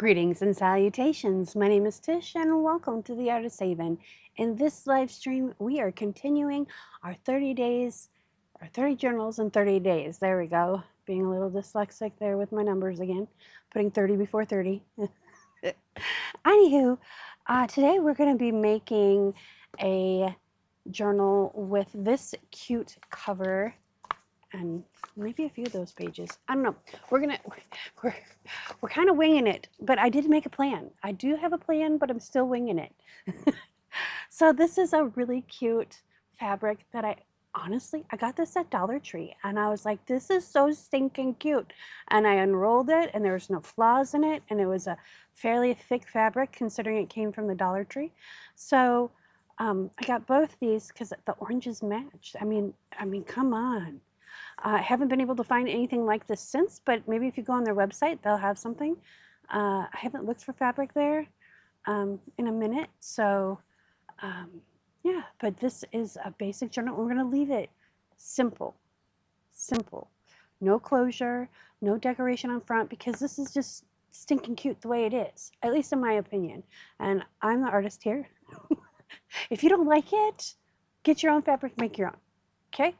Greetings and salutations. My name is Tish and welcome to the Artist Haven. In this live stream, we are continuing our 30 days, our 30 journals in 30 days. There we go. Being a little dyslexic there with my numbers again. Putting 30 before 30. Anywho, today we're going to be making a journal with this cute cover and maybe a few of those pages. I don't know. We're kind of winging it, but I did make a plan. I do have a plan, but I'm still winging it. So this is a really cute fabric that I got this at Dollar Tree, and I was like, this is so stinking cute. And I unrolled it, and there was no flaws in it, and it was a fairly thick fabric considering it came from the Dollar Tree. So I got both these because the oranges matched. I mean, come on. I haven't been able to find anything like this since, but maybe if you go on their website, they'll have something. I haven't looked for fabric there in a minute. So yeah, but this is a basic journal. We're going to leave it simple. No closure, no decoration on front, because this is just stinking cute the way it is, at least in my opinion. And I'm the artist here. If you don't like it, get your own fabric, make your own. Okay?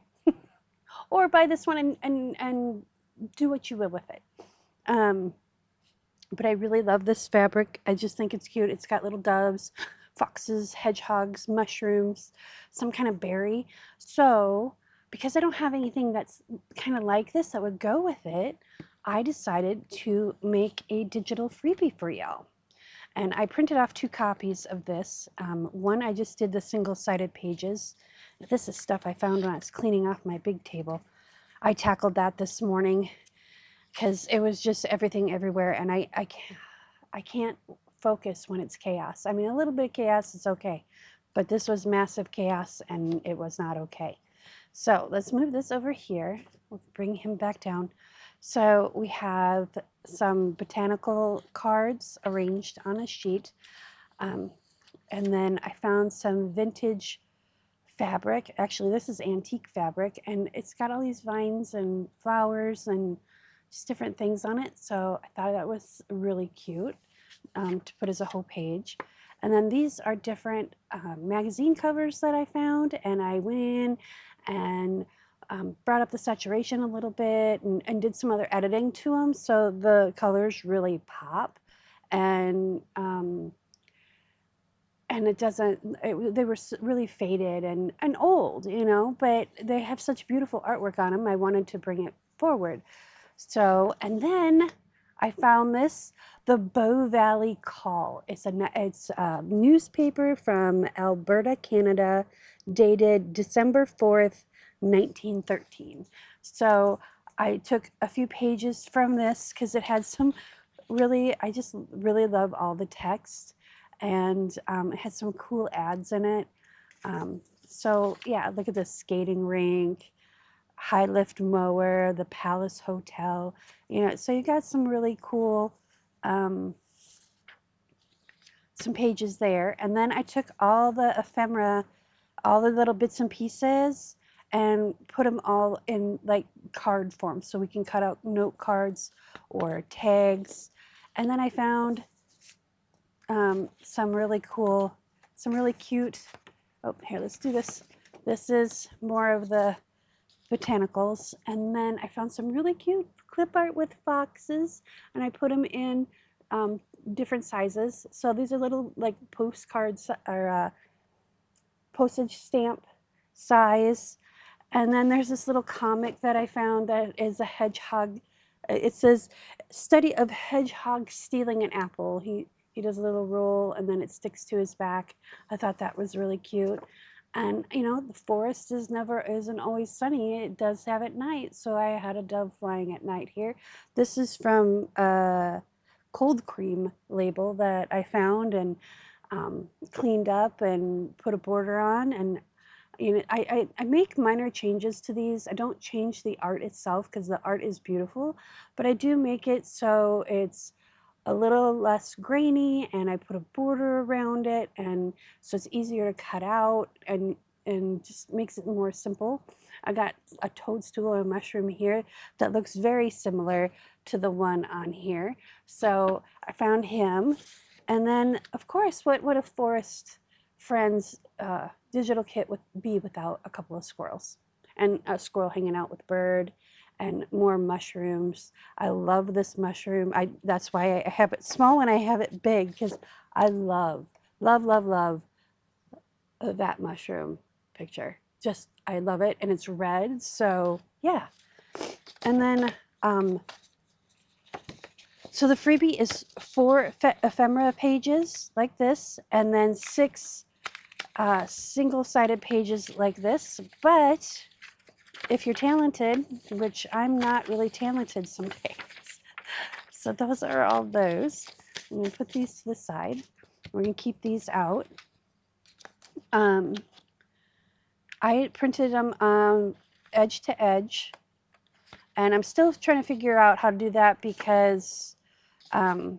Or buy this one and do what you will with it. But I really love this fabric. I just think it's cute. It's got little doves, foxes, hedgehogs, mushrooms, some kind of berry. So because I don't have anything that's kind of like this that would go with it, I decided to make a digital freebie for y'all. And I printed off 2 copies of this. One, I just did the single-sided pages. This is stuff I found when I was cleaning off my big table. I tackled that this morning because it was just everything everywhere, and I can't focus when it's chaos. I mean, a little bit of chaos is okay, but this was massive chaos, and it was not okay. So let's move this over here. We'll bring him back down. So we have some botanical cards arranged on a sheet, and then I found some vintage fabric. Actually, this is antique fabric, and it's got all these vines and flowers and just different things on it. So I thought that was really cute to put as a whole page. And then these are different magazine covers that I found, and I went in and brought up the saturation a little bit and did some other editing to them so the colors really pop. And it doesn't, they were really faded and old, you know, but they have such beautiful artwork on them. I wanted to bring it forward. So, and then I found this, the Bow Valley Call. It's a newspaper from Alberta, Canada, dated December 4th, 1913. So I took a few pages from this because it had some really, I just really love all the text. And it had some cool ads in it. So yeah, look at this skating rink, high lift mower, the Palace Hotel. You know, so you got some really cool, some pages there. And then I took all the ephemera, all the little bits and pieces, and put them all in like card form, so we can cut out note cards or tags. And then I found some really cool, some really cute, oh, here, let's do this. This is more of the botanicals. And then I found some really cute clip art with foxes, and I put them in different sizes. So these are little like postcards or postage stamp size. And then there's this little comic that I found that is a hedgehog. It says, study of hedgehog stealing an apple. He does a little roll and then it sticks to his back. I thought that was really cute. And you know, the forest isn't always sunny. It does have at night. So I had a dove flying at night here. This is from a cold cream label that I found and cleaned up and put a border on. And you know, I make minor changes to these. I don't change the art itself because the art is beautiful, but I do make it so it's a little less grainy, and I put a border around it, and so it's easier to cut out and just makes it more simple. I got a toadstool or a mushroom here that looks very similar to the one on here. So I found him. And then, of course, what would a Forest Friends digital kit would be without a couple of squirrels? And a squirrel hanging out with bird and more mushrooms. I love this mushroom. That's why I have it small and I have it big, because I love, love, love, love that mushroom picture. Just, I love it. And it's red. So yeah. And then, so the freebie is 4 ephemera pages like this, and then 6 single-sided pages like this. But if you're talented, which I'm not really talented some days, so those are all those. I'm going to put these to the side. We're going to keep these out. I printed them edge to edge, and I'm still trying to figure out how to do that, because I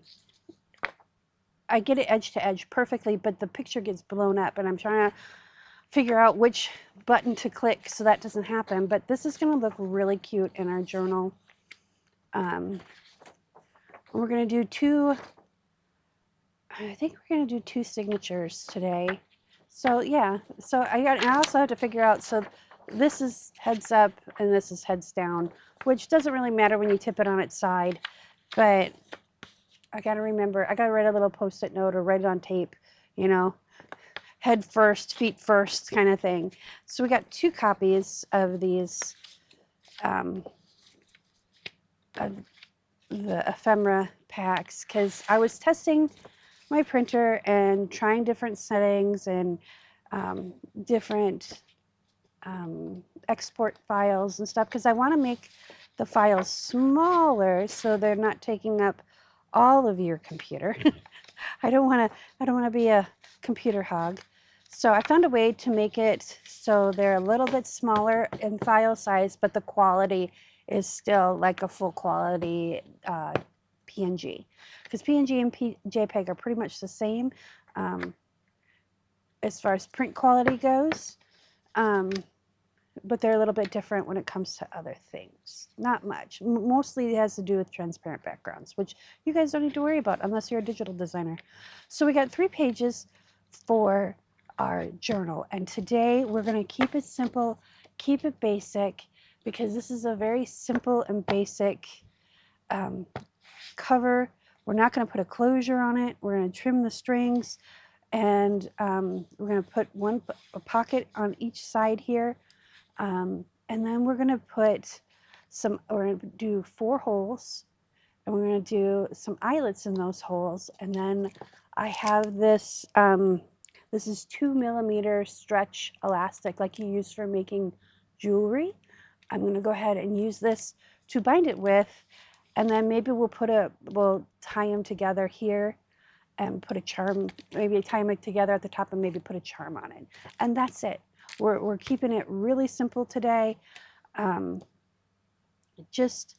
get it edge to edge perfectly, but the picture gets blown up, and I'm trying to figure out which button to click so that doesn't happen. But this is going to look really cute in our journal. We're going to do 2, I think we're going to do 2 signatures today. So yeah, so I also have to figure out, so this is heads up and this is heads down, which doesn't really matter when you tip it on its side, but I got to remember, I got to write a little post-it note or write it on tape, you know, head first, feet first kind of thing. So we got 2 copies of these, of the ephemera packs, because I was testing my printer and trying different settings and different export files and stuff, because I want to make the files smaller so they're not taking up all of your computer. I don't want to be a computer hog. So I found a way to make it so they're a little bit smaller in file size, but the quality is still like a full quality PNG, because PNG and JPEG are pretty much the same as far as print quality goes. But they're a little bit different when it comes to other things. Not much. Mostly it has to do with transparent backgrounds, which you guys don't need to worry about unless you're a digital designer. So we got 3 pages for our journal. And today we're going to keep it simple, keep it basic, because this is a very simple and basic cover. We're not going to put a closure on it. We're going to trim the strings, and we're going to put a pocket on each side here. And then we're going to put we're going to do 4 holes, and we're going to do some eyelets in those holes. And then I have this, this is 2mm stretch elastic like you use for making jewelry. I'm going to go ahead and use this to bind it with, and then maybe we'll tie them together here and put a charm, maybe tie them together at the top and maybe put a charm on it. And that's it. We're keeping it really simple today, just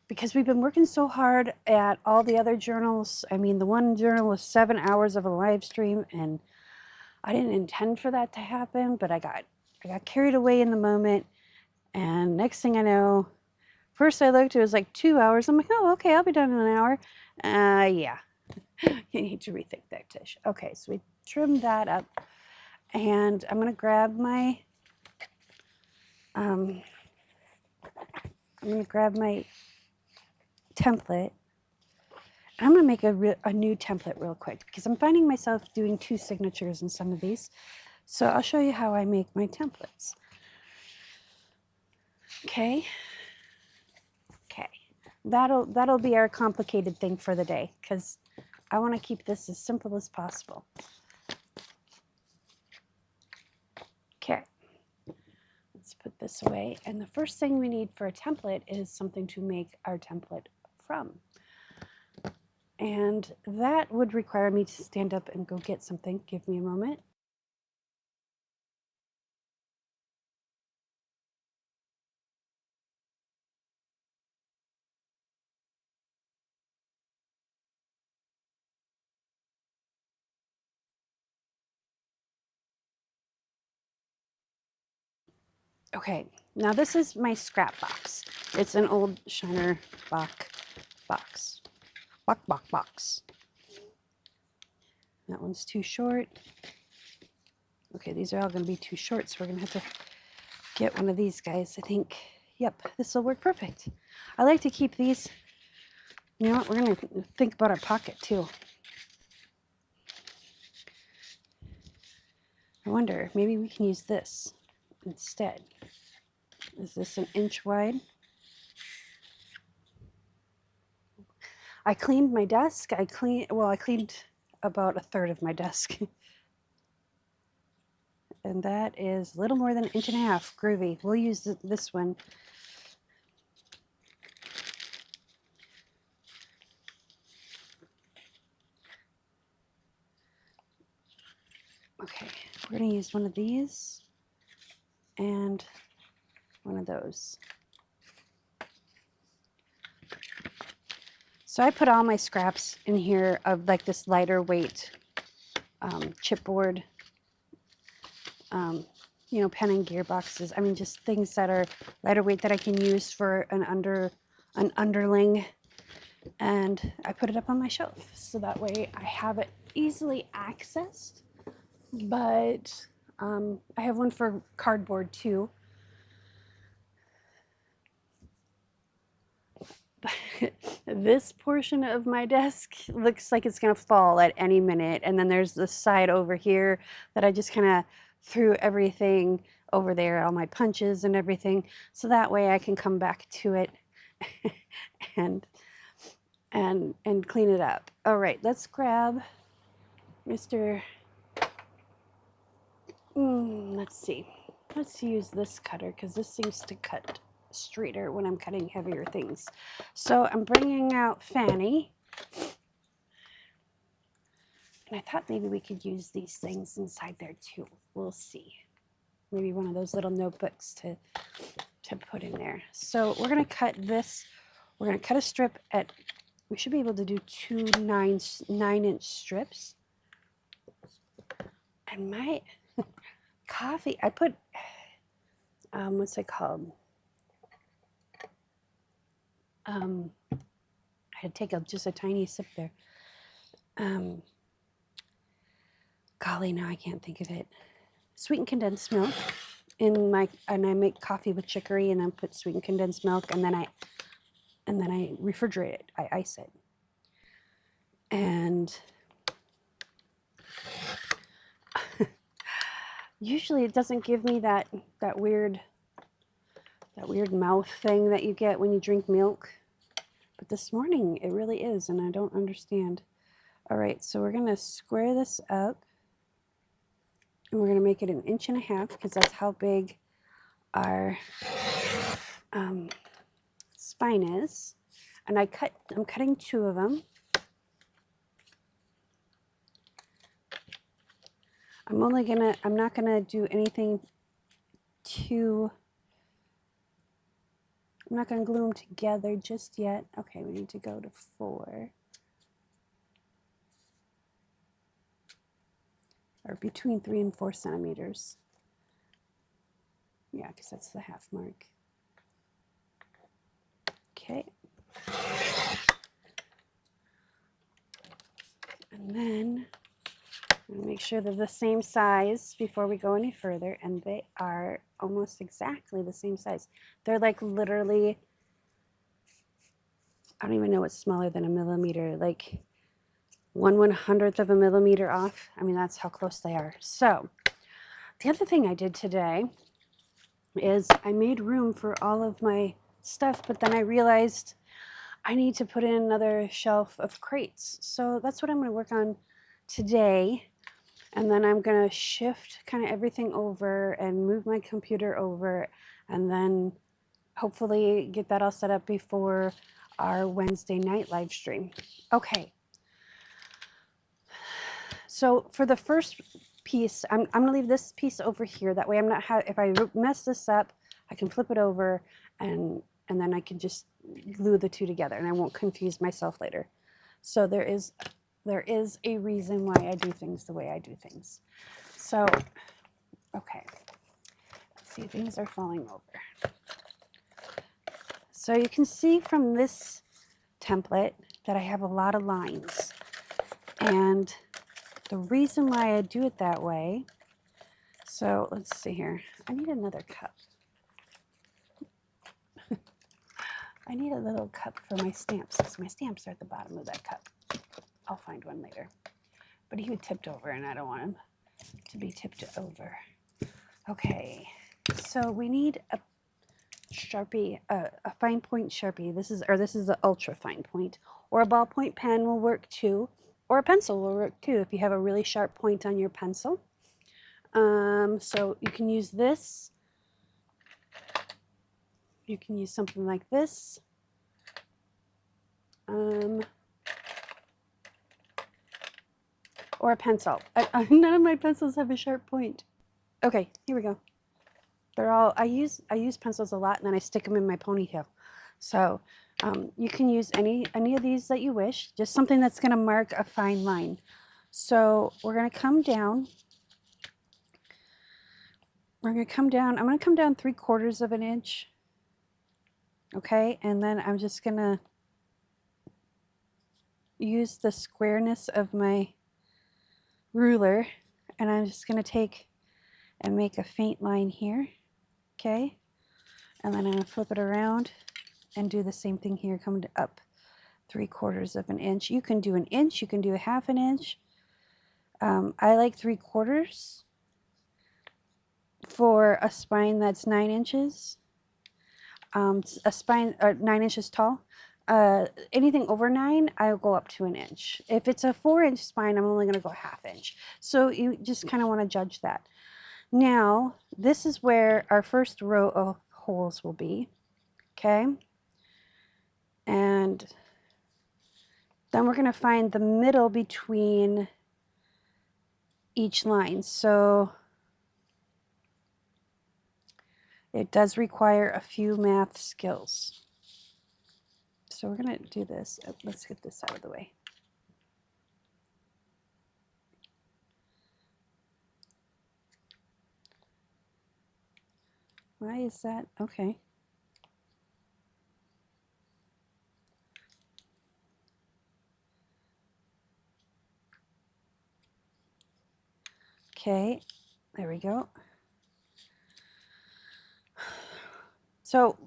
because we've been working so hard at all the other journals. I mean, the one journal was 7 hours of a live stream, and I didn't intend for that to happen, but I got carried away in the moment, and next thing I know, first I looked, it was like 2 hours. I'm like, oh, okay, I'll be done in an hour. Yeah, you need to rethink that, Tish. Okay, so we trimmed that up. And I'm going to grab my template. And I'm going to make a new template real quick, because I'm finding myself doing 2 signatures in some of these. So I'll show you how I make my templates. Okay. Okay. That'll be our complicated thing for the day, because I want to keep this as simple as possible. Okay. Let's put this away. And the first thing we need for a template is something to make our template from. And that would require me to stand up and go get something. Give me a moment. Okay, now this is my scrap box. It's an old Shiner box box. Box. That one's too short. Okay, these are all going to be too short, so we're going to have to get one of these guys, I think. Yep, this will work perfect. I like to keep these. You know what? We're going to think about our pocket, too. I wonder, maybe we can use this instead. Is this an inch wide? I cleaned my desk. I cleaned about a third of my desk. And that is a little more than an inch and a half. Groovy. We'll use this one. Okay, we're going to use one of these and one of those. So I put all my scraps in here of like this lighter weight chipboard, you know, pen and gearboxes. I mean, just things that are lighter weight that I can use for an underling. And I put it up on my shelf so that way I have it easily accessed. But I have one for cardboard too. This portion of my desk looks like it's going to fall at any minute. And then there's this side over here that I just kind of threw everything over there, all my punches and everything. So that way I can come back to it and clean it up. All right, let's grab Mr. Let's see. Let's use this cutter because this seems to cut straighter when I'm cutting heavier things. So I'm bringing out Fanny. And I thought maybe we could use these things inside there too. We'll see. Maybe one of those little notebooks to put in there. So we're going to cut this. We're going to cut a strip at, we should be able to do two 9-inch strips. And my coffee, I put, what's it called? I had to take just a tiny sip there. Golly, now I can't think of it. Sweetened condensed milk in my, and I make coffee with chicory and then put sweetened condensed milk and then I refrigerate it. I ice it. And usually it doesn't give me that weird mouth thing that you get when you drink milk. But this morning it really is, and I don't understand. All right, so we're gonna square this up and we're gonna make it 1.5 inches because that's how big our spine is. And I'm cutting 2 of them. I'm not gonna do anything too, I'm not gonna glue them together just yet. Okay, we need to go to 4. Or between 3 and 4 centimeters. Yeah, because that's the half mark. Okay. And then I'm gonna make sure they're the same size before we go any further, and they are almost exactly the same size. They're like literally, I don't even know what's smaller than a millimeter, like 1/100th of a millimeter off. I mean, that's how close they are. So the other thing I did today is I made room for all of my stuff, but then I realized I need to put in another shelf of crates. So that's what I'm going to work on today. And then I'm going to shift kind of everything over and move my computer over and then hopefully get that all set up before our Wednesday night live stream. Okay. So for the first piece, I'm going to leave this piece over here. That way I'm not, if I mess this up, I can flip it over and then I can just glue the 2 together and I won't confuse myself later. So there is a reason why I do things the way I do things. So, okay. Let's see, things are falling over. So you can see from this template that I have a lot of lines. And the reason why I do it that way, so let's see here. I need another cup. I need a little cup for my stamps, because my stamps are at the bottom of that cup. I'll find one later. But he would tipped over, and I don't want him to be tipped over. Okay, so we need a Sharpie, a fine point Sharpie. This is the ultra fine point, or a ballpoint pen will work too, or a pencil will work too if you have a really sharp point on your pencil. So you can use this. You can use something like this. Or a pencil. None of my pencils have a sharp point. Okay, here we go. They're all, I use pencils a lot, and then I stick them in my ponytail. So you can use any of these that you wish, just something that's going to mark a fine line. So we're going to come down. I'm going to come down 3/4 of an inch. Okay, and then I'm just going to use the squareness of my ruler, and I'm just going to take and make a faint line here. Okay, and then I'm going to flip it around and do the same thing here, come up 3/4 of an inch. You can do an inch, you can do a 1/2 inch. I like 3/4 for a spine that's 9 inches. A spine 9 inches tall. Anything over 9, I'll go up to an inch. If it's a 4-inch spine, I'm only going to go 1/2 inch. So you just kind of want to judge that. Now, this is where our first row of holes will be. Okay. And then we're going to find the middle between each line. So it does require a few math skills. So we're going to do this. Let's get this out of the way. Why is that? Okay. Okay, there we go. So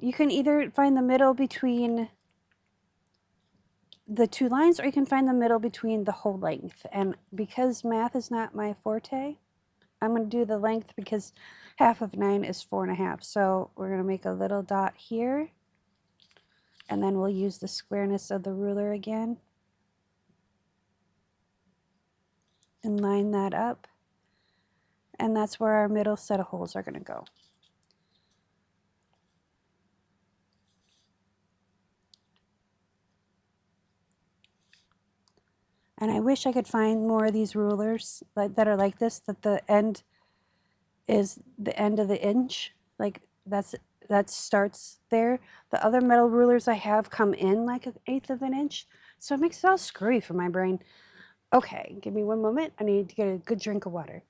you can either find the middle between the 2 lines, or you can find the middle between the whole length. And because math is not my forte, I'm going to do the length, because 1/2 of 9 is 4.5. So we're going to make a little dot here, and then we'll use the squareness of the ruler again and line that up. And that's where our middle set of holes are going to go. And I wish I could find more of these rulers that are like this, that the end is the end of the inch. Like that starts there. The other metal rulers I have come in like 1/8 of an inch. So it makes it all screwy for my brain. Okay, give me one moment. I need to get a good drink of water.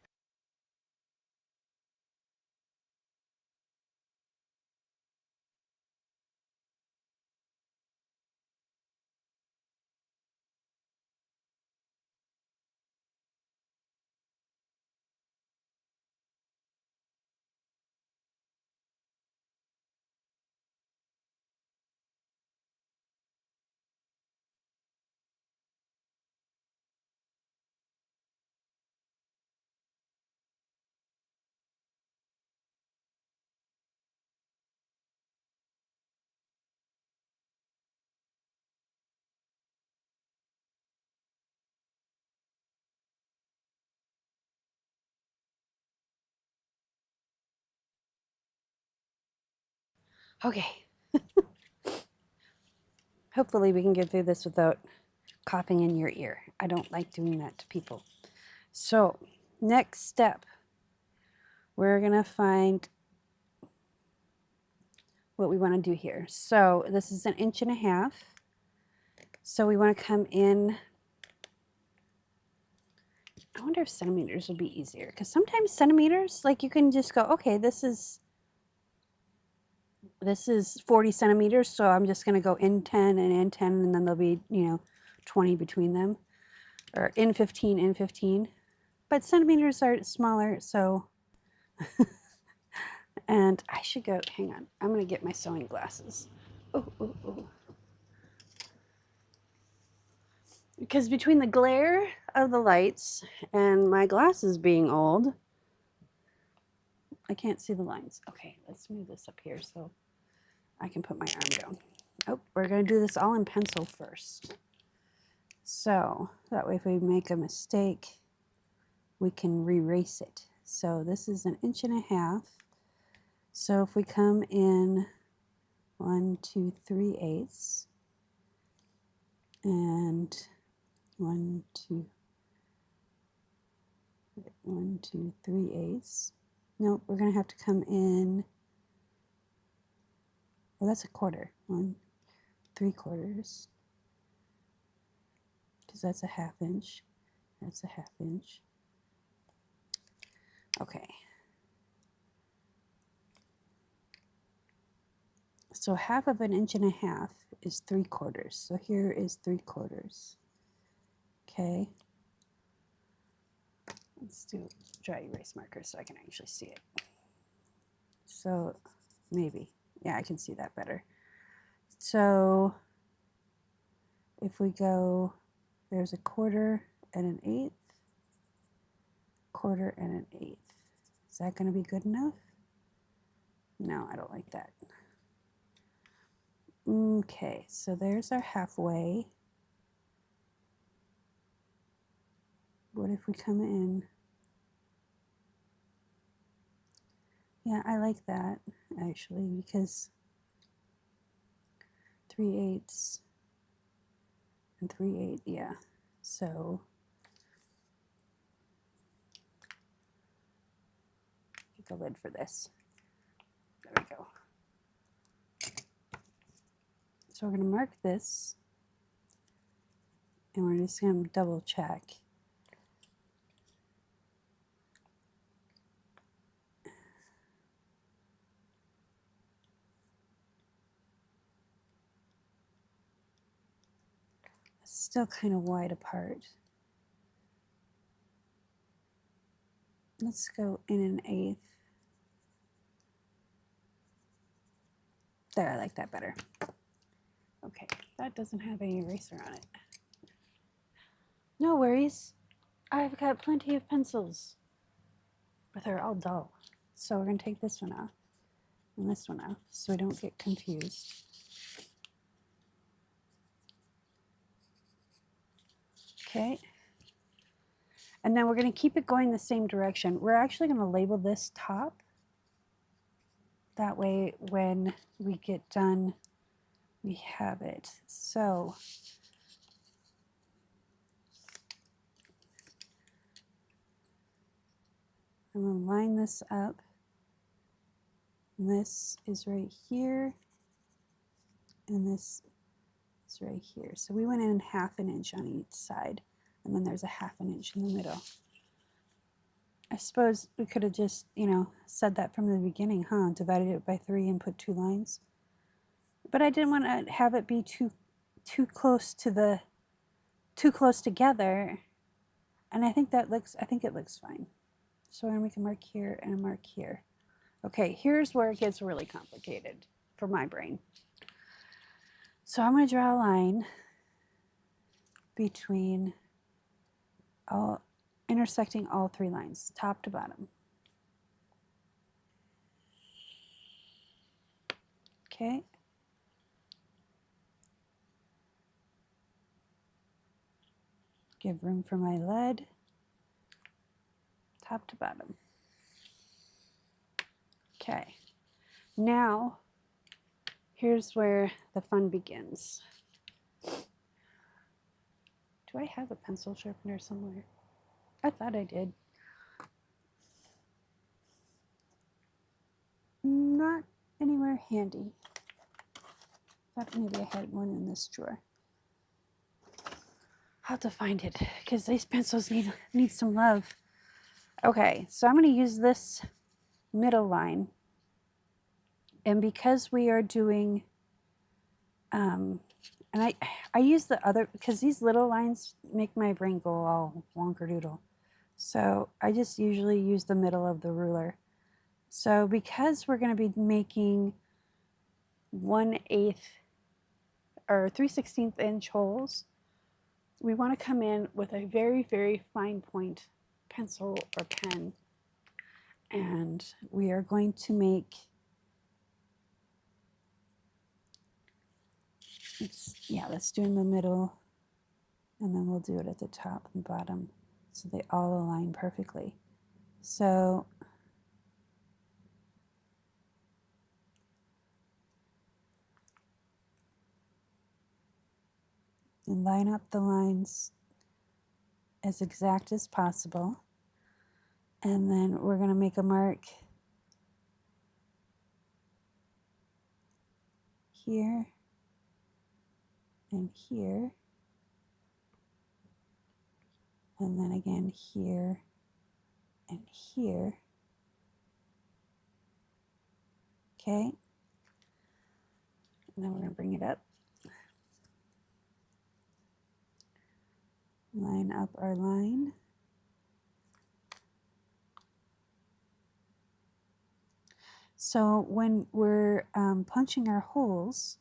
Okay. Hopefully we can get through this without coughing in your ear. I don't like doing that to people. So next step, we're going to find what we want to do here. So this is 1.5 inches. So we want to come in, I wonder if centimeters would be easier, because sometimes centimeters, like you can just go, okay, this is This is 40 centimeters, so I'm just going to go in 10 and in 10, and then there'll be, 20 between them, or in 15, in 15. But centimeters are smaller, so, and I should go, hang on, I'm going to get my sewing glasses. Oh, oh, oh. Because between the glare of the lights and my glasses being old, I can't see the lines. Okay, let's move this up here so I can put my arm down. Oh, we're going to do this all in pencil first. So that way if we make a mistake, we can re-erase it. So this is 1.5 inches. So if we come in 1, 2, 3/8 and 1, 2, 3/8. Nope, we're going to have to come in. Well, that's 1/4. 1, 3/4. Because that's 1/2 inch. That's 1/2 inch. Okay. So 1/2 inch is 3/4. So here is 3/4. Okay. Let's do dry erase markers so I can actually see it. So maybe, yeah, I can see that better. So if we go, there's 1/4 and 1/8, 1/4 and 1/8. Is that going to be good enough? No, I don't like that. Okay, so there's our halfway. What if we come in? Yeah, I like that actually, because 3/8 and 3/8, yeah. So get the lid for this. There we go. So we're going to mark this, and we're just going to double check. It's still kind of wide apart. Let's go in 1/8. There, I like that better. Okay, that doesn't have any eraser on it. No worries. I've got plenty of pencils, but they're all dull. So we're going to take this one off and this one off so we don't get confused. Okay. And then we're going to keep it going the same direction. We're actually going to label this top. That way when we get done, we have it. So I'm going to line this up. And this is right here. And this is right here. So we went in 1/2 inch on each side. And then there's 1/2 inch in the middle. I suppose we could have just, said that from the beginning, huh? Divided it by 3 and put 2 lines. But I didn't want to have it be too close together. And I think it looks fine. So I'm going to make a mark here and a mark here. Okay, here's where it gets really complicated for my brain. So I'm going to draw a line between intersecting all 3 lines, top to bottom. Okay. Give room for my lead, top to bottom. Okay. Now, here's where the fun begins. Do I have a pencil sharpener somewhere? I thought I did. Not anywhere handy. Thought maybe I had one in this drawer. I'll have to find it because these pencils need some love. Okay, so I'm going to use this middle line And because we are doing, and I use the other, because these little lines make my brain go all wonkerdoodle. So I just usually use the middle of the ruler. So because we're going to be making 1/8 or 3/16 inch holes, we want to come in with a very, very fine point pencil or pen. And we are going to make, let's do in the middle, and then we'll do it at the top and bottom so they all align perfectly. So and line up the lines as exact as possible. And then we're going to make a mark here and here, and then again here and here. Okay, and then we're going to bring it up, line up our line. So when we're punching our holes,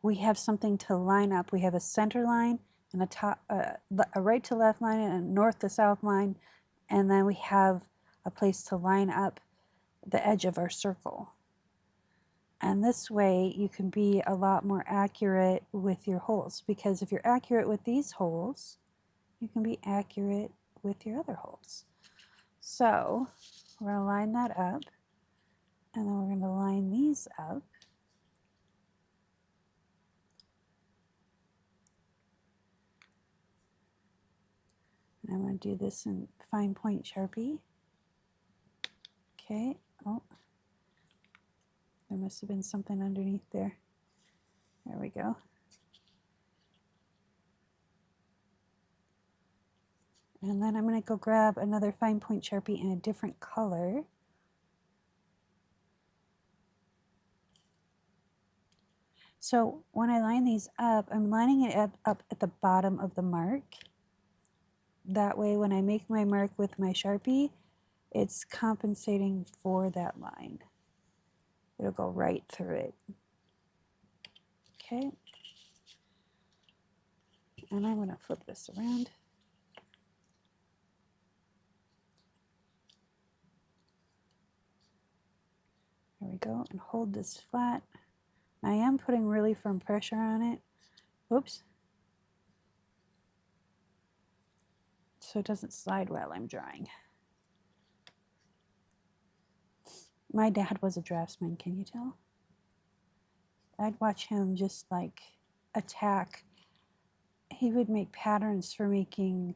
we have something to line up. We have a center line and a right to left line and a north to south line, and then we have a place to line up the edge of our circle. And this way you can be a lot more accurate with your holes, because if you're accurate with these holes, you can be accurate with your other holes. So we're going to line that up, and then we're going to line these up. And I'm going to do this in fine point Sharpie. Okay. Oh, there must have been something underneath there. There we go. And then I'm going to go grab another fine point Sharpie in a different color. So when I line these up, I'm lining it up at the bottom of the mark. That way when I make my mark with my Sharpie, it's compensating for that line. It'll go right through it. Okay. And I'm going to flip this around. There we go. And hold this flat. I am putting really firm pressure on it. Oops. So it doesn't slide while I'm drawing. My dad was a draftsman, can you tell? I'd watch him just like attack. He would make patterns for making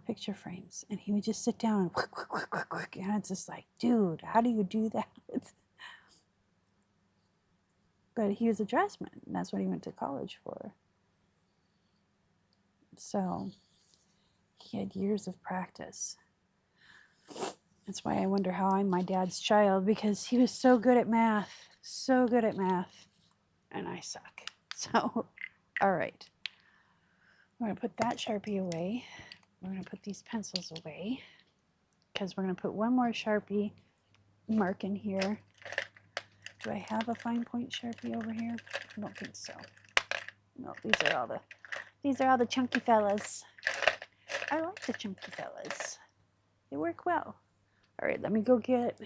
picture frames, and he would just sit down and and it's just like, dude, how do you do that? But he was a draftsman, and that's what he went to college for. So he had years of practice. That's why I wonder how I'm my dad's child, because he was so good at math, and I suck. So, all right. We're going to put that Sharpie away. We're going to put these pencils away, because we're going to put one more Sharpie mark in here. Do I have a fine point Sharpie over here? I don't think so. No, these are all the chunky fellas. I like the chunky fellas. They work well. All right, let me go get,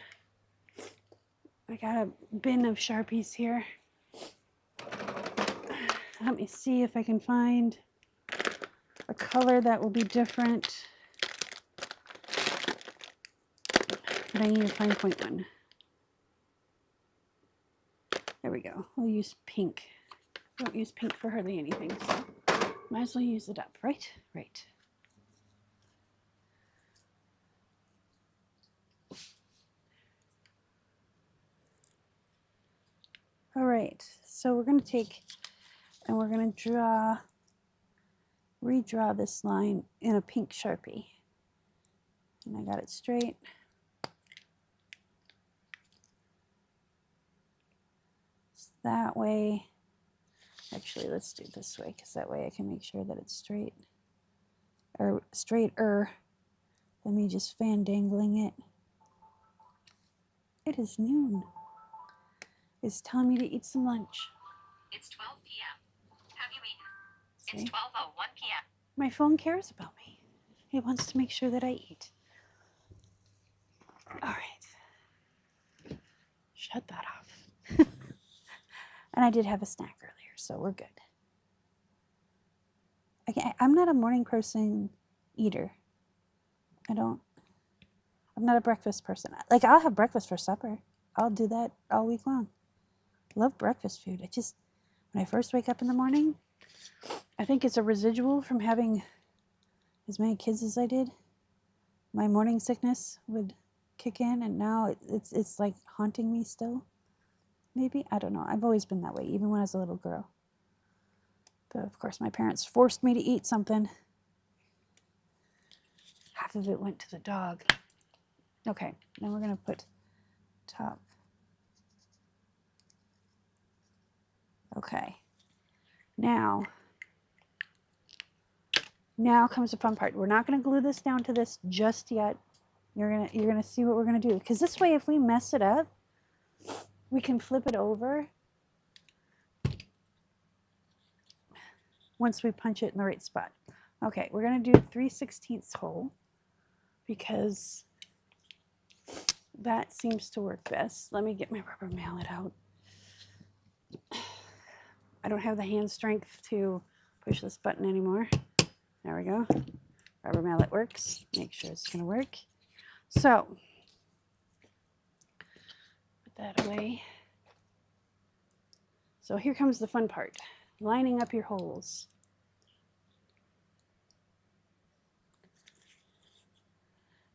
I got a bin of Sharpies here. Let me see if I can find a color that will be different. But I need a fine point one. There we go. We'll use pink. I don't use pink for hardly anything, so might as well use it up, right? Right. All right, so we're going to take and we're going to draw redraw this line in a pink Sharpie. And I got it straight. So that way, actually let's do it this way because that way I can make sure that it's straight. Or straighter than me just fandangling it. It is noon. It's telling me to eat some lunch. It's 12 p.m. Have you eaten? See? It's 12:01 p.m. My phone cares about me. It wants to make sure that I eat. All right. Shut that off. And I did have a snack earlier, so we're good. I'm not a morning person eater. I'm not a breakfast person. Like, I'll have breakfast for supper. I'll do that all week long. Love breakfast food. When I first wake up in the morning, I think it's a residual from having as many kids as I did. My morning sickness would kick in, and now it's like haunting me still. Maybe, I don't know. I've always been that way, even when I was a little girl. But of course, my parents forced me to eat something. Half of it went to the dog. Okay, now we're going to put top. Okay. Now comes the fun part. We're not going to glue this down to this just yet. You're going to see what we're going to do. Because this way, if we mess it up, we can flip it over once we punch it in the right spot. Okay, we're going to do 3/16 hole because that seems to work best. Let me get my rubber mallet out. I don't have the hand strength to push this button anymore. There we go. Rubber mallet works. Make sure it's going to work. So, put that away. So here comes the fun part. Lining up your holes.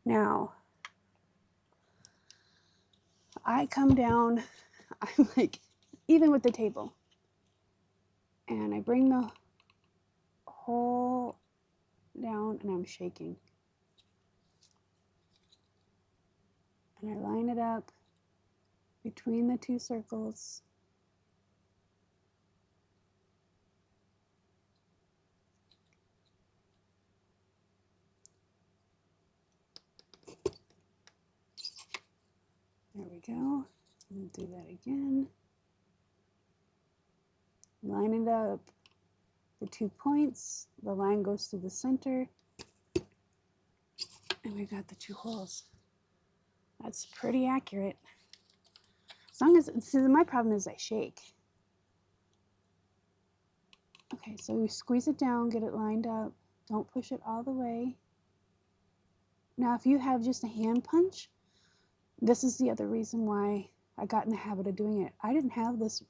Now, I come down, I'm like, even with the table, and I bring the hole down and I'm shaking. And I line it up between the two circles. There we go. We'll do that again. Line it up. The 2 points. The line goes through the center. And we've got the 2 holes. That's pretty accurate. As long as, see, my problem is I shake. Okay, so we squeeze it down, get it lined up. Don't push it all the way. Now, if you have just a hand punch, this is the other reason why I got in the habit of doing it. I didn't have this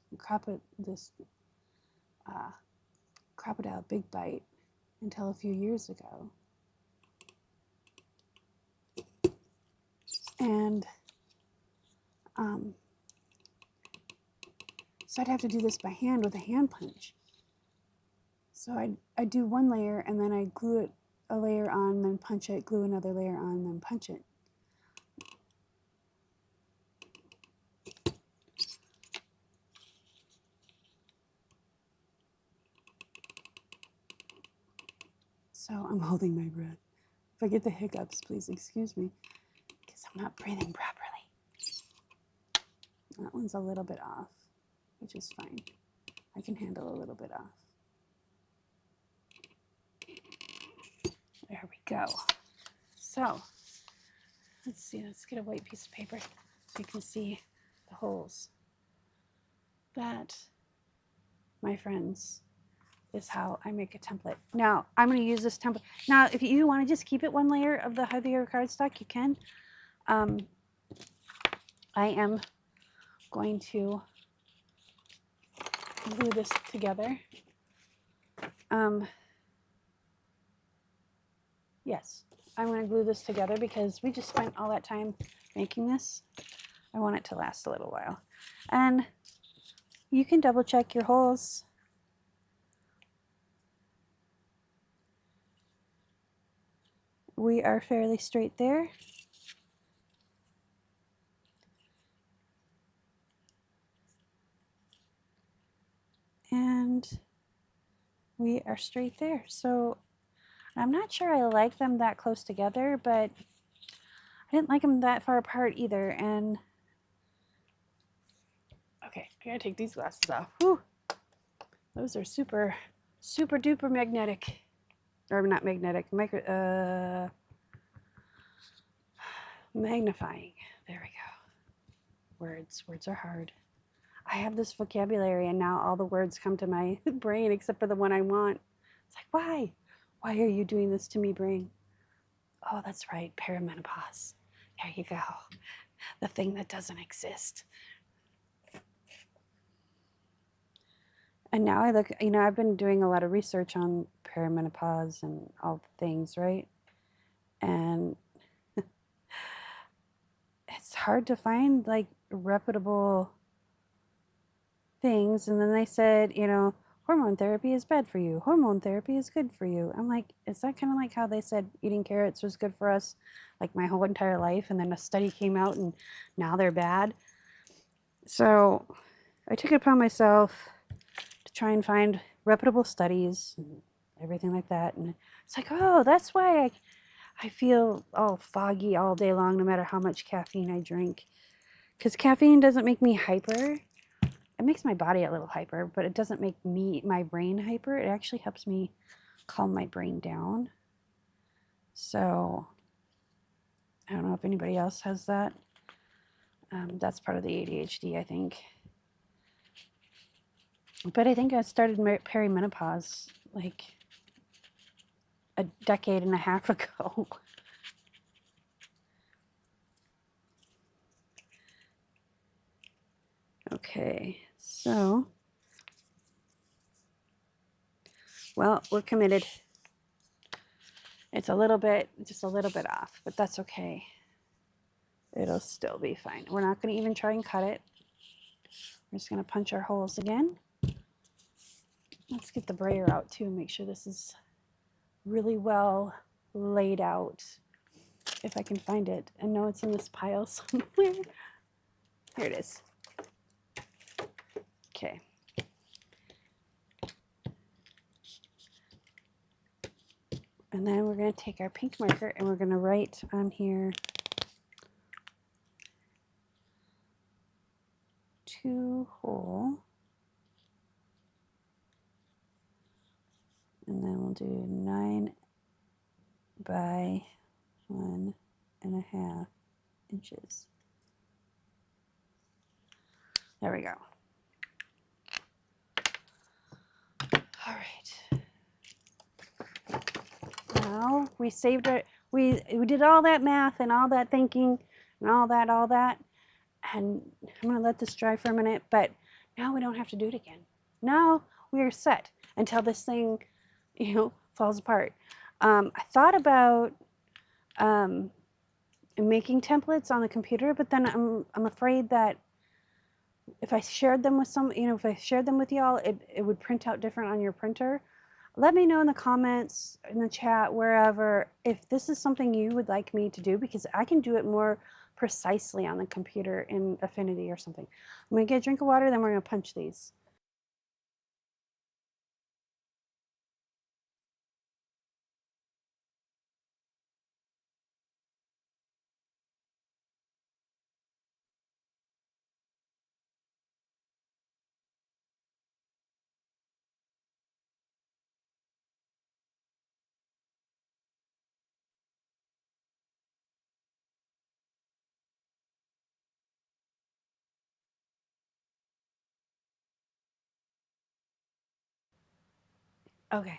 crocodile big bite until a few years ago. And so I'd have to do this by hand with a hand punch. So I'd do one layer and then I'd glue it a layer on, then punch it, glue another layer on, then punch it. So I'm holding my breath. If I get the hiccups, please excuse me, because I'm not breathing properly. That one's a little bit off, which is fine. I can handle a little bit off. There we go. So, let's see, let's get a white piece of paper so you can see the holes. That, my friends, is how I make a template. Now, I'm going to use this template. Now, if you want to just keep it one layer of the heavier cardstock, you can. I am going to glue this together. Yes, I'm going to glue this together because we just spent all that time making this. I want it to last a little while. And you can double check your holes. we are fairly straight there. And we are straight there. So I'm not sure I like them that close together, but I didn't like them that far apart either. And okay, I gotta take these glasses off. Whew. Those are super, super duper magnetic. Or not magnetic, magnifying. There we go. Words are hard. I have this vocabulary and now all the words come to my brain except for the one I want. It's like, why? Why are you doing this to me, brain? Oh, that's right, perimenopause. There you go. The thing that doesn't exist. And now I look, you know, I've been doing a lot of research on perimenopause and all the things, right? And it's hard to find like reputable things. And then they said, you know, hormone therapy is bad for you. Hormone therapy is good for you. I'm like, is that kind of like how they said eating carrots was good for us like my whole entire life? And then a study came out and now they're bad. So I took it upon myself to try and find reputable studies and everything like that. And it's like, oh, that's why I feel all foggy all day long, no matter how much caffeine I drink. Because caffeine doesn't make me hyper. It makes my body a little hyper, but it doesn't make my brain hyper. It actually helps me calm my brain down. So I don't know if anybody else has that. That's part of the ADHD, I think. But I think I started perimenopause like a decade and a half ago. Okay, so, well, we're committed. It's just a little bit off, but that's okay. It'll still be fine. We're not going to even try and cut it. We're just going to punch our holes again. Let's get the brayer out too and make sure this is really well laid out. If I can find it. I know it's in this pile somewhere. Here it is. Okay. And then we're going to take our pink marker and we're going to write on here 2 hole. And then we'll do 9 by 1.5 inches. There we go. All right. Now we saved it. We did all that math and all that thinking and all that. And I'm gonna let this dry for a minute, but now we don't have to do it again. Now we are set until this thing, you know, falls apart. I thought about making templates on the computer, but then I'm afraid that if I shared them with if I shared them with y'all, it would print out different on your printer. Let me know in the comments, in the chat, wherever, if this is something you would like me to do, because I can do it more precisely on the computer in Affinity or something. I'm going to get a drink of water, then we're going to punch these. Okay.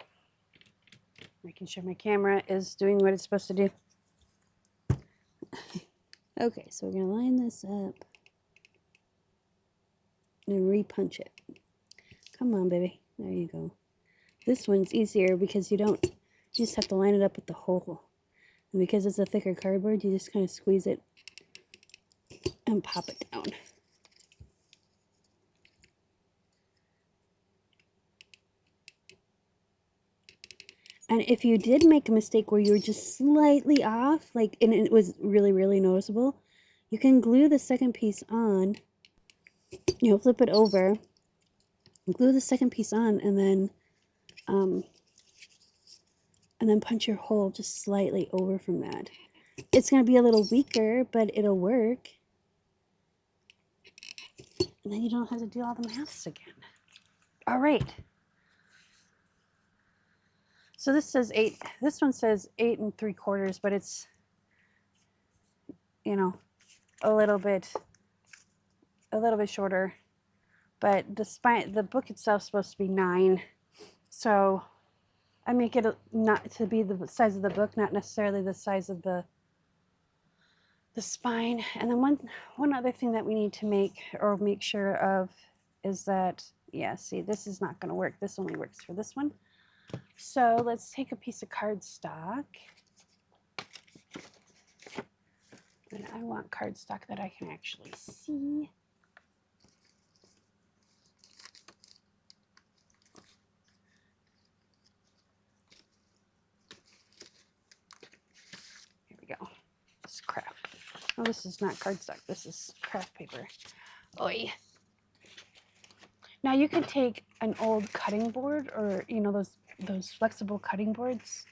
Making sure my camera is doing what it's supposed to do. Okay, so we're going to line this up and repunch it. Come on, baby. There you go. This one's easier because you just have to line it up with the hole. And because it's a thicker cardboard, you just kind of squeeze it and pop it down. And if you did make a mistake where you were just slightly off, like, and it was really, really noticeable, you can glue the second piece on. You know, flip it over, glue the second piece on, and then punch your hole just slightly over from that. It's going to be a little weaker, but it'll work. And then you don't have to do all the maths again. All right. So this says 8. This one says 8 3/4, but it's, you know, a little bit shorter. But the book itself is supposed to be 9. So I make it not to be the size of the book, not necessarily the size of the spine. And then one other thing that we need to make sure of is that, yeah, see, this is not going to work. This only works for this one. So let's take a piece of cardstock. And I want cardstock that I can actually see. Here we go. This is craft. Oh, this is not cardstock. This is craft paper. Oi. Now you could take an old cutting board, or you know, those flexible cutting boards.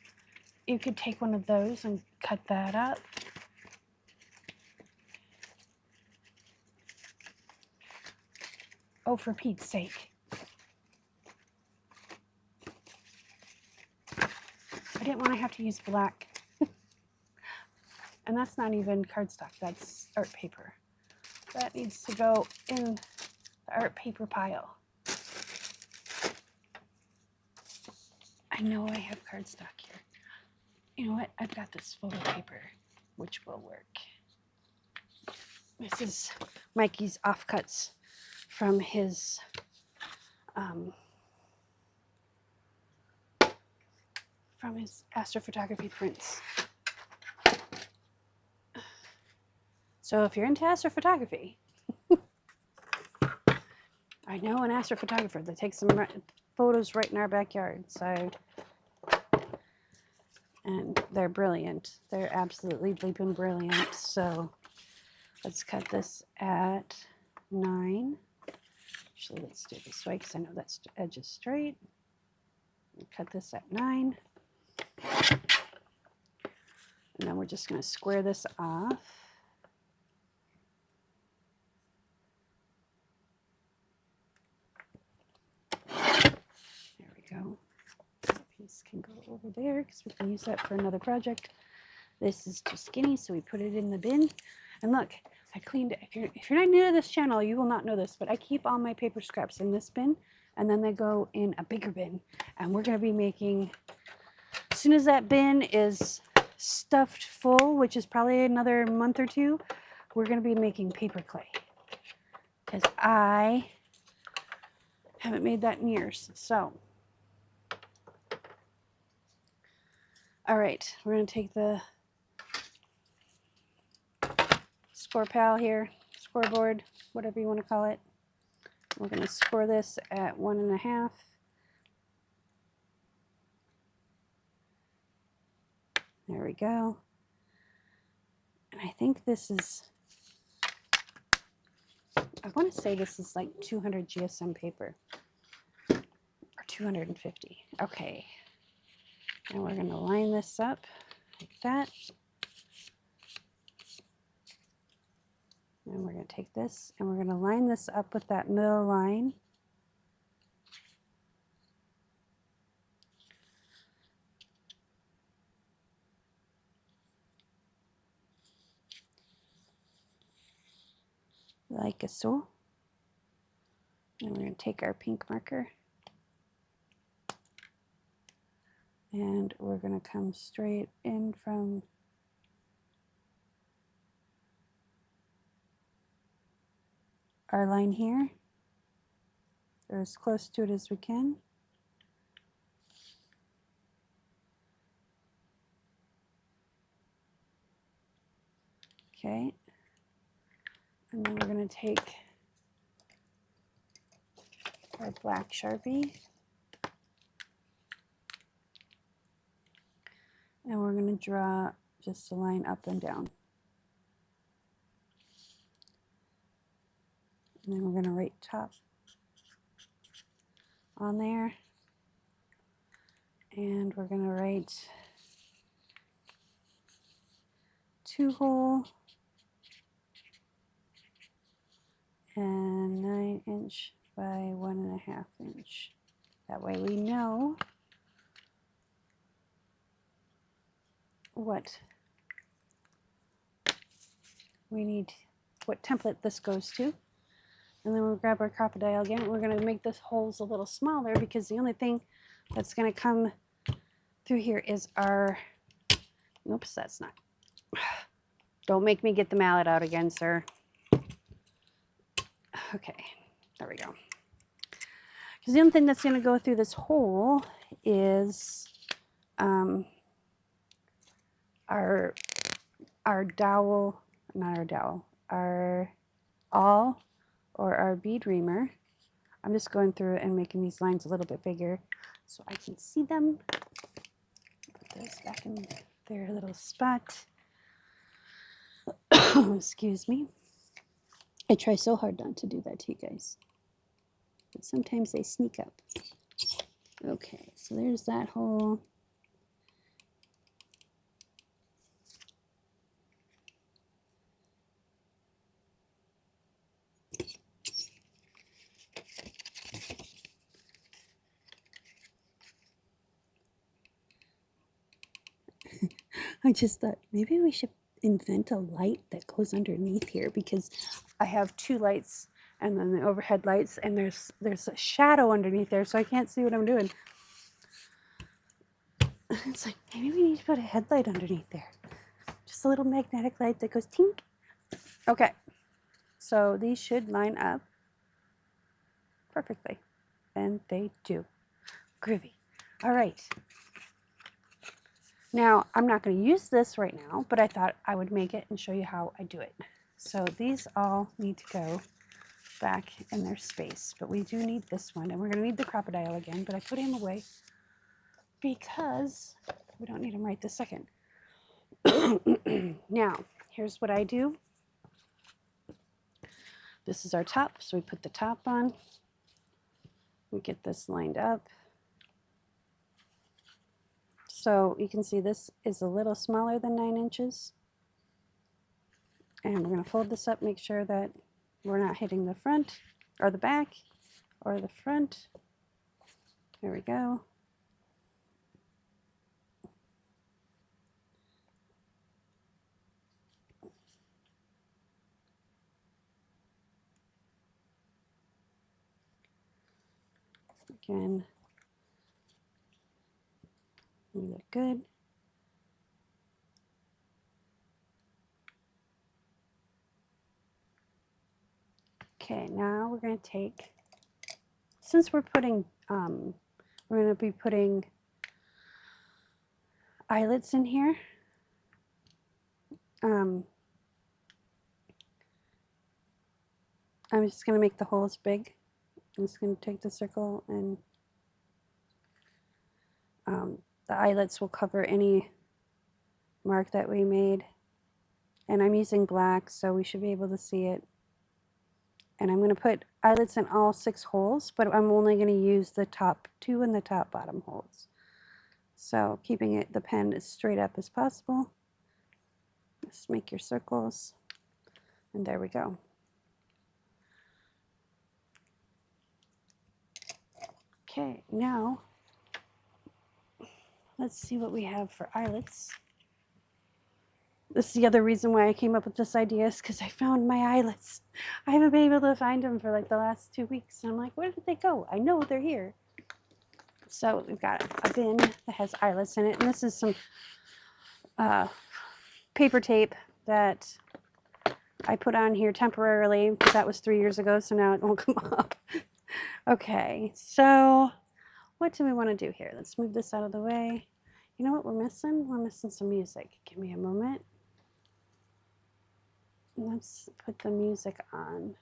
You could take one of those and cut that up. Oh, for Pete's sake. I didn't want to have to use black. And that's not even cardstock, that's art paper. That needs to go in the art paper pile. I know I have cardstock here. You know what? I've got this photo paper, which will work. This is Mikey's offcuts from his astrophotography prints. So if you're into astrophotography, I know an astrophotographer that takes some photos right in our backyard. So, and they're brilliant. They're absolutely bleeping brilliant. So let's cut this at 9. Actually, let's do it this way because I know that edge is straight. Cut this at 9. And then we're just going to square this off. There we go. That piece can go over there because we can use that for another project. This is too skinny, so we put it in the bin. And look, I cleaned it. If you're not new to this channel, you will not know this, but I keep all my paper scraps in this bin, and then they go in a bigger bin. And we're going to be making, as soon as that bin is stuffed full, which is probably another month or 2, we're going to be making paper clay. Because I haven't made that in years. So, all right, we're going to take the scoreboard, whatever you want to call it. We're going to score this at 1.5. There we go. And I think this is, I want to say this is like 200 GSM paper. Or 250. Okay. And we're going to line this up like that. And we're going to take this and we're going to line this up with that middle line. Like so. And we're going to take our pink marker and we're going to come straight in from our line here, or as close to it as we can. Okay, and then we're going to take our black Sharpie And we're going to draw just a line up and down. And then we're going to write top on there. And we're going to write 2 hole and 9 inch by 1.5 inch. That way we know what we need, what template this goes to. And then we'll grab our crocodile again. We're going to make this holes a little smaller because the only thing that's going to come through here is our, oops, that's not, don't make me get the mallet out again, sir. Okay, there we go. Because the only thing that's going to go through this hole is our dowel, not our dowel, our awl or our bead reamer. I'm just going through and making these lines a little bit bigger so I can see them. Put those back in their little spot. Excuse me. I try so hard not to do that to you guys, but sometimes they sneak up. Okay, so there's that hole. I just thought maybe we should invent a light that goes underneath here, because I have 2 lights and then the overhead lights, and there's a shadow underneath there, so I can't see what I'm doing. It's like, maybe we need to put a headlight underneath there. Just a little magnetic light that goes tink. Okay, so these should line up perfectly, and they do. Groovy. All right. Now, I'm not going to use this right now, but I thought I would make it and show you how I do it. So these all need to go back in their space, but we do need this one, and we're going to need the crocodile again, but I put him away because we don't need him right this second. Now, here's what I do. This is our top, so we put the top on. We get this lined up. So you can see this is a little smaller than 9 inches. And we're going to fold this up, make sure that we're not hitting the front or the back or the front. There we go. Again, we look good. Okay, now we're going to take, since we're putting, we're going to be putting eyelets in here. I'm just going to make the holes big. I'm just going to take the circle, and the eyelets will cover any mark that we made. And I'm using black, so we should be able to see it. And I'm going to put eyelets in all 6 holes, but I'm only going to use the top 2 and the top bottom holes. So keeping it, the pen as straight up as possible. Just make your circles, and there we go. Okay, now let's see what we have for eyelets. This is the other reason why I came up with this idea, is because I found my eyelets. I haven't been able to find them for like the last 2 weeks. And I'm like, where did they go? I know they're here. So we've got a bin that has eyelets in it. And this is some paper tape that I put on here temporarily, because that was 3 years ago. So now it won't come up. Okay, so what do we want to do here? Let's move this out of the way. You know what we're missing? We're missing some music. Give me a moment. Let's put the music on.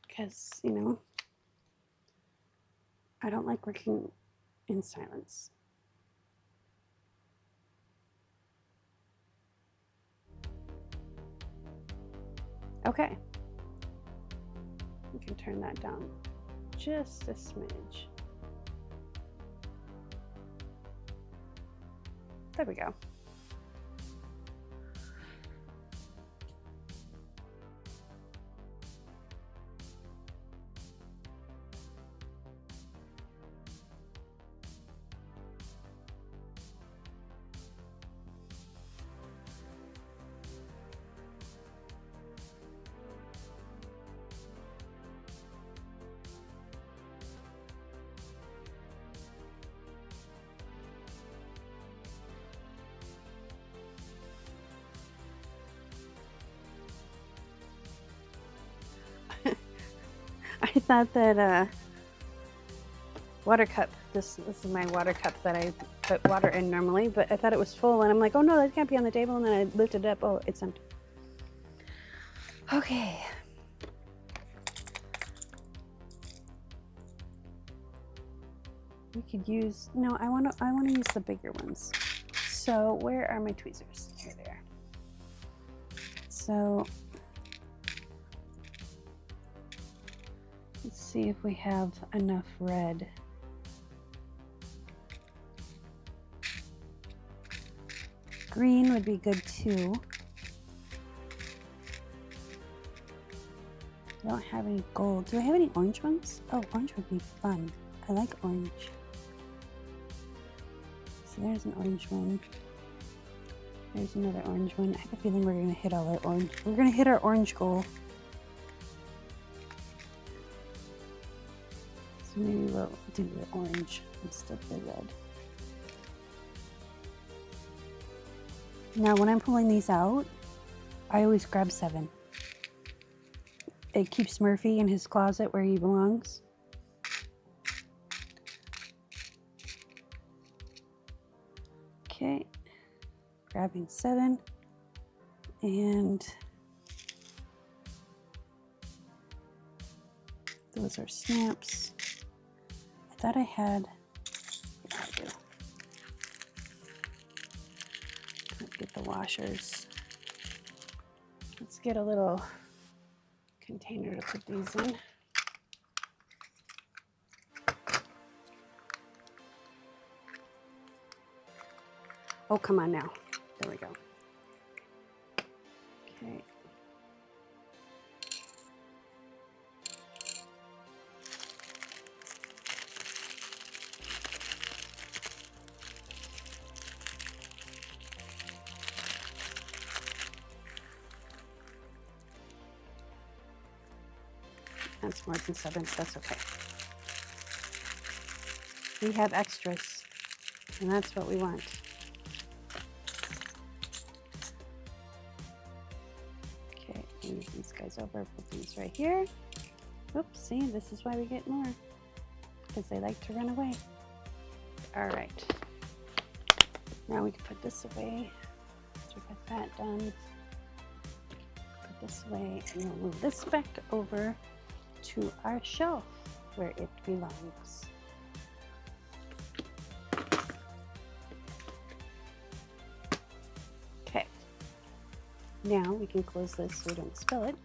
Because, you know, I don't like working in silence. Okay. We can turn that down just a smidge. There we go. I thought that water cup, this is my water cup that I put water in normally, but I thought it was full and I'm like, oh no, that can't be on the table, and then I lifted it up, oh, it's empty. Okay. We could use, no, I want to use the bigger ones. So where are my tweezers? Here they are. So let's see if we have enough red. Green would be good too. I don't have any gold. Do I have any orange ones? Oh, orange would be fun. I like orange. So there's an orange one. There's another orange one. I have a feeling we're gonna hit all our orange. We're gonna hit our orange goal. So maybe we'll do the orange instead of the red. Now when I'm pulling these out, I always grab 7. It keeps Murphy in his closet where he belongs. Okay, grabbing 7, and those are snaps. I thought I had, I do. Let's get the washers. Let's get a little container to put these in. Oh, come on now. There we go. Okay. That's more than 7, that's okay. We have extras, and that's what we want. Okay, move these guys over, put these right here. Oops, see, this is why we get more, because they like to run away. All right, now we can put this away. So we got that done. Put this away, and we'll move this back over to our shelf where it belongs. Okay, now we can close this so we don't spill it.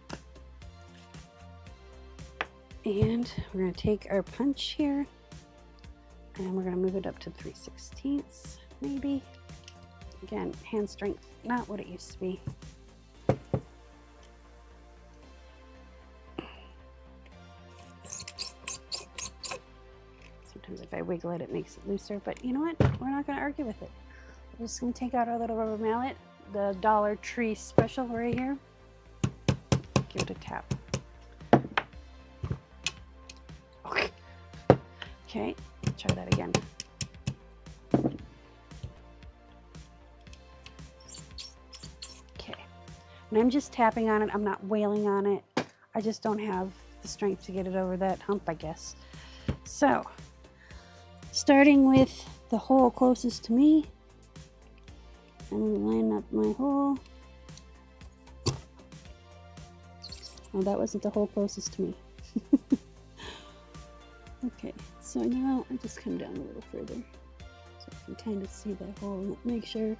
And we're going to take our punch here and we're going to move it up to 3/16 maybe. Again, hand strength, not what it used to be. Sometimes if I wiggle it, it makes it looser, but you know what? We're not going to argue with it. We're just going to take out our little rubber mallet, the Dollar Tree special right here. Give it a tap. Okay. Okay, try that again. Okay, and I'm just tapping on it. I'm not wailing on it. I just don't have the strength to get it over that hump, I guess. So, starting with the hole closest to me, I'm going to line up my hole. Oh, that wasn't the hole closest to me. Okay, So now I just come down a little further so I can kind of see that hole and make sure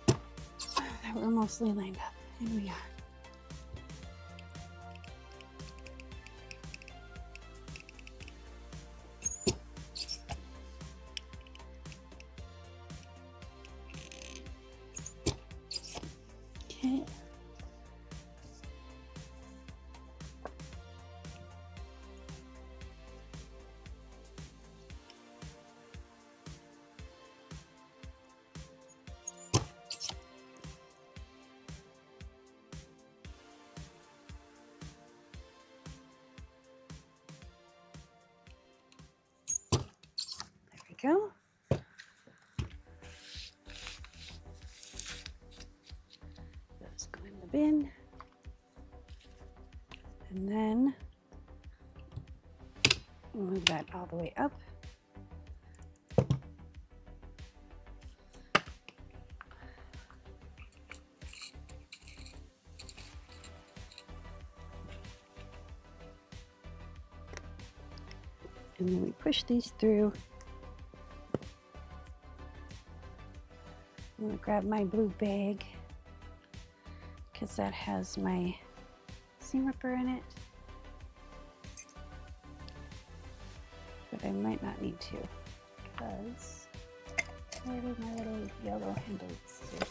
that we're mostly lined up. And we are. Okay. Go. Those go in the bin. And then move that all the way up. And then we push these through. I'm gonna grab my blue bag because that has my seam ripper in it, but I might not need to because where did my little yellow handled scissors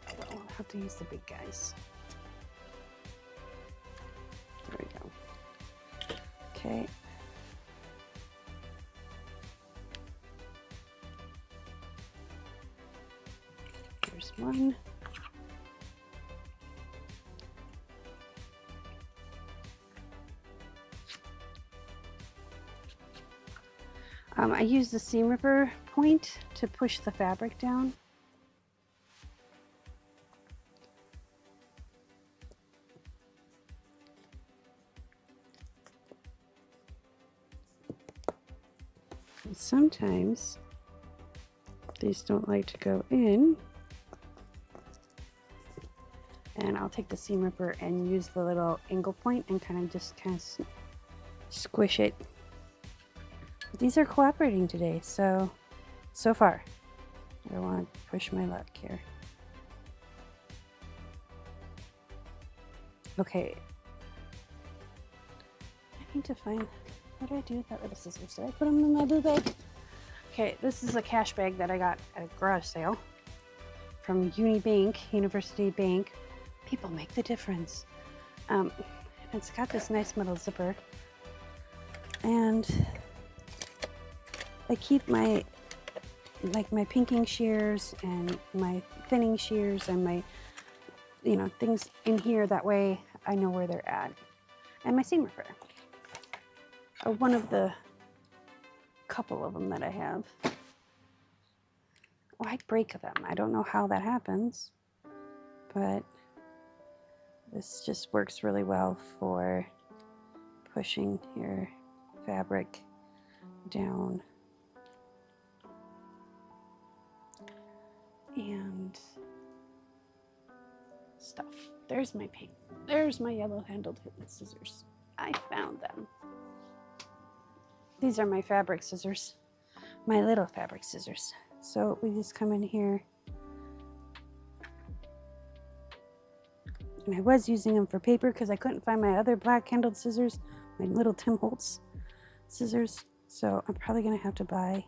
go? I'll have to use the big guys. There we go. Okay. One. I use the seam ripper point to push the fabric down. And sometimes these don't like to go in. And I'll take the seam ripper and use the little angle point and kind of squish it. These are cooperating today, so far. I don't want to push my luck here. Okay. I need to find, what did I do with that little scissors? Did I put them in my blue bag? Okay, this is a cash bag that I got at a garage sale from University Bank. People make the difference. It's got this nice metal zipper, and I keep my pinking shears and my thinning shears and my things in here. That way I know where they're at. And my seam ripper, one of the couple of them that I have. Oh, I break them. I don't know how that happens, but this just works really well for pushing your fabric down. And stuff. There's my pink. There's my yellow handled scissors. I found them. These are my fabric scissors. My little fabric scissors. So we just come in here. And I was using them for paper because I couldn't find my other black handled scissors, my little Tim Holtz scissors. So I'm probably gonna have to buy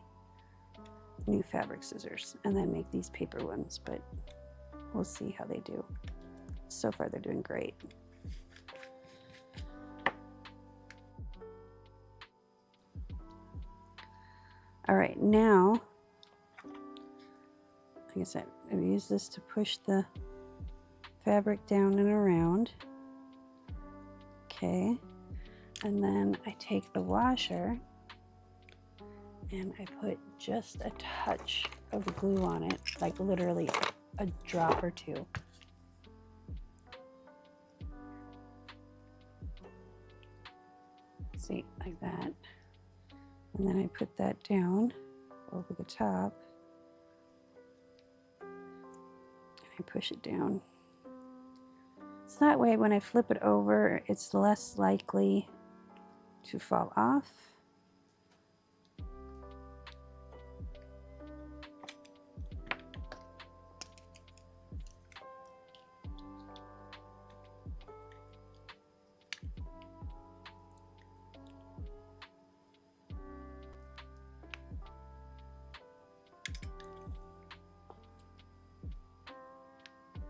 new fabric scissors and then make these paper ones, but we'll see how they do. So far they're doing great. All right, now, like I said, I use this to push the fabric down and around. Okay, and then I take the washer and I put just a touch of glue on it, like literally a drop or two. See, like that. And then I put that down over the top and I push it down. So that way when I flip it over, it's less likely to fall off.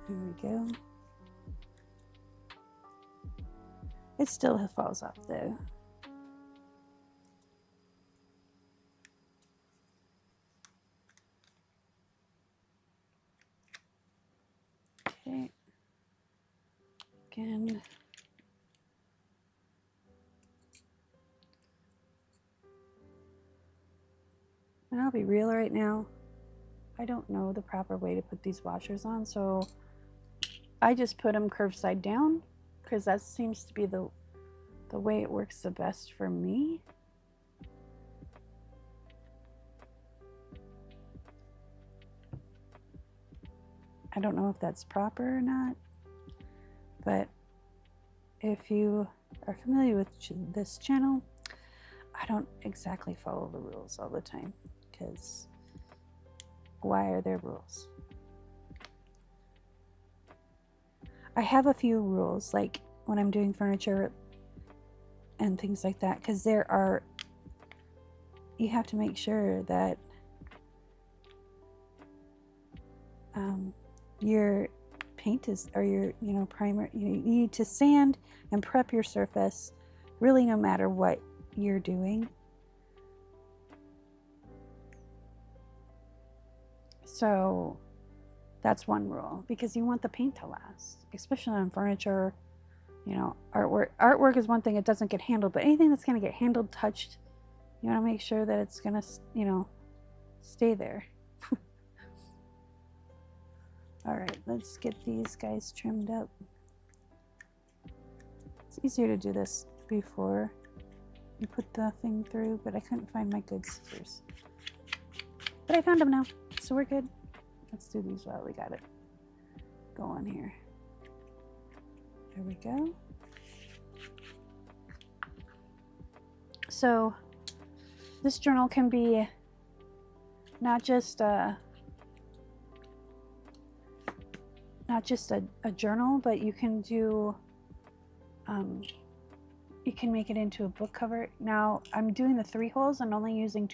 There we go. It still falls off though. Okay. Again. And I'll be real right now. I don't know the proper way to put these washers on, so I just put them curved side down because that seems to be the way it works the best for me. I don't know if that's proper or not, but if you are familiar with this channel, I don't exactly follow the rules all the time, because why are there rules? I have a few rules, like when I'm doing furniture and things like that, because you have to make sure that your paint is, or your primer, you need to sand and prep your surface really no matter what you're doing. So that's one rule, because you want the paint to last, especially on furniture. Artwork is one thing, it doesn't get handled, but anything that's going to get handled, touched, you want to make sure that it's going to stay there. All right, let's get these guys trimmed up. It's easier to do this before you put the thing through, but I couldn't find my good scissors. But I found them now, so we're good. Let's do these while we got it going here. There we go. So this journal can be not just a journal, but you can do you can make it into a book cover. Now I'm doing the 3 holes and only using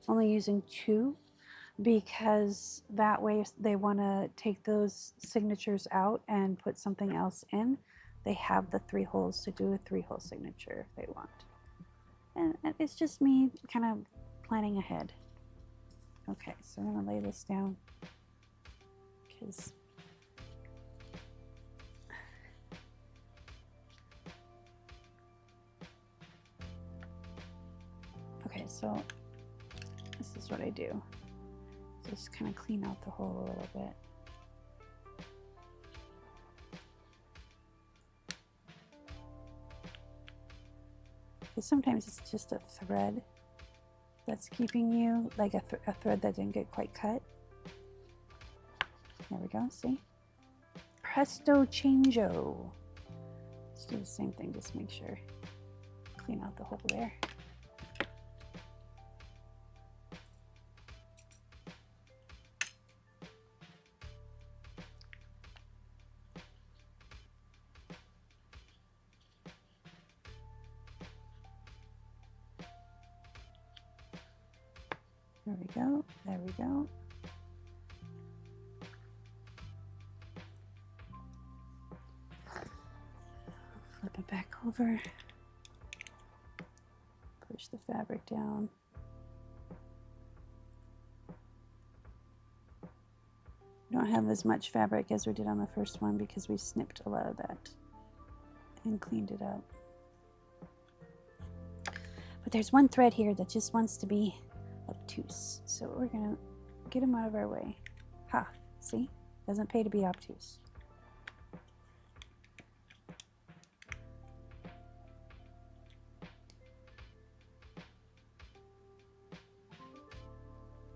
only using 2, because that way if they want to take those signatures out and put something else in, they have the 3 holes to do a 3-hole signature if they want. And it's just me kind of planning ahead. Okay, so I'm going to lay this down because okay, so this is what I do. Just kind of clean out the hole a little bit. Because sometimes it's just a thread that's keeping you, like a thread that didn't get quite cut. There we go, see? Presto changeo. Let's do the same thing, just make sure. Clean out the hole there. There we go, there we go. Flip it back over. Push the fabric down. We don't have as much fabric as we did on the first one because we snipped a lot of that and cleaned it up. But there's one thread here that just wants to be obtuse, so we're gonna get him out of our way. Ha, see? Doesn't pay to be obtuse.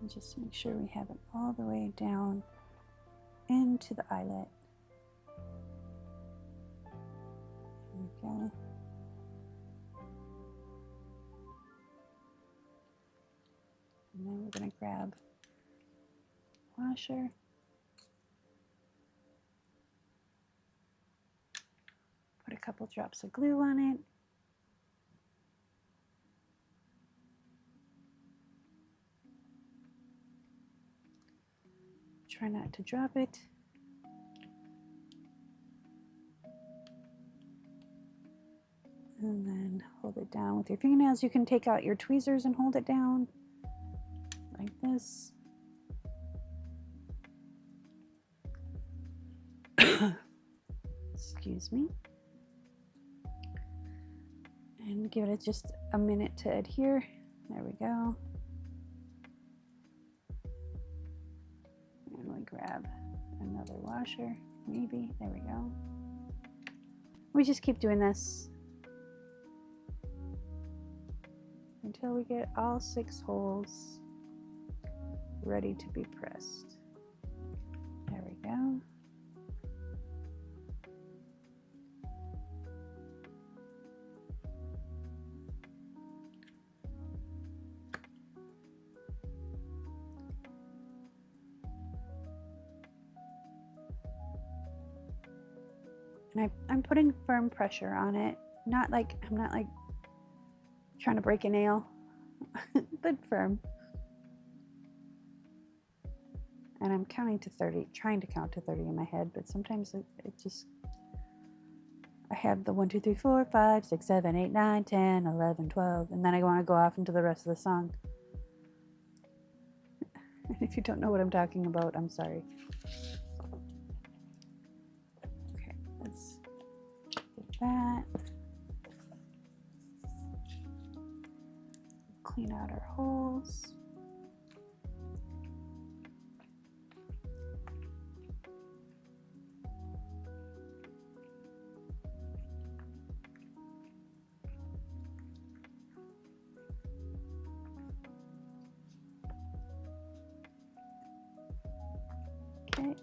And just make sure we have it all the way down into the eyelet. There we go. And then we're going to grab washer. Put a couple drops of glue on it. Try not to drop it. And then hold it down with your fingernails. You can take out your tweezers and hold it down like this. Excuse me. And give it just a minute to adhere. There we go. And we grab another washer, maybe. There we go. We just keep doing this until we get all 6 holes ready to be pressed. There we go. And I'm putting firm pressure on it. I'm not like trying to break a nail, but firm. And I'm counting to 30, trying to count to 30 in my head, but sometimes it just, I have the 1, 2, 3, 4, 5, 6, 7, 8, 9, 10, 11, 12, and then I want to go off into the rest of the song. If you don't know what I'm talking about, I'm sorry. Okay, let's get that. Clean out our holes. Okay.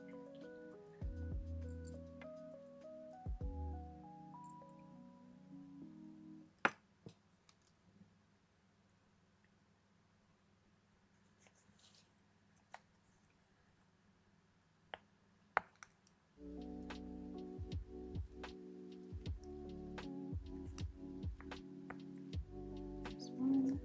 There's one.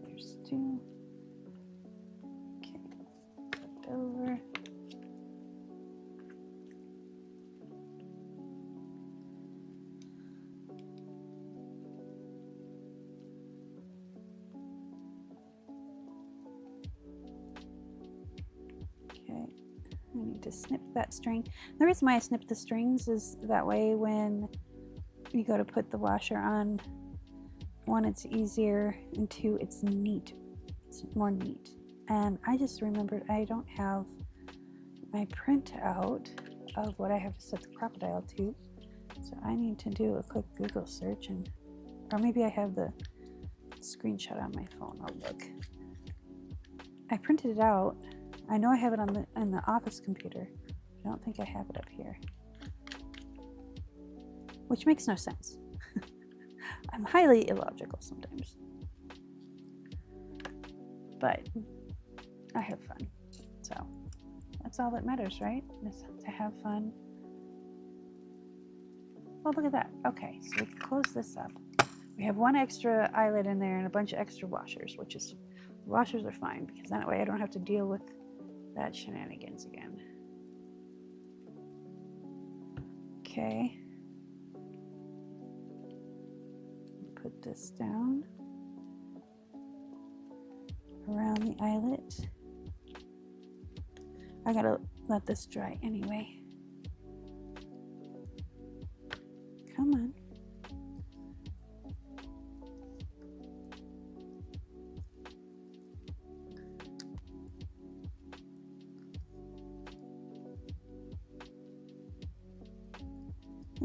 There's 2. Okay, flipped over. Okay, I need to snip that string. The reason why I snip the strings is that way when you go to put the washer on, 1, it's easier, and 2, it's neat. It's more neat. And I just remembered I don't have my printout of what I have to set the crocodile to. So I need to do a quick Google search, and or maybe I have the screenshot on my phone. I'll look. I printed it out. I know I have it on the office computer. I don't think I have it up here, which makes no sense. I'm highly illogical sometimes, but I have fun. So that's all that matters, right? Is to have fun. Oh, look at that. Okay, so we can close this up. We have 1 extra eyelet in there and a bunch of extra washers, which is, washers are fine because that way I don't have to deal with that shenanigans again. Okay. Put this down around the eyelet. I gotta let this dry anyway. Come on.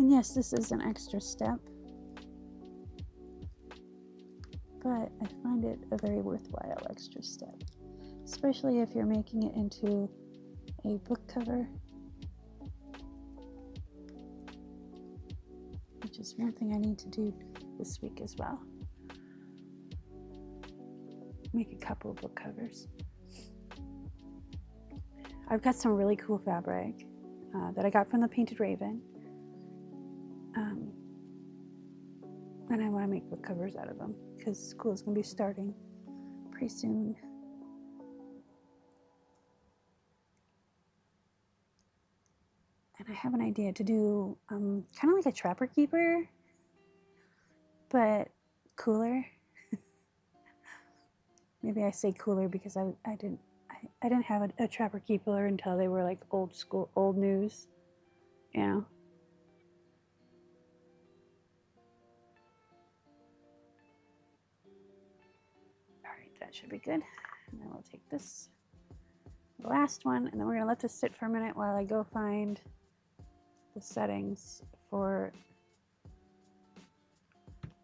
And yes, this is an extra step, but I find it a very worthwhile extra step, especially if you're making it into a book cover, which is one thing I need to do this week as well. Make a couple of book covers. I've got some really cool fabric that I got from the Painted Raven. And I want to make book covers out of them because school is going to be starting pretty soon. And I have an idea to do kind of like a Trapper Keeper, but cooler. Maybe I say cooler because I didn't have a Trapper Keeper until they were like old school, old news, you know. All right, that should be good. And then we'll take this last one, and then we're gonna let this sit for a minute while I go find the settings for.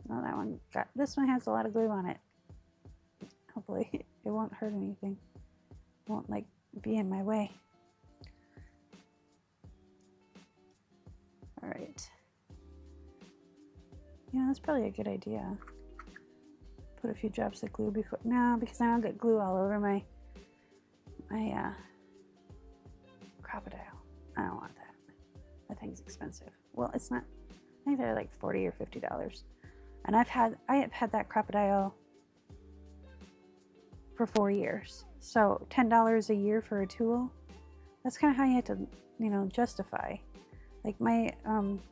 Well, that one got. This one has a lot of glue on it. Hopefully, it won't hurt anything. It won't like be in my way. All right. Yeah, that's probably a good idea. Put a few drops of glue before. No, because then I'll get glue all over my crocodile. I don't want that. That thing's expensive. Well, it's not. I think they're like $40 or $50. And I have had that crocodile for 4 years. So $10 a year for a tool. That's kind of how you have to, you know, justify. Like my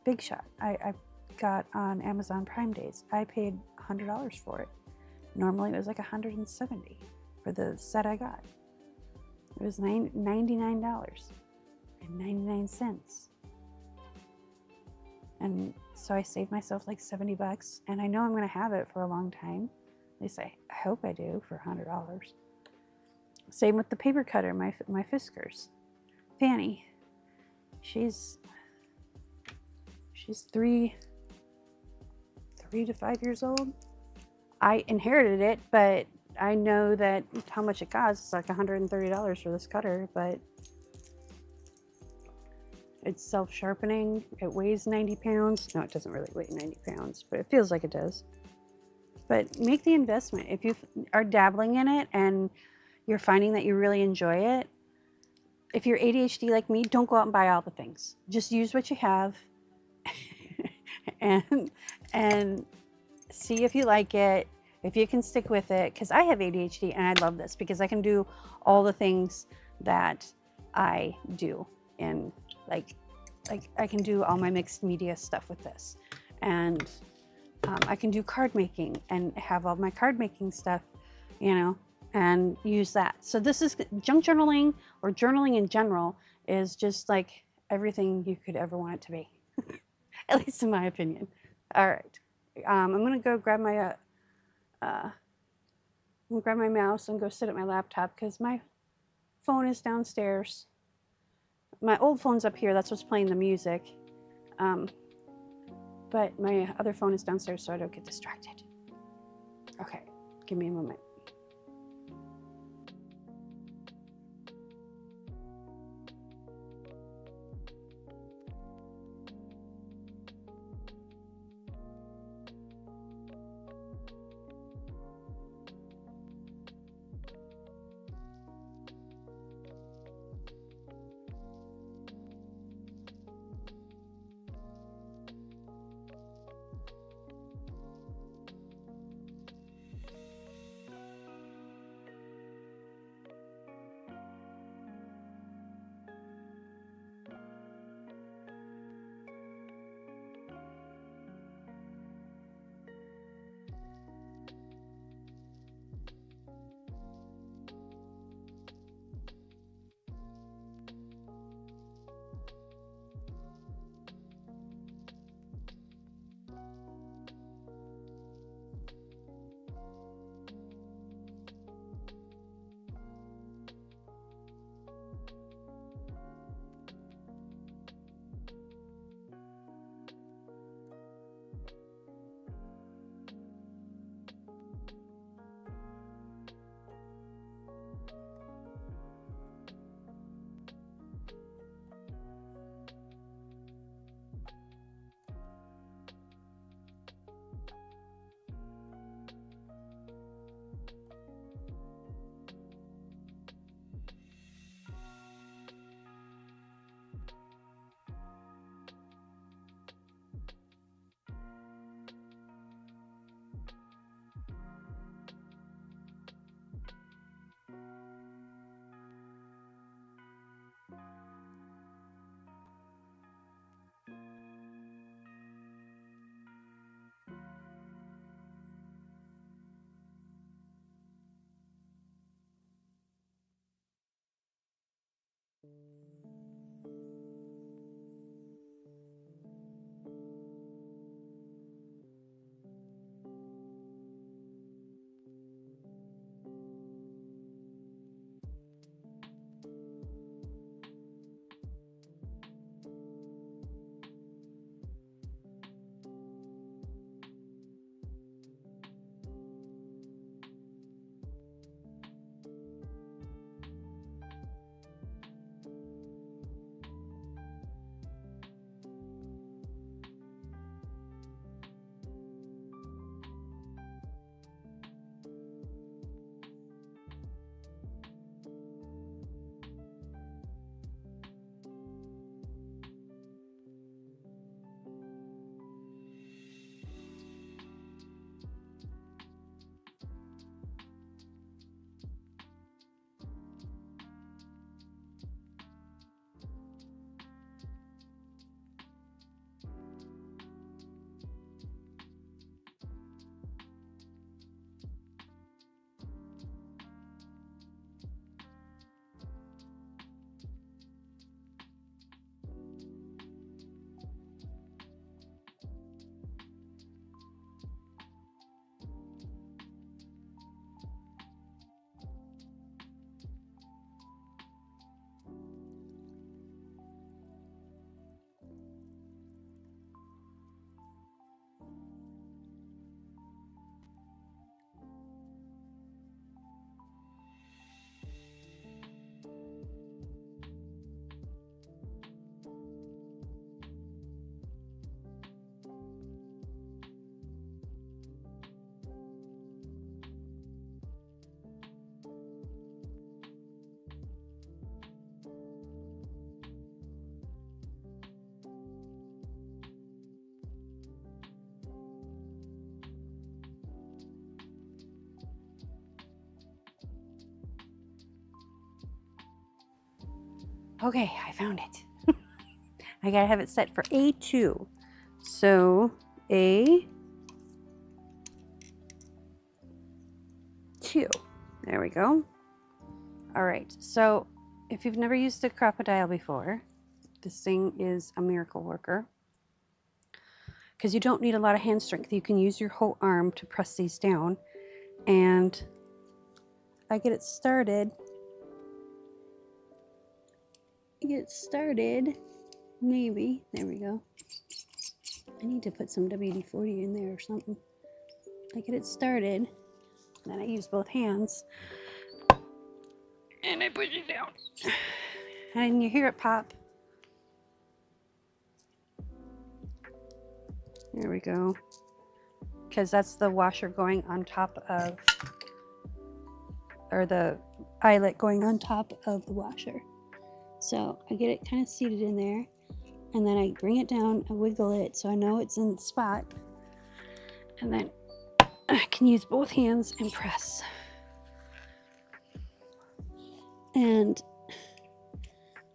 Big Shot, I got on Amazon Prime Days. I paid $100 for it. Normally it was like $170 for the set I got. It was $99.99. And so I saved myself like $70, and I know I'm going to have it for a long time. At least I hope I do for $100. Same with the paper cutter, my Fiskars. Fanny, she's 3 to 5 years old. I inherited it, but I know that how much it costs. It's like $130 for this cutter, but it's self-sharpening. It weighs 90 pounds. No, it doesn't really weigh 90 pounds, but it feels like it does. But make the investment. If you are dabbling in it and you're finding that you really enjoy it, if you're ADHD like me, don't go out and buy all the things. Just use what you have and see if you like it, if you can stick with it. Because I have ADHD and I love this because I can do all the things that I do. And like I can do all my mixed media stuff with this. And I can do card making and have all my card making stuff, you know, and use that. So this is junk journaling, or journaling in general, is just like everything you could ever want it to be, at least in my opinion. All right, I'm gonna go grab my mouse and go sit at my laptop because my phone is downstairs. My old phone's up here. That's what's playing the music. But my other phone is downstairs, so I don't get distracted. Okay, give me a moment. Okay, I found it. I gotta have it set for A2. So A2. There we go. All right, so if you've never used a crocodile before, this thing is a miracle worker because you don't need a lot of hand strength. You can use your whole arm to press these down, and I get it started. Maybe. There we go. I need to put some WD-40 in there or something. I get it started, then I use both hands, and I push it down. And you hear it pop. There we go. Because that's the washer going on top of, or the eyelet going on top of the washer. So I get it kind of seated in there, and then I bring it down, I wiggle it so I know it's in the spot, and then I can use both hands and press. And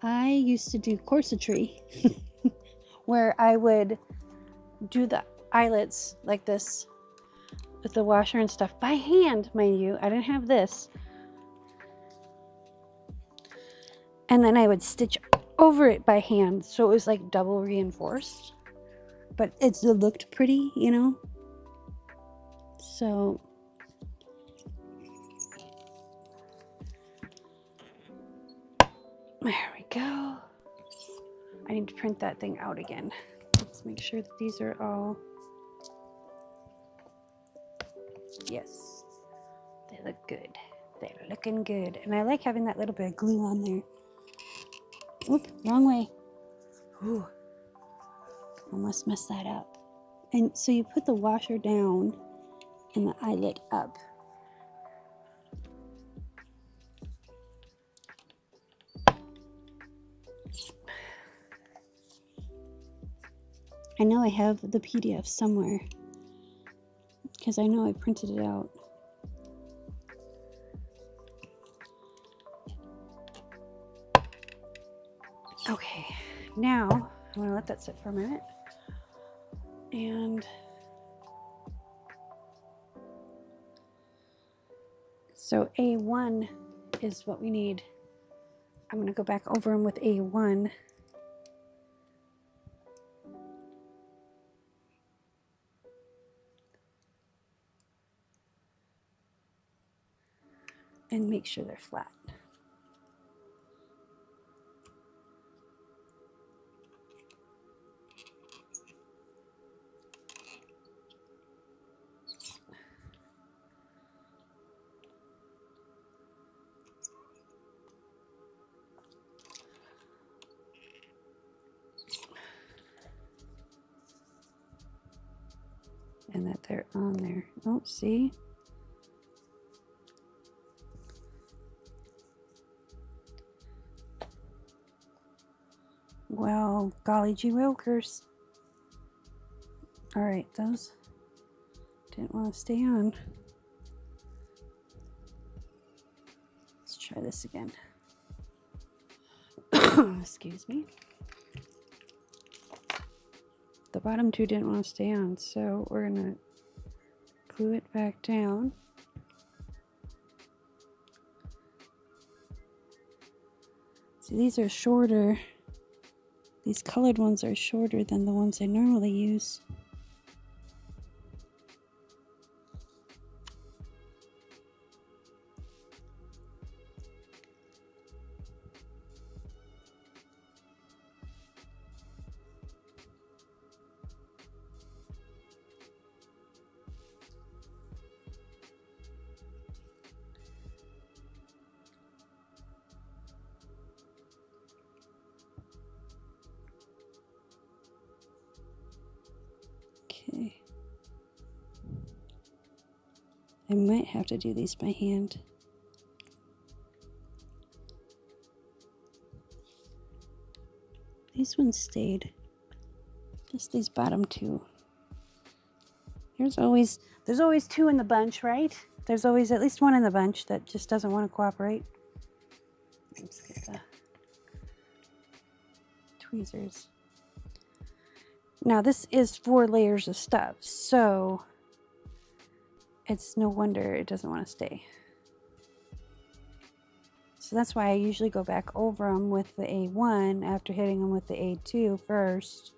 I used to do corsetry where I would do the eyelets like this with the washer and stuff by hand, mind you. I didn't have this. And then I would stitch over it by hand, so it was like double reinforced. But it looked pretty, you know? So there we go. I need to print that thing out again. Let's make sure that these are all, yes, they look good. They're looking good. And I like having that little bit of glue on there. Oop, wrong way. Ooh, almost messed that up. And so you put the washer down and the eyelet up. I know I have the PDF somewhere because I know I printed it out. Okay, now I'm going to let that sit for a minute. And so A1 is what we need. I'm going to go back over them with A1. And make sure they're flat. And that they're on there. Oh, see? Well, golly gee wilkers. All right, those didn't want to stay on. Let's try this again. Excuse me. The bottom two didn't want to stay on, so we're gonna glue it back down. See, these are shorter. These colored ones are shorter than the ones I normally use. Okay. I might have to do these by hand. These ones stayed. Just these bottom two. There's always two in the bunch, right? There's always at least one in the bunch that just doesn't want to cooperate. Let's get the tweezers. Now this is 4 layers of stuff, so it's no wonder it doesn't want to stay. So that's why I usually go back over them with the A1 after hitting them with the A2 first.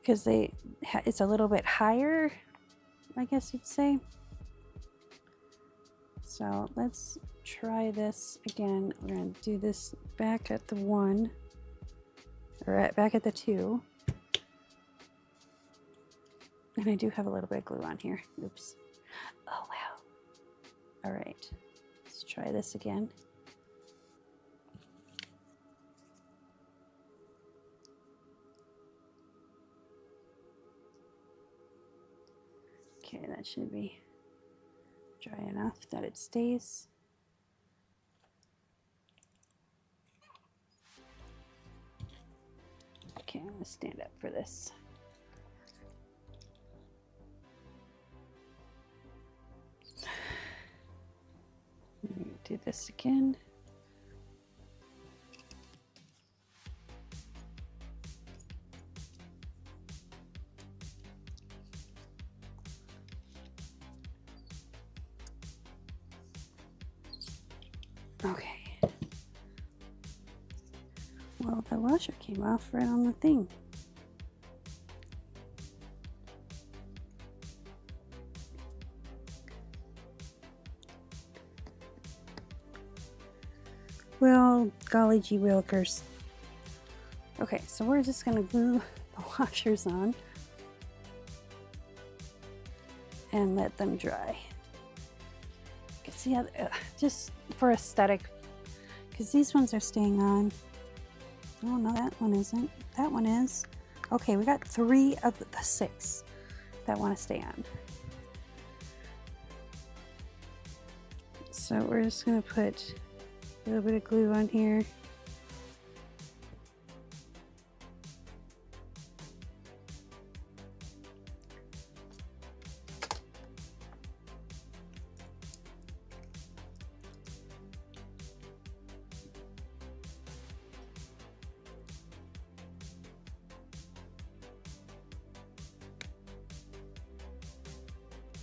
Because it's a little bit higher, I guess you'd say. So let's try this again. We're going to do this back at the 1, or back at the 2. And I do have a little bit of glue on here. Oops. Oh, wow. All right. Let's try this again. Okay, that should be dry enough that it stays. Okay, I'm going to stand up for this. Do this again. Okay. Well, the washer came off right on the thing. Well, golly gee willikers. Okay, so we're just gonna glue the washers on and let them dry. See how, just for aesthetic, because these ones are staying on. Oh no, that one isn't. That one is. Okay, we got 3 of the 6 that want to stay on. So we're just gonna put a little bit of glue on here.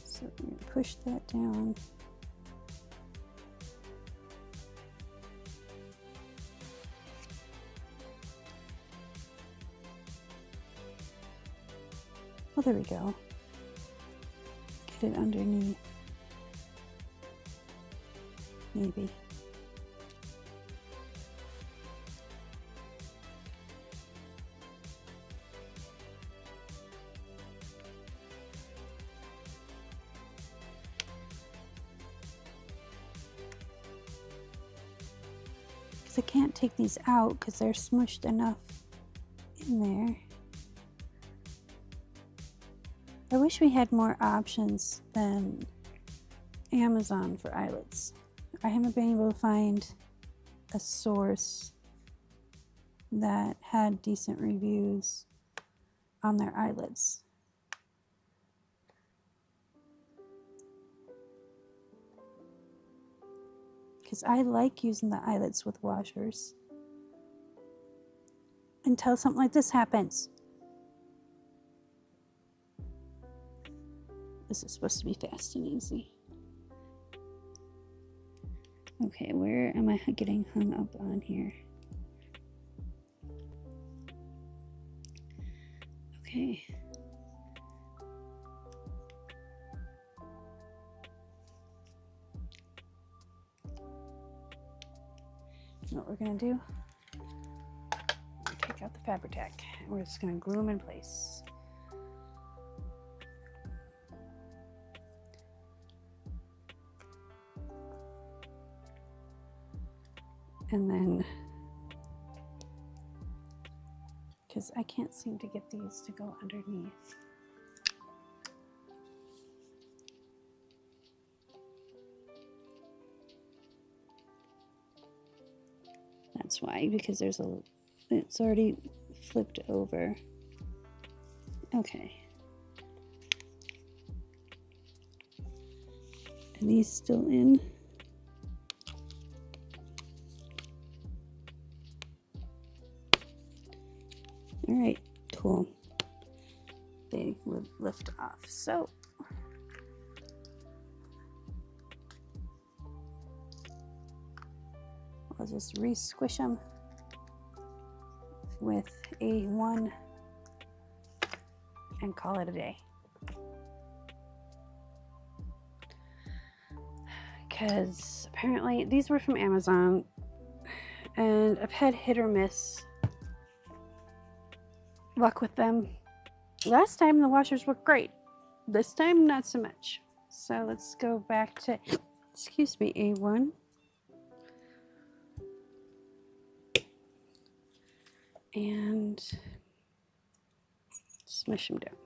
So I'm going to push that down. Well, there we go. Get it underneath. Maybe. I can't take these out because they're smushed enough in there. I wish we had more options than Amazon for eyelets. I haven't been able to find a source that had decent reviews on their eyelets. Because I like using the eyelets with washers until something like this happens. This is supposed to be fast and easy. Okay, where am I getting hung up on here? Okay. What we're gonna do, take out the fabric tack and we're just gonna glue them in place. And then, because I can't seem to get these to go underneath. That's why, because there's it's already flipped over. Okay. Are these still in? I'll just re-squish them with A1 and call it a day. Because apparently these were from Amazon and I've had hit or miss luck with them. Last time the washers were great. This time not so much. So let's go back to, excuse me, A1. And smush them down.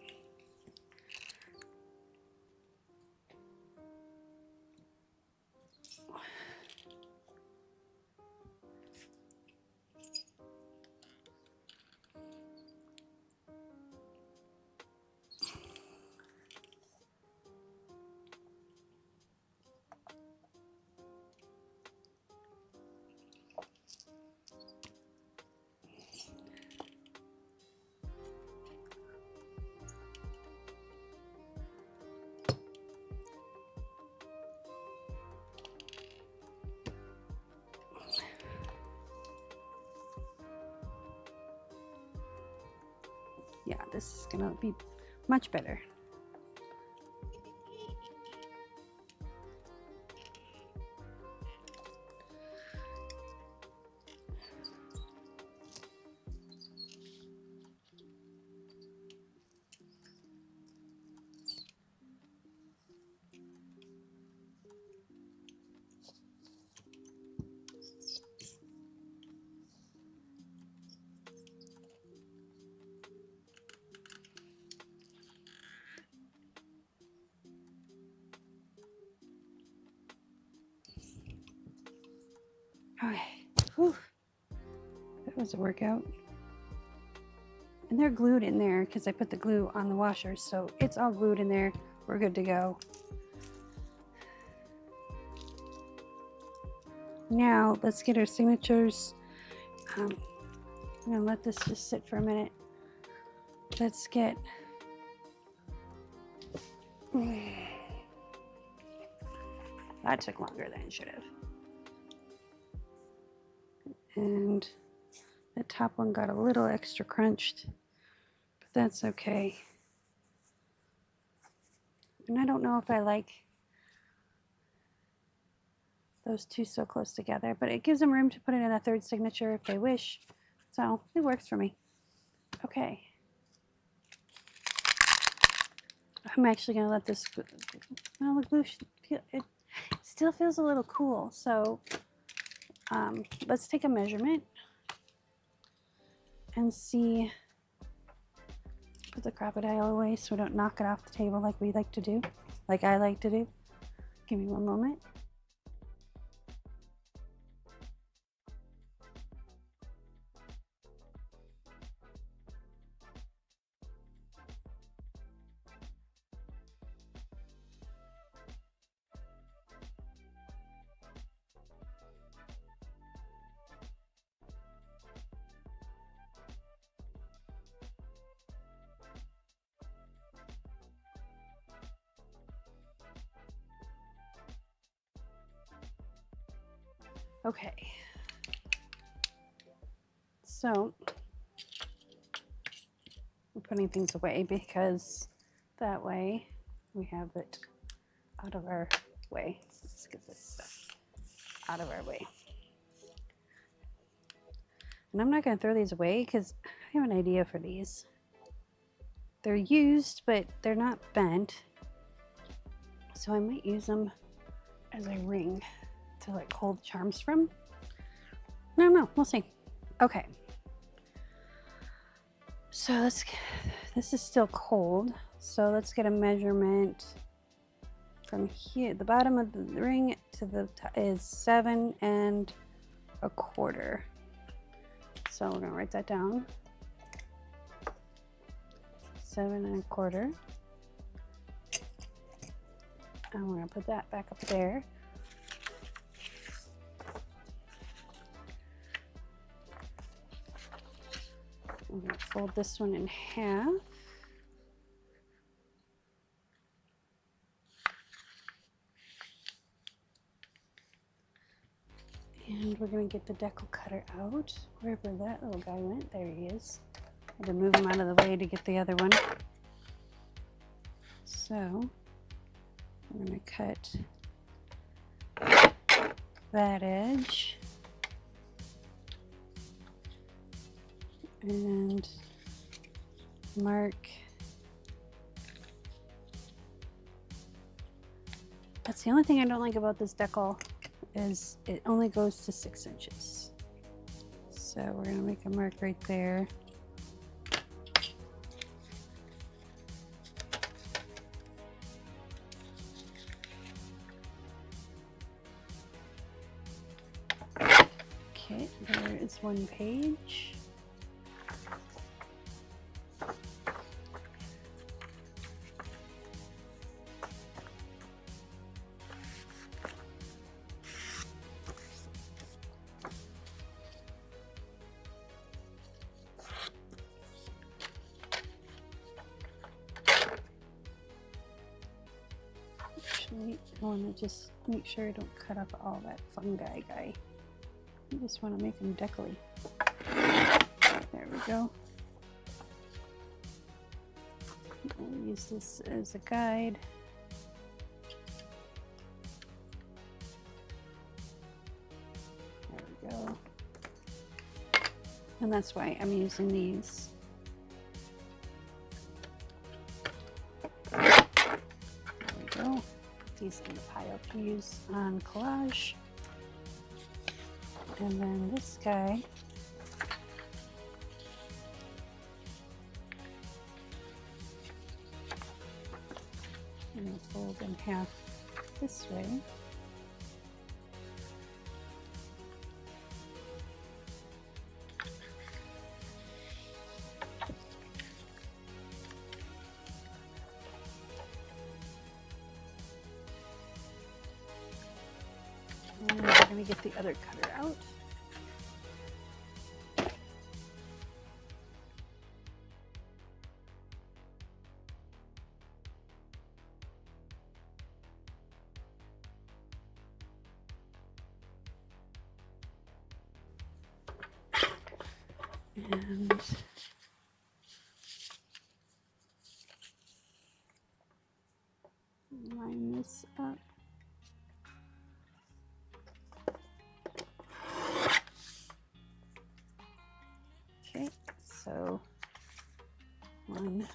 Yeah, this is gonna be much better. Okay, whew. That was a workout. And they're glued in there because I put the glue on the washers, so it's all glued in there. We're good to go. Now let's get our signatures. I'm gonna let this just sit for a minute. Let's get that took longer than it should have. And the top one got a little extra crunched, but that's okay. And I don't know if I like those two so close together, but it gives them room to put it in a third signature if they wish. So it works for me. Okay. I'm actually gonna let this, well, the glue it still feels a little cool. So let's take a measurement and see, put the crocodile away so we don't knock it off the table like we like to do, like I like to do. Give me one moment. Okay, so we're putting things away because that way we have it out of our way. Let's get this stuff out of our way. And I'm not going to throw these away because I have an idea for these. They're used, but they're not bent. So I might use them as a ring to like hold charms from. I don't know, we'll see. Okay. So let's, this is still cold. So let's get a measurement from here. The bottom of the ring to the top is 7 1/4. So we're gonna write that down. 7 1/4. And we're gonna put that back up there. I'm going to fold this one in half. And we're going to get the decal cutter out, wherever that little guy went. There he is. I had to move him out of the way to get the other one. So I'm going to cut that edge and mark. That's the only thing I don't like about this decal, is it only goes to 6 inches. So we're going to make a mark right there. Okay, there is one page. Actually, I want to just make sure I don't cut off all that fungi guy. I just want to make them deckly. There we go. I'll use this as a guide. There we go. And that's why I'm using these. There we go. Put these in the pile to use on collage. And then this guy, I'm going to fold in half this way. And we're going to get the other cutter out. And line this up. Okay, so 1,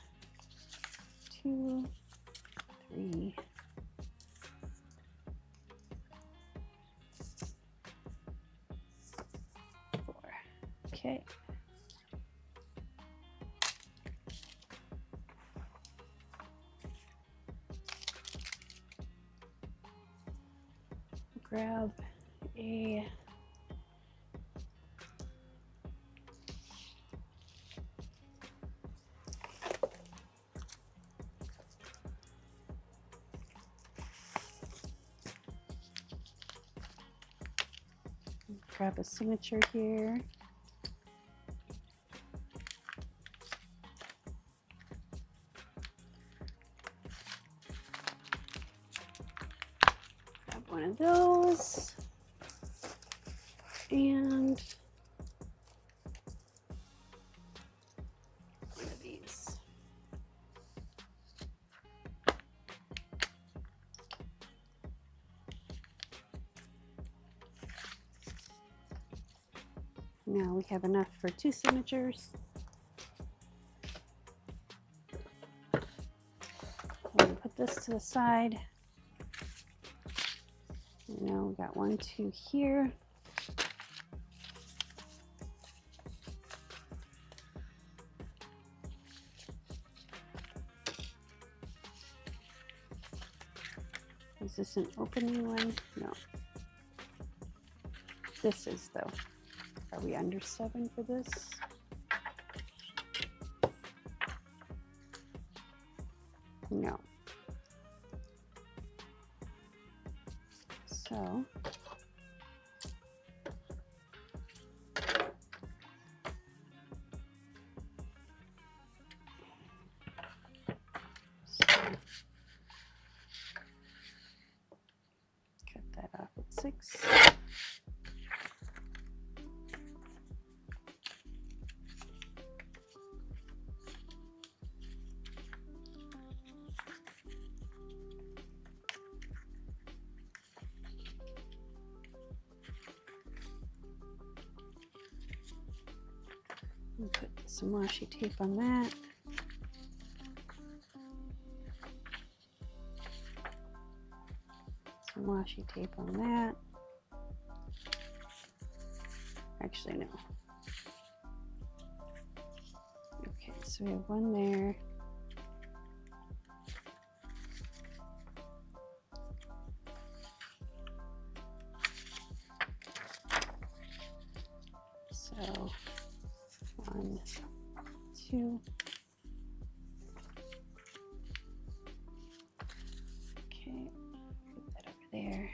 2, 3, 4. Okay. Grab a signature here. Grab one of those and one of these. Now we have enough for 2 signatures. We'll put this to the side. Now we got 1, 2 here. Is this an opening one? No. This is though. Are we under 7 for this? No. So cut that off at 6. And put some washi tape on that. Some washi tape on that. Actually, no. Okay, so we have one there. So 1, 2. Okay, put that over there.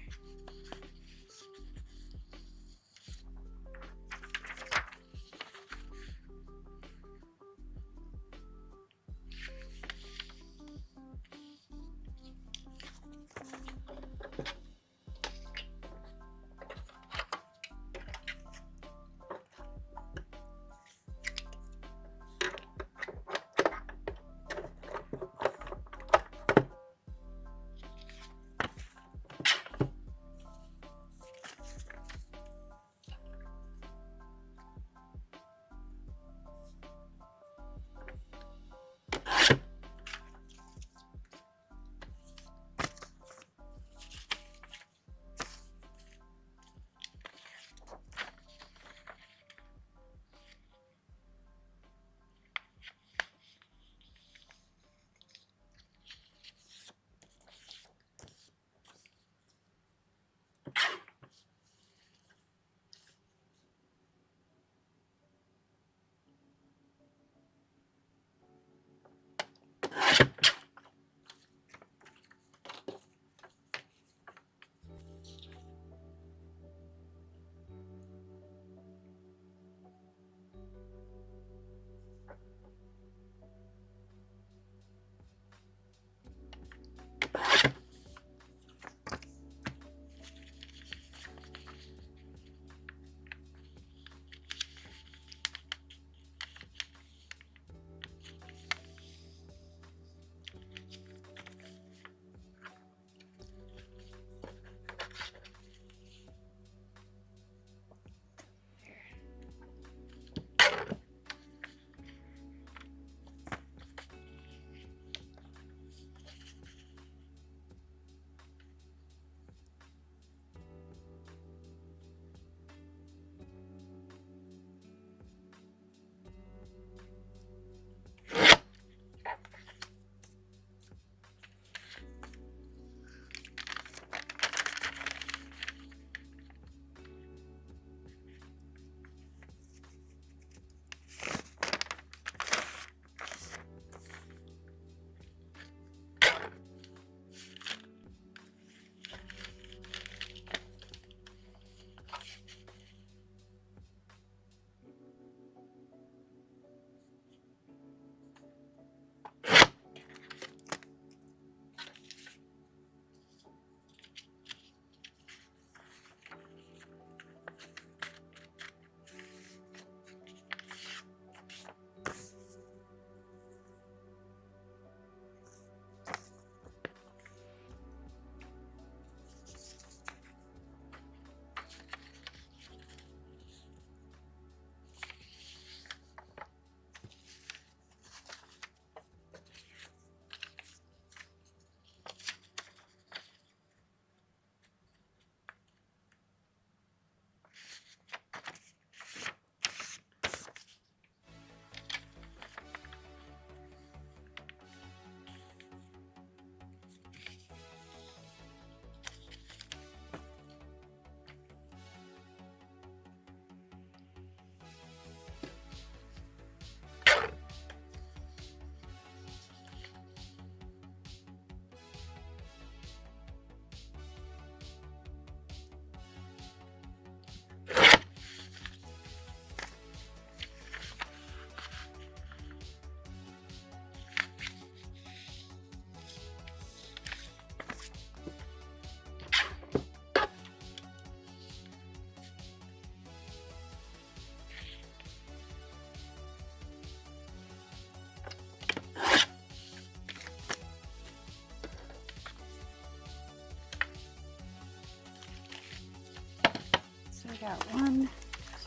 So I got 1,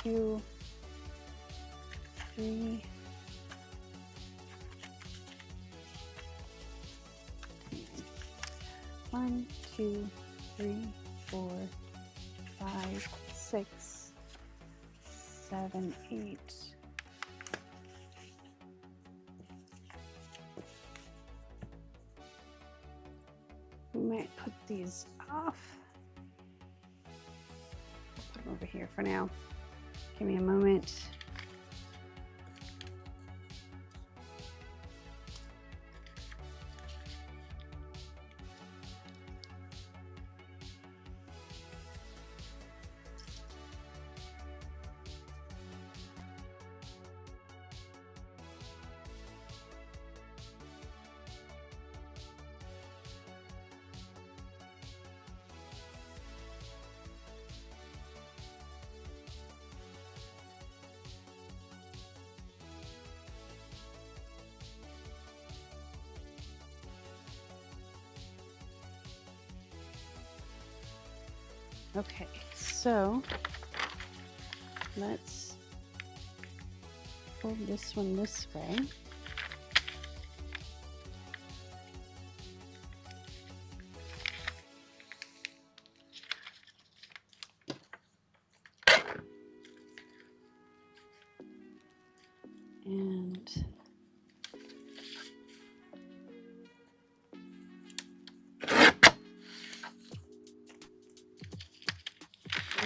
2, 3. One, 2, 3, 4, 5, 6, 7, 8. We might put these off. Put them over here for now. Give me a moment. Okay, so let's fold this one this way.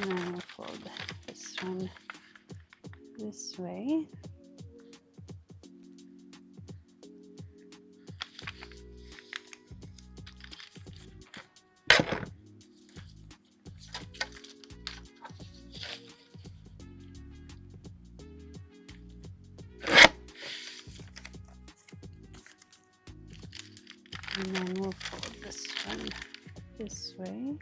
And then we'll fold this one this way. And then we'll fold this one this way.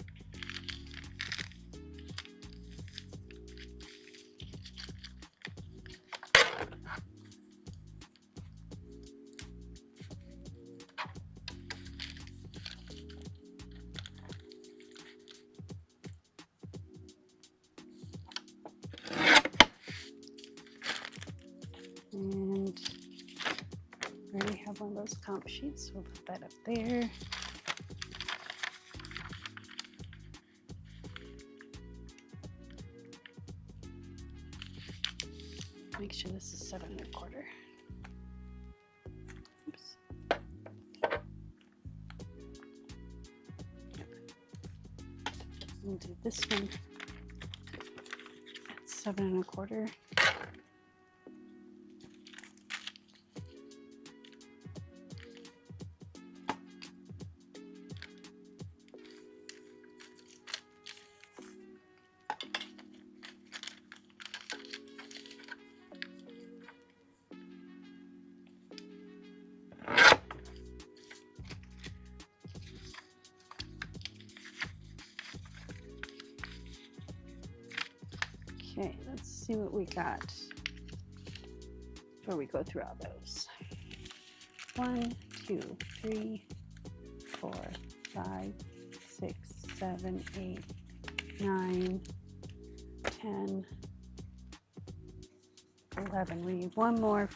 And we already have one of those comp sheets, so we'll put that up there. Make sure this is 7 1/4. Oops. We'll do this one at 7 1/4. Okay, let's see what we got before we go through all those. 1, 2, 3, 4, 5, 6, 7, 8, 9, 10, 11. We need one more.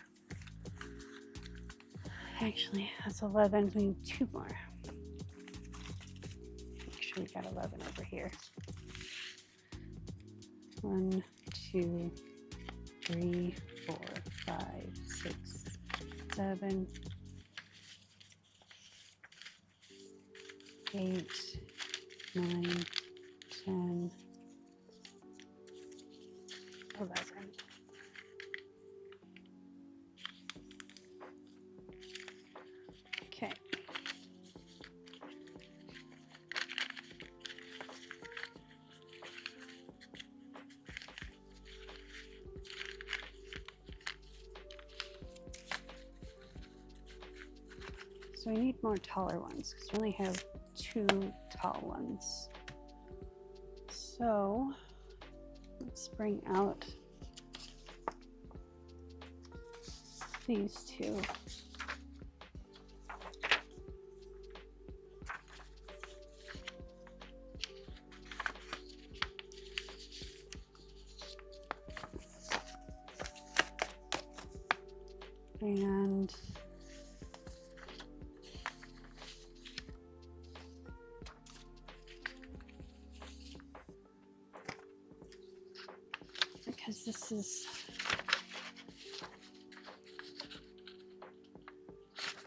Actually, that's 11. We need 2 more. Make sure we got 11 over here. 1, 2, 3, 4, 5, 6, 7, 8, 9, 10, 11. Okay. So we need more taller ones because we only have 2 tall ones. So let's bring out these 2. And because this is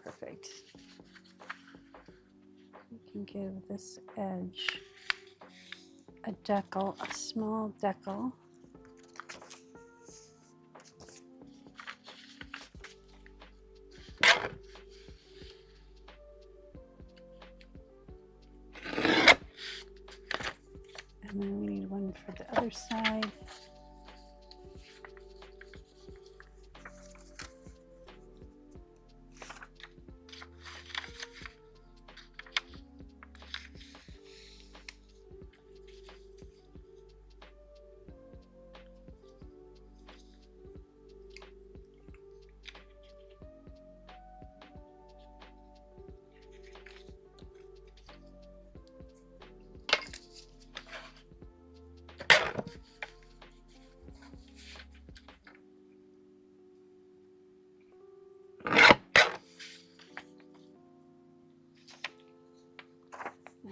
perfect, we can give this edge a decal, a small decal. And then we need one for the other side.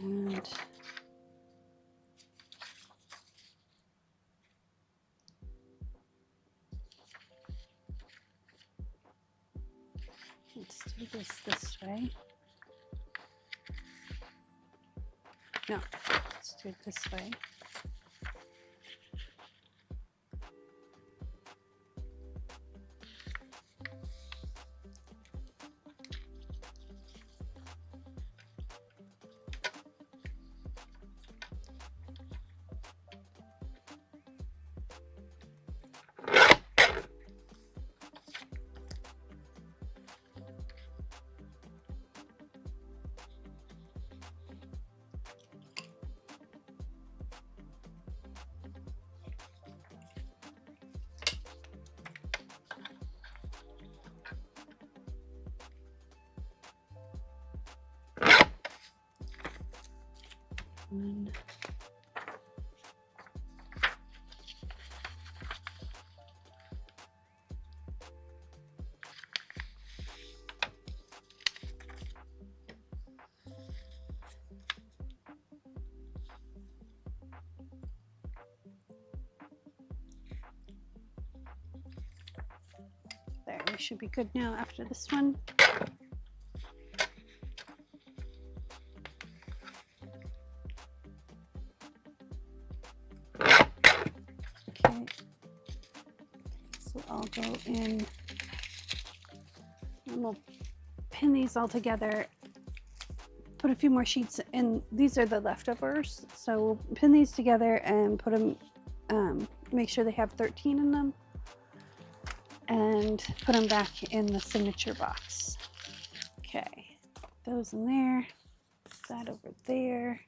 And let's do this way. No, let's do it this way. And there, we should be good now after this one. Okay, so I'll go in and we'll pin these all together. Put a few more sheets in. These are the leftovers, so we'll pin these together and put them, make sure they have 13 in them, and put them back in the signature box. Okay, those in there, that over there,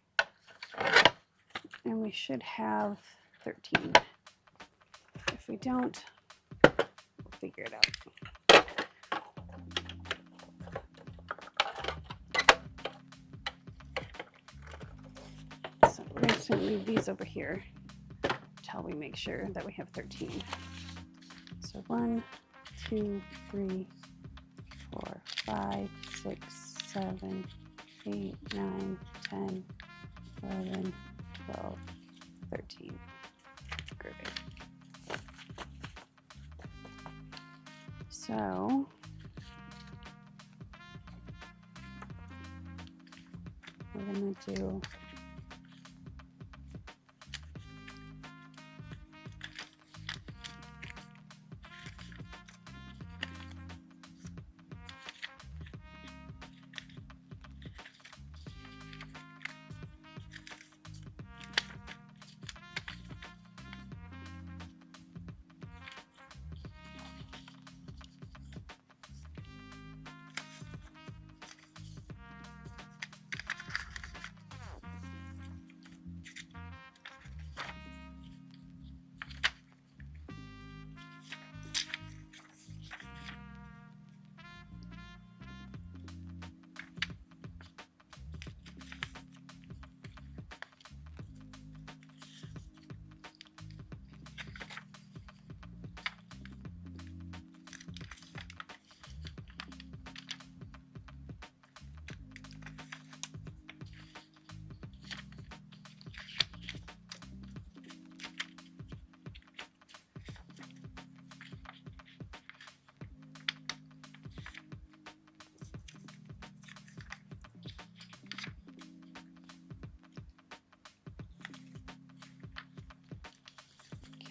and we should have 13. If we don't, we'll figure it out. So we're just going to leave these over here until we make sure that we have 13. So 1, 2, 3, 4, 5, 6, 7, 8, 9, 10, 11, 12, 13. Great. So we're going to do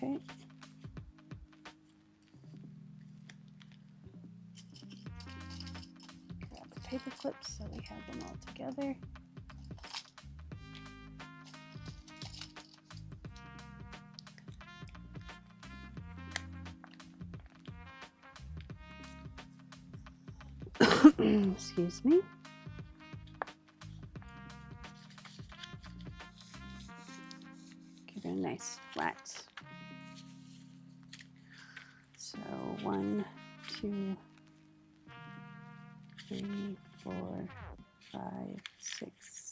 Okay. Grab the paper clips so we have them all together. Excuse me. Give it a nice flat. So 1, 2, 3, 4, 5, 6,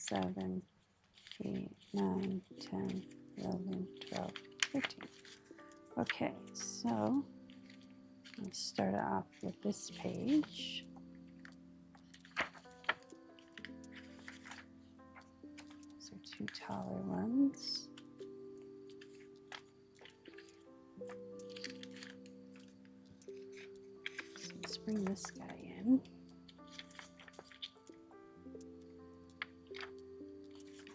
7, 8, 9, 10, 11, 12, 13. Okay, so let's start off with this page. So 2 taller ones. So let's bring this guy in.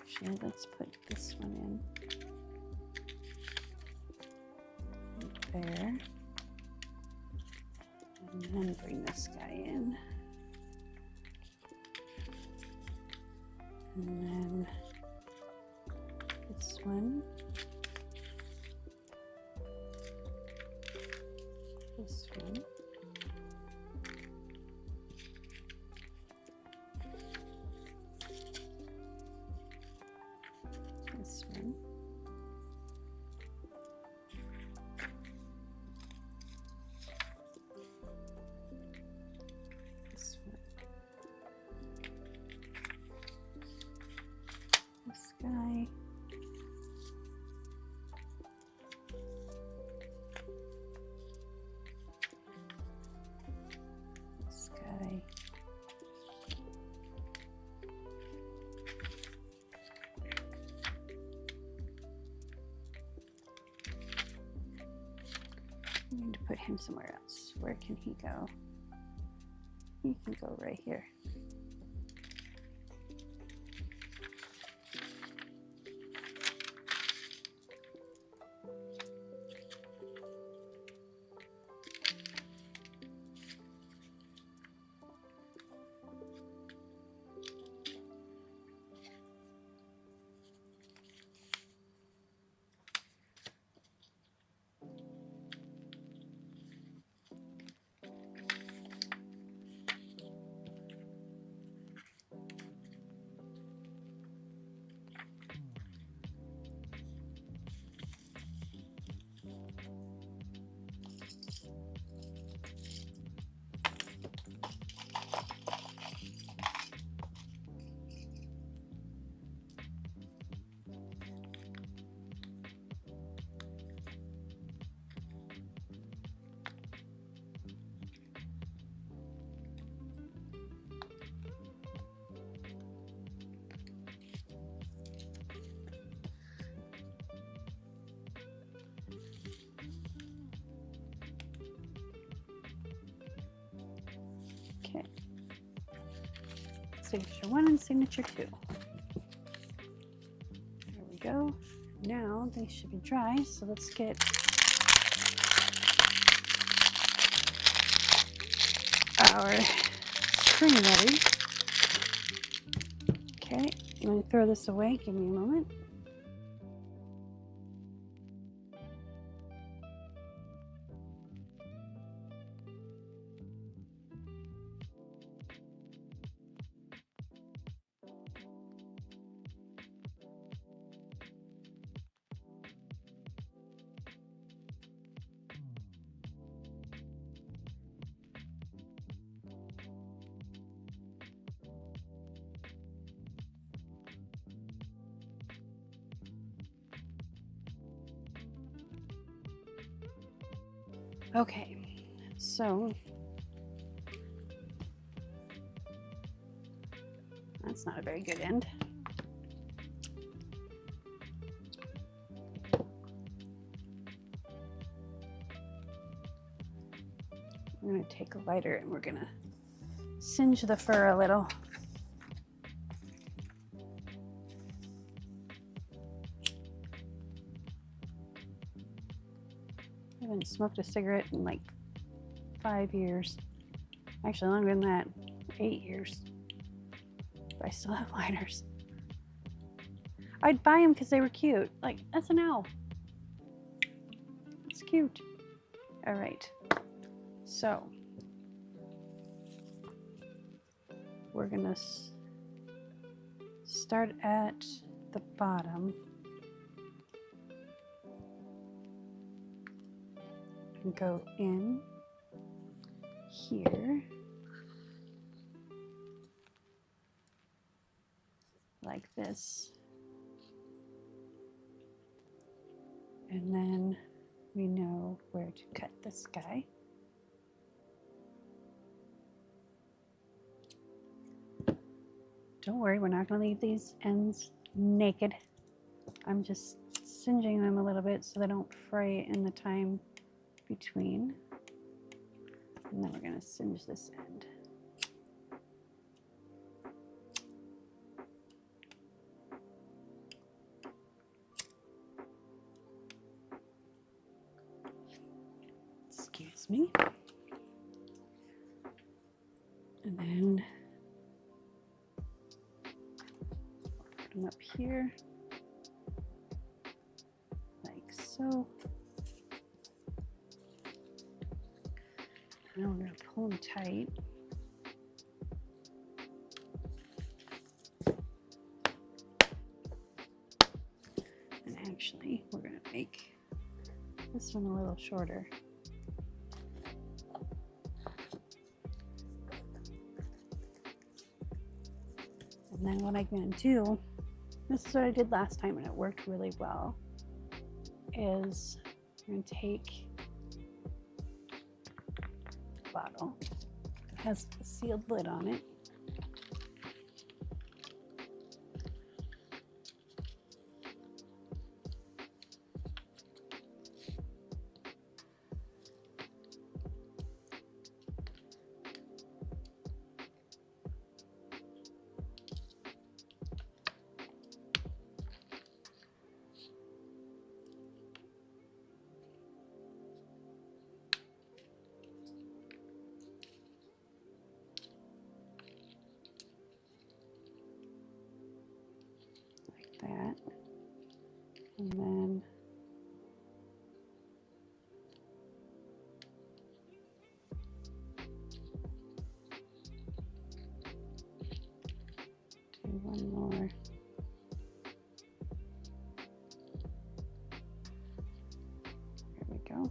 Actually, let's put this one in. There. And then bring this guy in. And then this one. This one. This one. This one. This guy. This guy. I need to put him somewhere else. Where can he go? He can go right here. Okay. Signature 1 and signature 2. There we go. Now they should be dry, so let's get our screen ready. Okay, I'm going to throw this away. Give me a moment. Okay, so that's not a very good end. We're going to take a lighter and we're going to singe the fur a little. I haven't smoked a cigarette in like 5 years. Actually, longer than that, 8 years. But I still have lighters. I'd buy them because they were cute. Like, that's an owl. It's cute. All right. So, we're going to start at the bottom. And go in here. Like this. And then we know where to cut this guy. Don't worry, we're not going to leave these ends naked. I'm just singeing them a little bit so they don't fray in the time between. And then we're going to singe this end. Excuse me. And then put them up here, like so. Now we're going to pull them tight. And actually, we're going to make this one a little shorter. And then what I'm going to do, this is what I did last time and it worked really well, is I'm going to take a bottle. It has a sealed lid on it. That, and then do one more. There we go.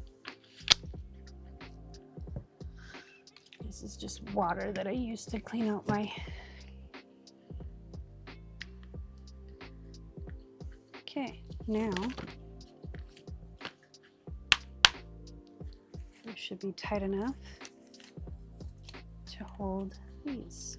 This is just water that I use to clean out my. Okay, now it should be tight enough to hold these.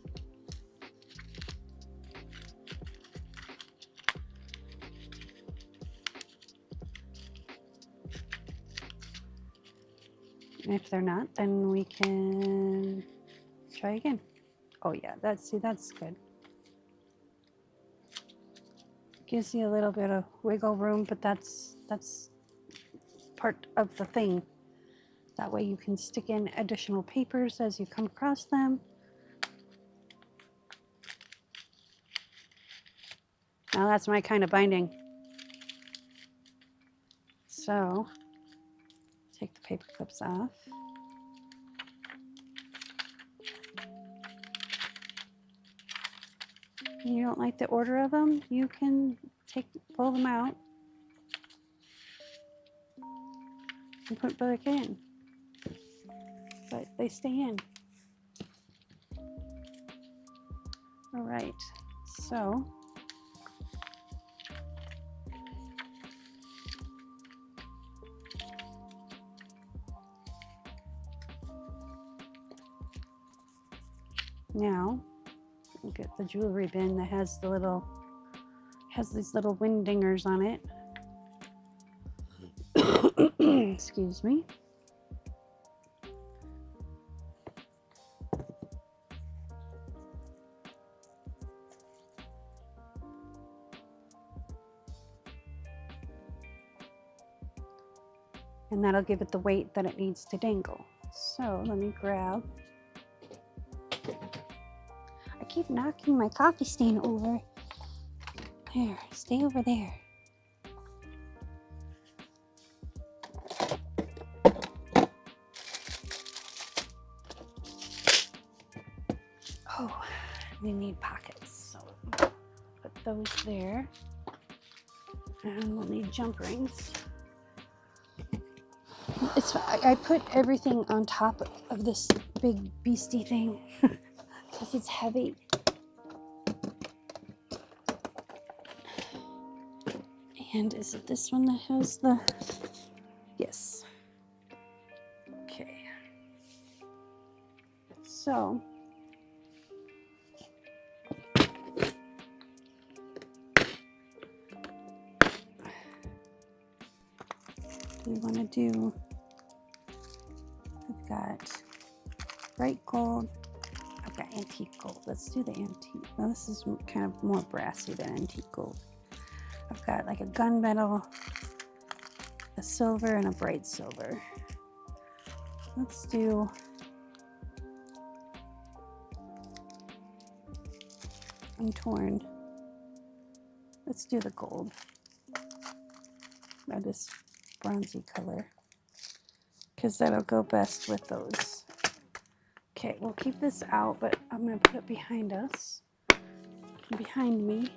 And if they're not, then we can try again. Oh yeah, that's good. Gives you a little bit of wiggle room, but that's part of the thing. That way you can stick in additional papers as you come across them. Now that's my kind of binding. So take the paper clips off. You don't like the order of them, you can pull them out and put back in. But they stay in. All right, so now we'll get the jewelry bin that has these little wind dingers on it. Excuse me. and that'll give it the weight that it needs to dangle. So let me grab. I keep knocking my coffee stain over. There, stay over there. Oh, we need pockets, so put those there. And we'll need jump rings. It's I put everything on top of this big beastie thing because it's heavy. And is it this one that has the... Yes. Okay. So we want to do, I've got bright gold, I've got antique gold. Let's do the antique. Well, this is kind of more brassy than antique gold. I've got like a gunmetal, a silver, and a bright silver. Let's do I'm torn. Let's do the gold, or this bronzy color, because that'll go best with those. Okay, we'll keep this out, but I'm going to put it behind us, behind me.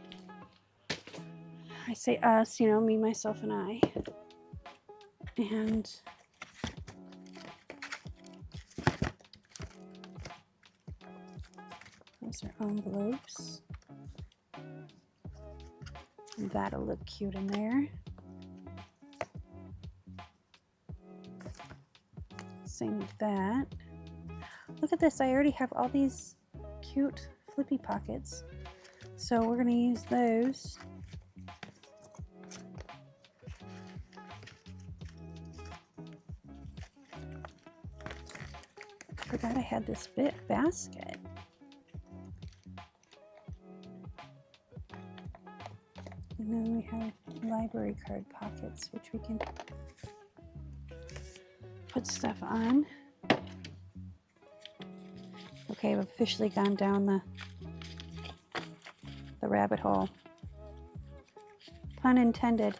I say us, you know, me, myself, and I. And those are envelopes. And that'll look cute in there. Same with that. Look at this, I already have all these cute flippy pockets. So we're going to use those. Forgot I had this basket. And then we have library card pockets, which we can put stuff on. Okay, I've officially gone down the rabbit hole. Pun intended.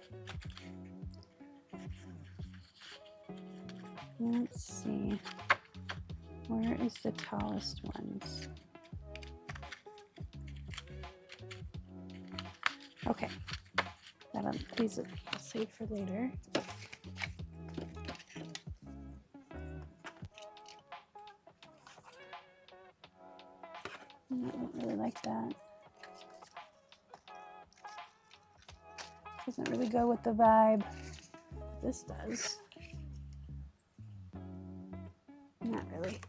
Let's see. Where is the tallest ones? Okay. These I'll save for later. I don't really like that. Doesn't really go with the vibe. This does. Not really.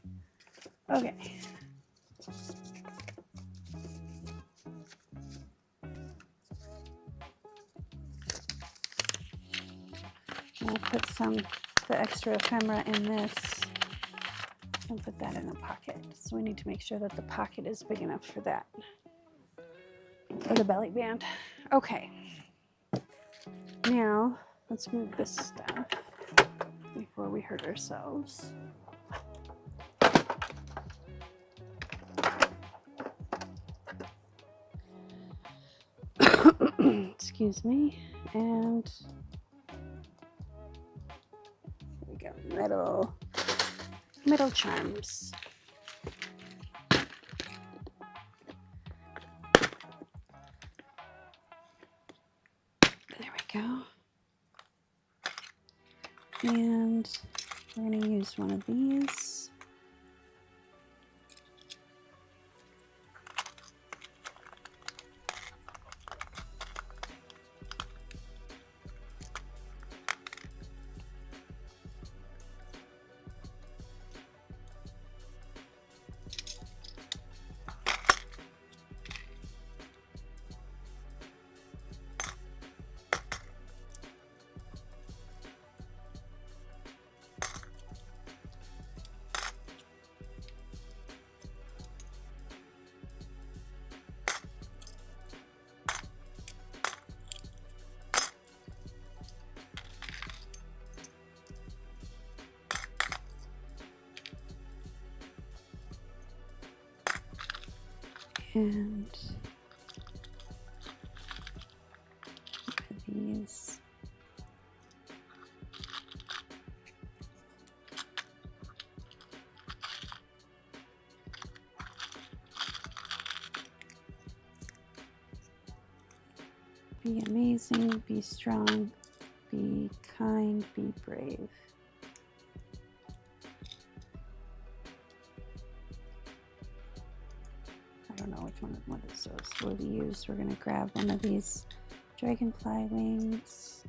Okay. We'll put the extra ephemera in this and put that in a pocket. So we need to make sure that the pocket is big enough for that. For the belly band. Okay. Now, let's move this stuff before we hurt ourselves. Excuse me. And here we go. Metal charms. There we go. And we're going to use one of these. And these. Be amazing, be strong, be kind, be brave. I don't know which one of those we'll use. We're going to grab one of these dragonfly wings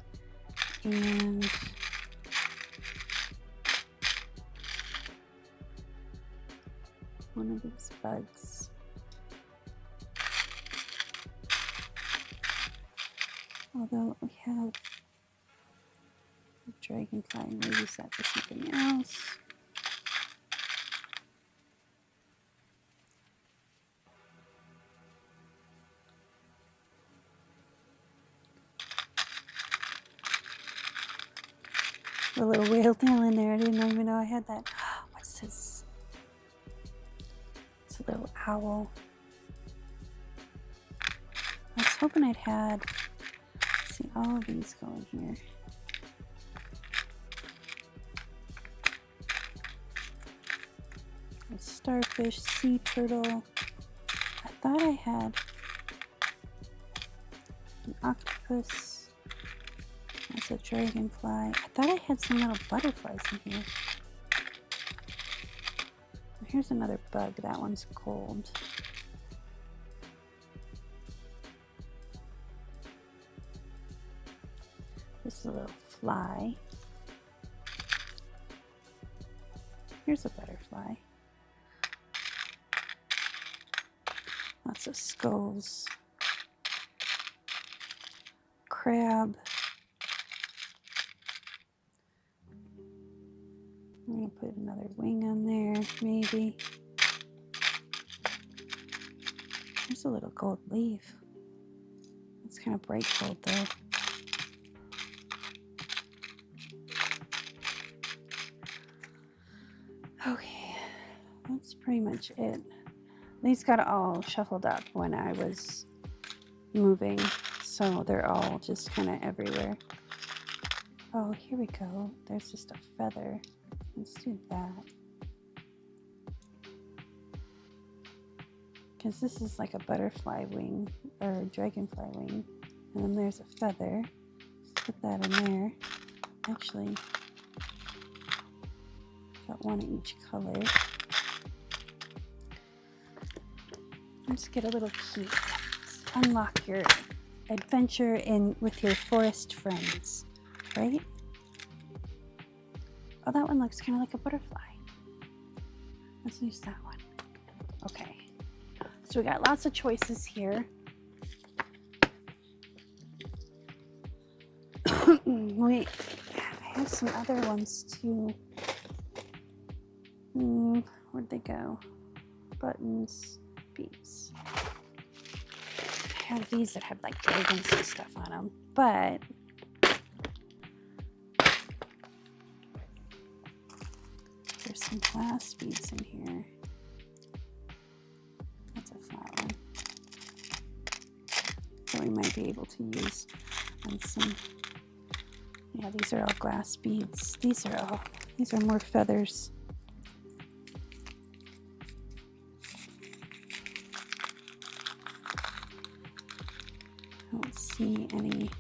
and one of these bugs. Although we have a dragonfly, and we'll use that for something else. A little whale tail in there. I didn't even know I had that. What's this? It's a little owl. I was hoping I'd had, see, all of these go in here. A starfish, sea turtle. I thought I had an octopus. That's a dragonfly. I thought I had some little butterflies in here. Here's another bug. That one's cold. This is a little fly. Here's a butterfly. Lots of skulls. Crab. I'm going to put another wing on there, maybe. There's a little gold leaf. It's kind of bright gold though. Okay, that's pretty much it. These got all shuffled up when I was moving, so they're all just kind of everywhere. Oh, here we go. There's just a feather. Let's do that. Because this is like a butterfly wing or a dragonfly wing. And then there's a feather. Let's put that in there. Actually, got one in each color. Let's get a little key. Unlock your adventure in with your forest friends, right? Oh, that one looks kind of like a butterfly. Let's use that one. Okay. So we got lots of choices here. Wait, I have some other ones too. Where'd they go? Buttons, beads. I have these that have like dragons and stuff on them, but there's some glass beads in here. That's a flower. That we might be able to use on some. Yeah, these are all glass beads. These are more feathers. I don't see any.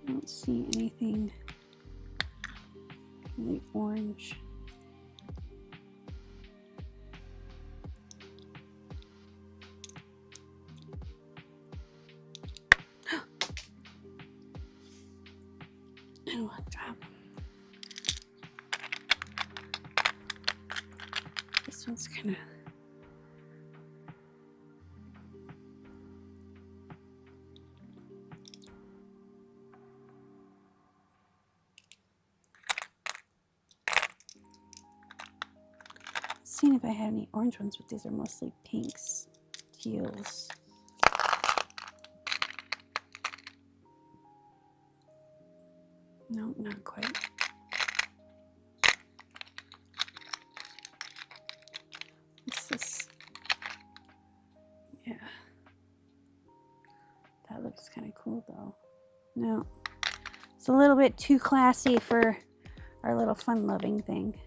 I don't see anything really orange. I don't want to drop them. This one's kind of. Seeing if I had any orange ones, but these are mostly pinks, teals. No, not quite. What's this? Yeah. That looks kind of cool though. No. It's a little bit too classy for our little fun-loving thing.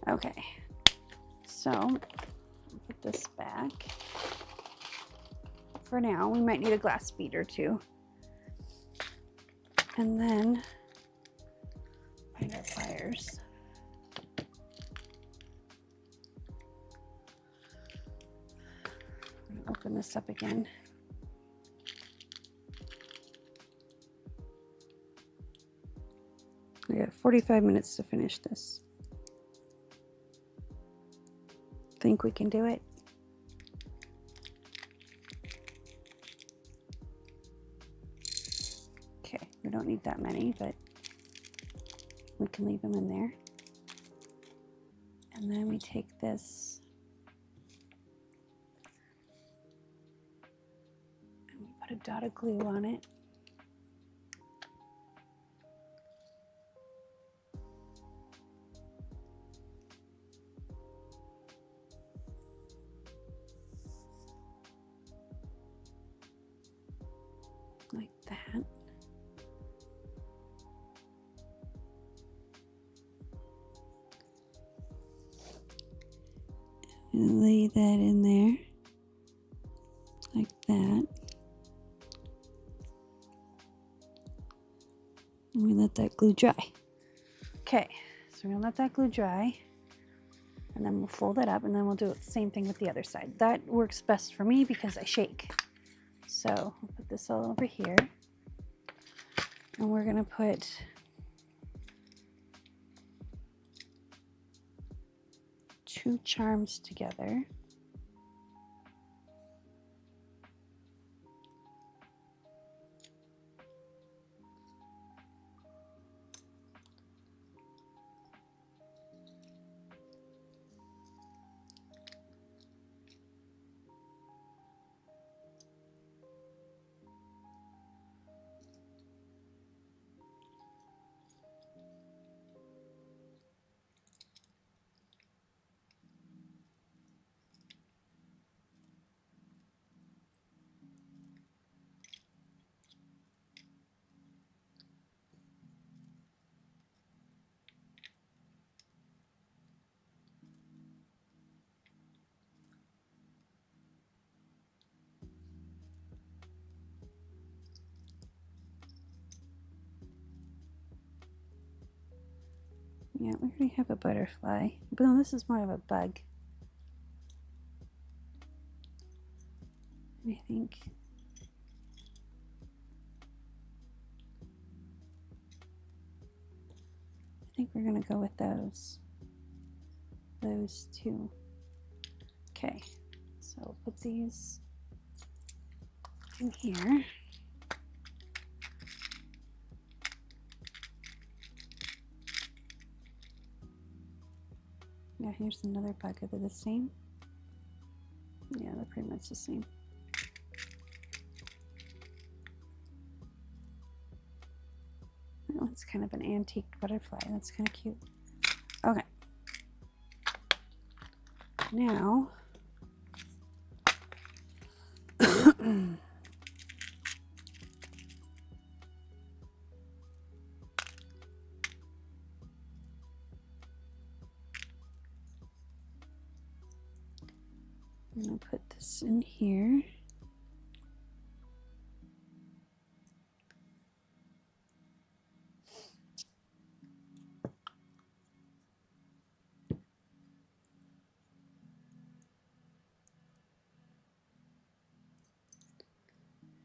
Okay. So, put this back. For now, we might need a glass beader too. And then find our pliers. I'm gonna open this up again. We got 45 minutes to finish this. Think we can do it? Okay, we don't need that many, but we can leave them in there. And then we take this and we put a dot of glue on it. Like that. And lay that in there. Like that. And we let that glue dry. Okay, so we're gonna let that glue dry. And then we'll fold it up and then we'll do the same thing with the other side. That works best for me because I shake. So I'll put this all over here. And we're gonna put two charms together. Yeah, we already have a butterfly, but no, this is more of a bug. And I think we're gonna go with those two. Okay, so I'll put these in here. Yeah, here's another bug. Are they the same? Yeah, they're pretty much the same. That one's kind of an antique butterfly. That's kind of cute. Okay. Now, I'm going to put this in here.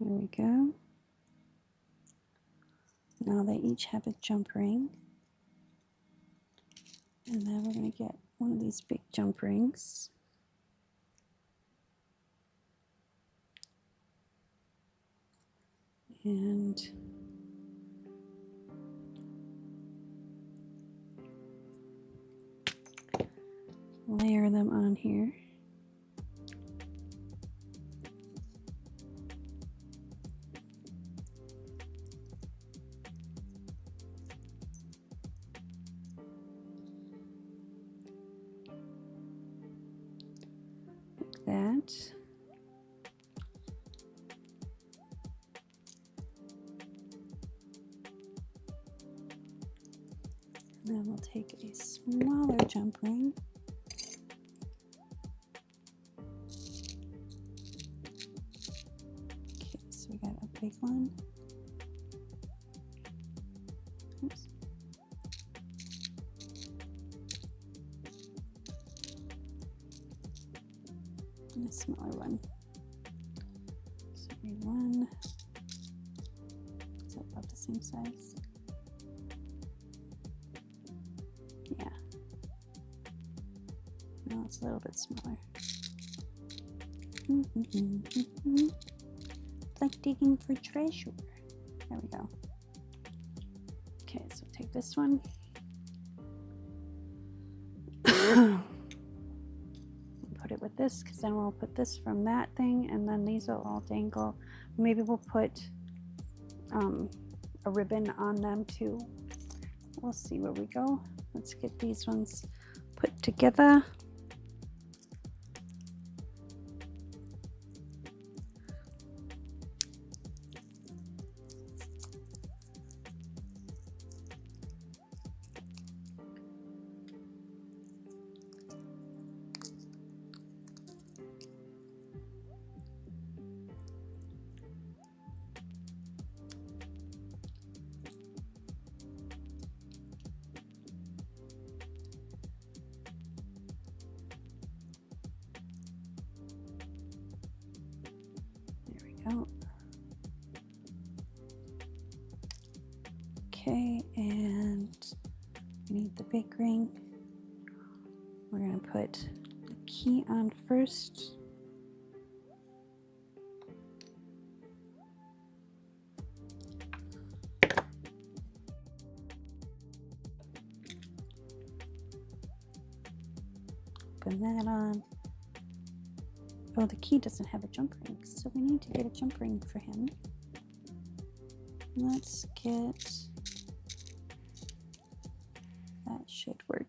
There we go. Now they each have a jump ring. And then we're going to get one of these big jump rings. And layer them on here. that. Then we'll take a smaller jump ring. Okay, so we got a big one. Oops. And a smaller one. So read one. Is that about the same size? Yeah. No, it's a little bit smaller. It's like digging for treasure. There we go. Okay, so take this one. Put it with this, because then we'll put this from that thing, and then these will all dangle. Maybe we'll put a ribbon on them too. We'll see where we go. Let's get these ones put together. Out. Okay, and we need the big ring. We're going to put the key on first. Put that on. Oh, the key doesn't have a jump ring, so we need to get a jump ring for him. Let's get, that should work.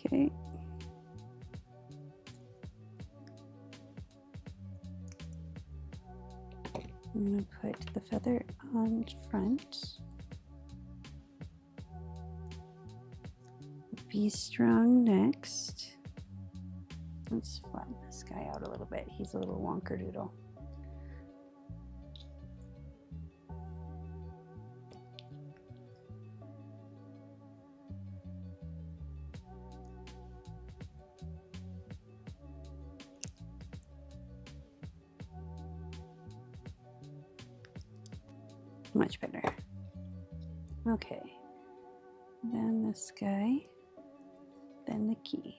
Okay. I'm going to put the feather on front. Be strong next. Let's flatten this guy out a little bit. He's a little wonker-doodle. Much better. Okay. Then this guy. Then the key.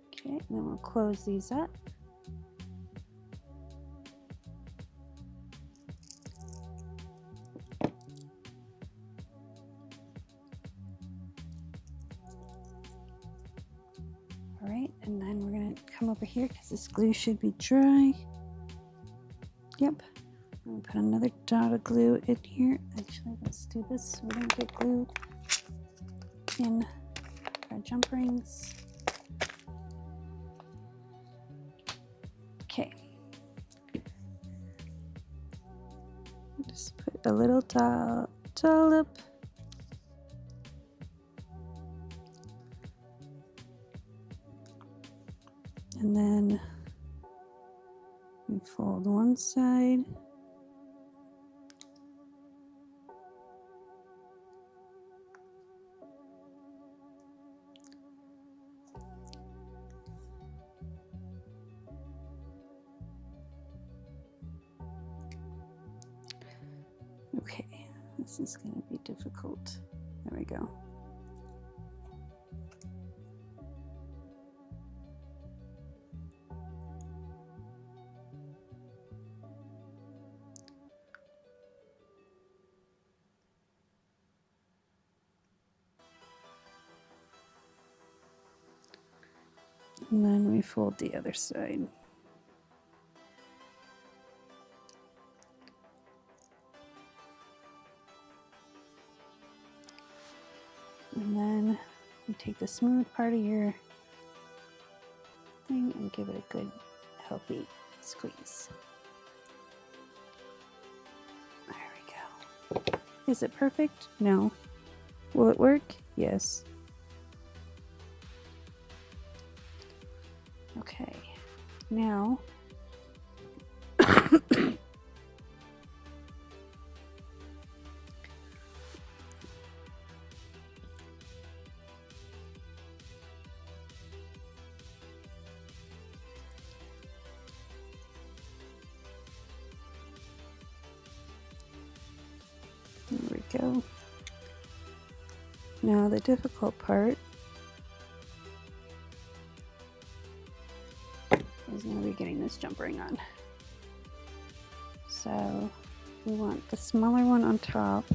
Okay, and then we'll close these up. All right, and then we're going to come over here because this glue should be dry. Yep. I'm going to put another dot of glue in here. Actually, let's do this so we don't get glue in our jump rings. Okay. Just put a little dollop. And then we fold one side. Okay, this is going to be difficult. There we go. And then we fold the other side. And then you take the smooth part of your thing and give it a good, healthy squeeze. There we go. Is it perfect? No. Will it work? Yes. Okay. Now, there we go. Now the difficult part is going to be getting this jump ring on. So we want the smaller one on top.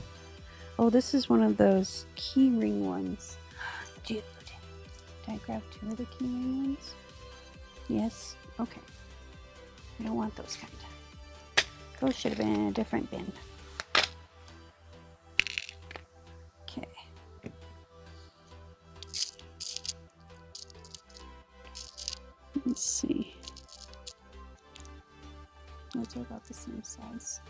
Oh, this is one of those key ring ones. Dude, did I grab two of the key ring ones? Yes. Okay. I don't want those kind. Those should have been in a different bin. Okay. Let's see. Those are about the same size.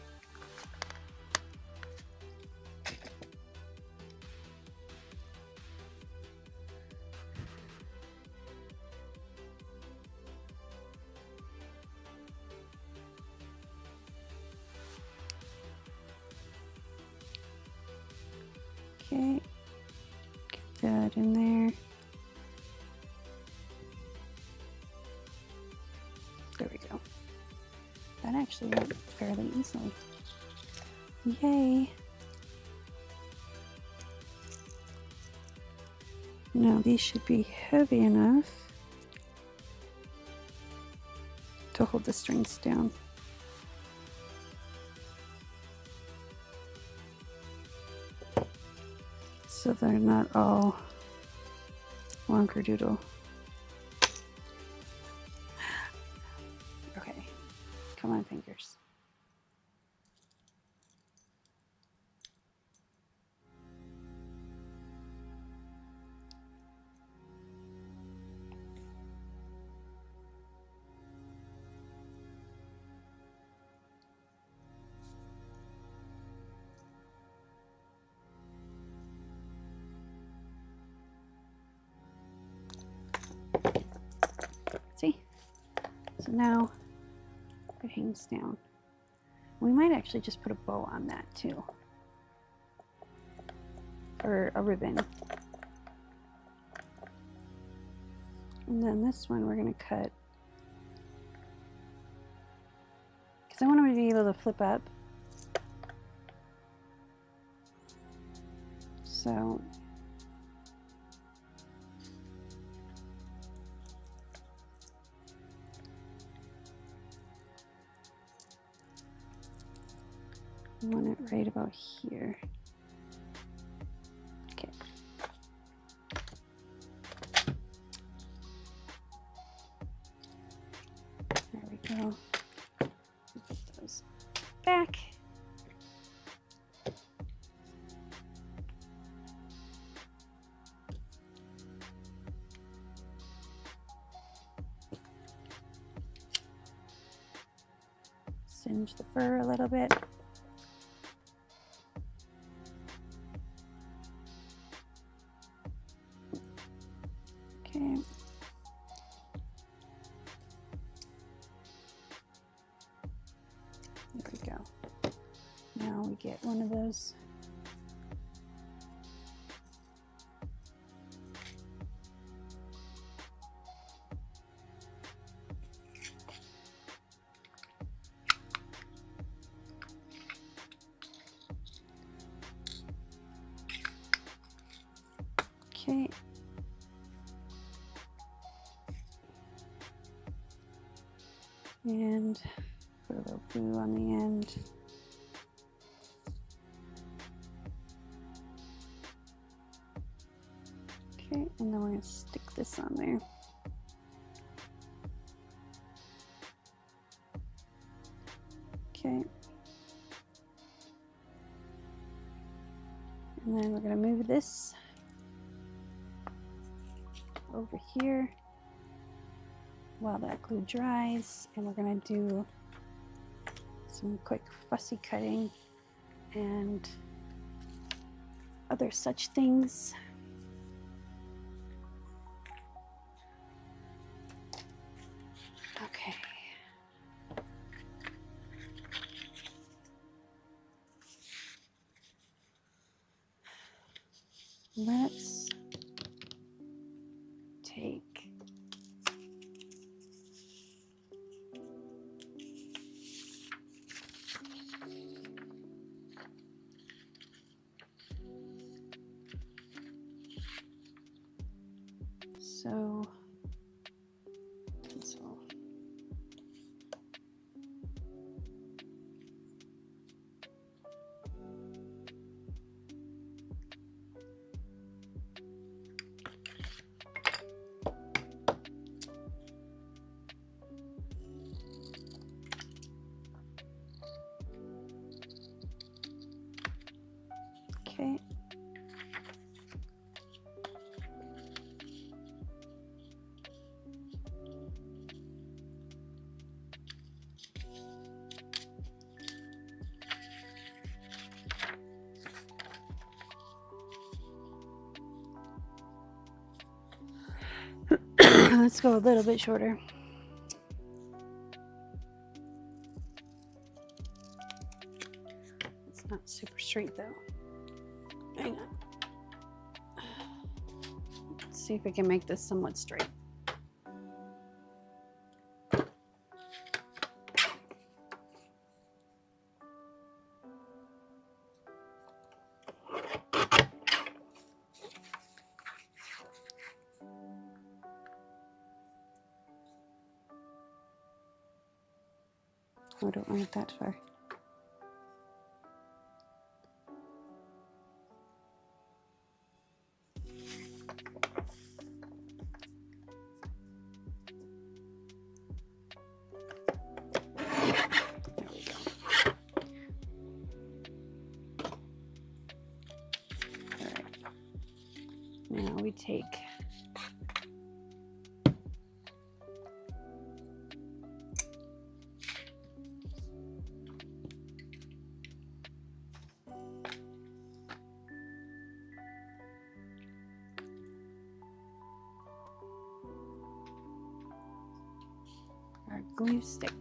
Okay, get that in there. There we go. That actually went fairly easily. Yay! Now these should be heavy enough to hold the strings down. So they're not all wonkerdoodle. Okay, come on, fingers. See? So now it hangs down. We might actually just put a bow on that too. Or a ribbon. And then this one we're going to cut. Because I want them to be able to flip up. So I want it right about here. Okay. There we go. Put those back. Singe the fur a little bit. Okay. There we go. Now we get one of those. Okay. And put a little glue on the end. Okay, and then we're going to stick this on there. Okay. And then we're going to move this over here while that glue dries, and we're going to do some quick fussy cutting and other such things. Okay. Let's take pencil. Okay. Let's go a little bit shorter. It's not super straight though. Hang on. Let's see if we can make this somewhat straight. Oh, I don't want it that far. There we go. All right. Now we take our glue stick.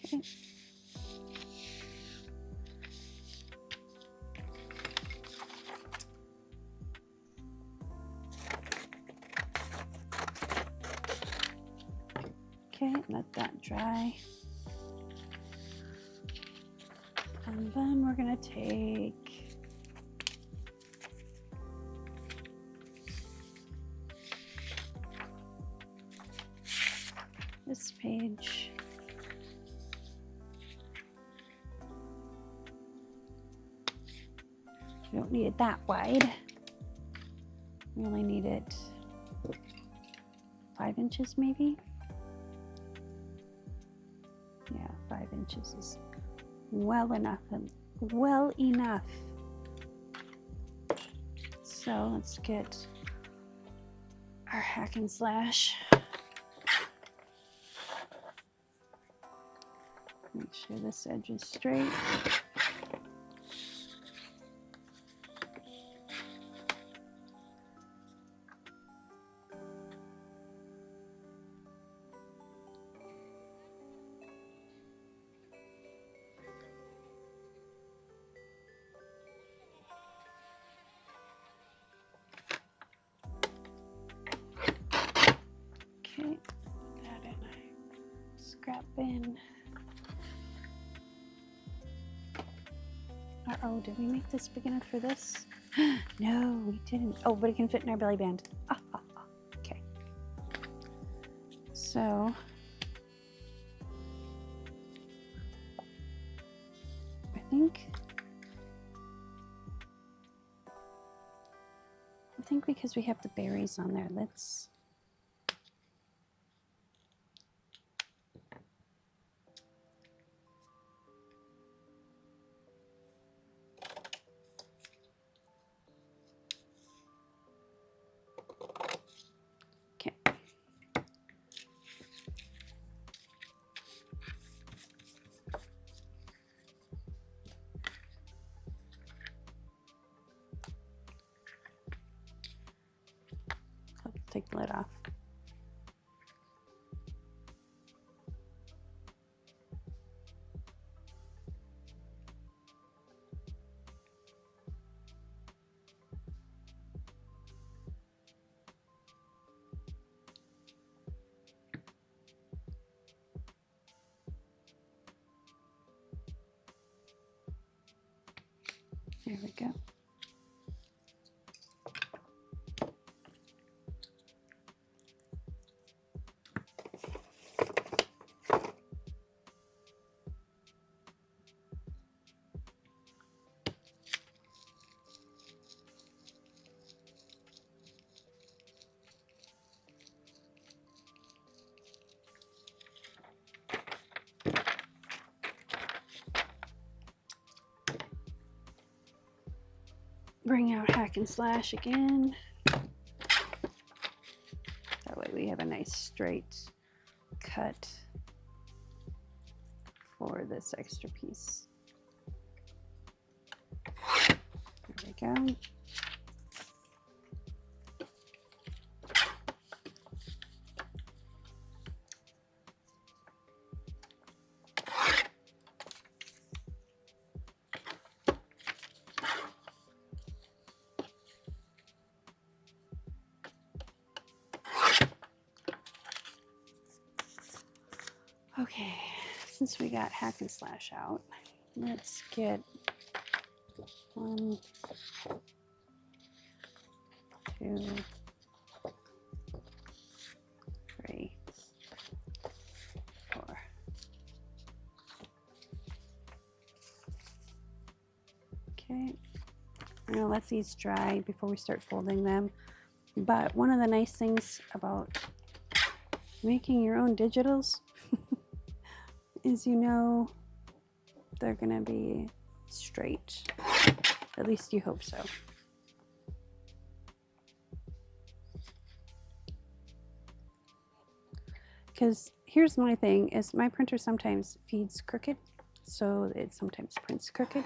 Okay. Okay, let that dry. And then we're gonna take this page. We don't need it that wide. We only need it 5 inches maybe. Yeah, 5 inches is well enough. So let's get our hack and slash. Make sure this edge is straight. Okay, put that in our scrap bin. Uh-oh, did we make this big enough for this? No, we didn't. Oh, but it can fit in our belly band. Ah, ah, ah. Okay. So, I think because we have the berries on there, let's okay. Let's take the lid off. There we go. Bring out hack and slash again. That way we have a nice straight cut for this extra piece. There we go. Okay, since we got hack and slash out, let's get 1, 2, 3, 4. Okay, I'm gonna let these dry before we start folding them. But one of the nice things about making your own digitals is, you know, they're gonna be straight. At least you hope so. Because here's my thing, is my printer sometimes feeds crooked, so it sometimes prints crooked.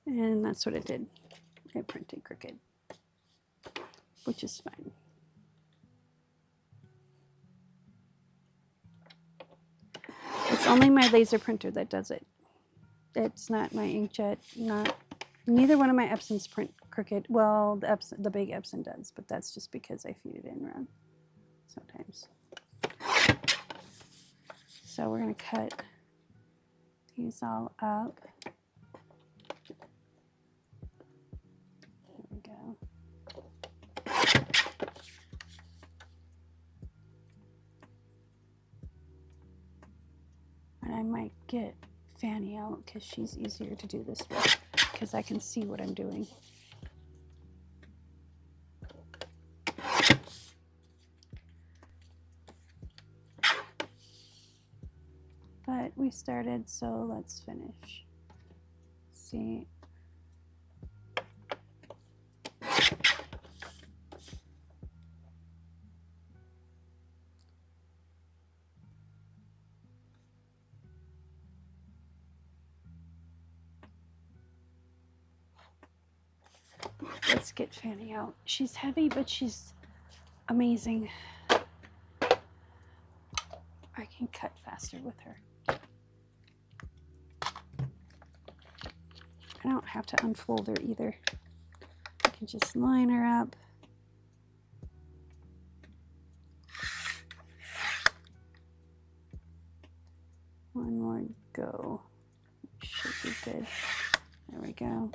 And that's what it did. It printed crooked, which is fine. It's only my laser printer that does it. It's not my inkjet, neither one of my Epsons print crooked. Well, the big Epson does, but that's just because I feed it in wrong sometimes. So we're gonna cut these all up. There we go. And I might get Fanny out because she's easier to do this with, because I can see what I'm doing. but we started, so let's finish. See. Let's get Fanny out. She's heavy, but she's amazing. I can cut faster with her. I don't have to unfold her either. I can just line her up. One more go. Should be good. There we go.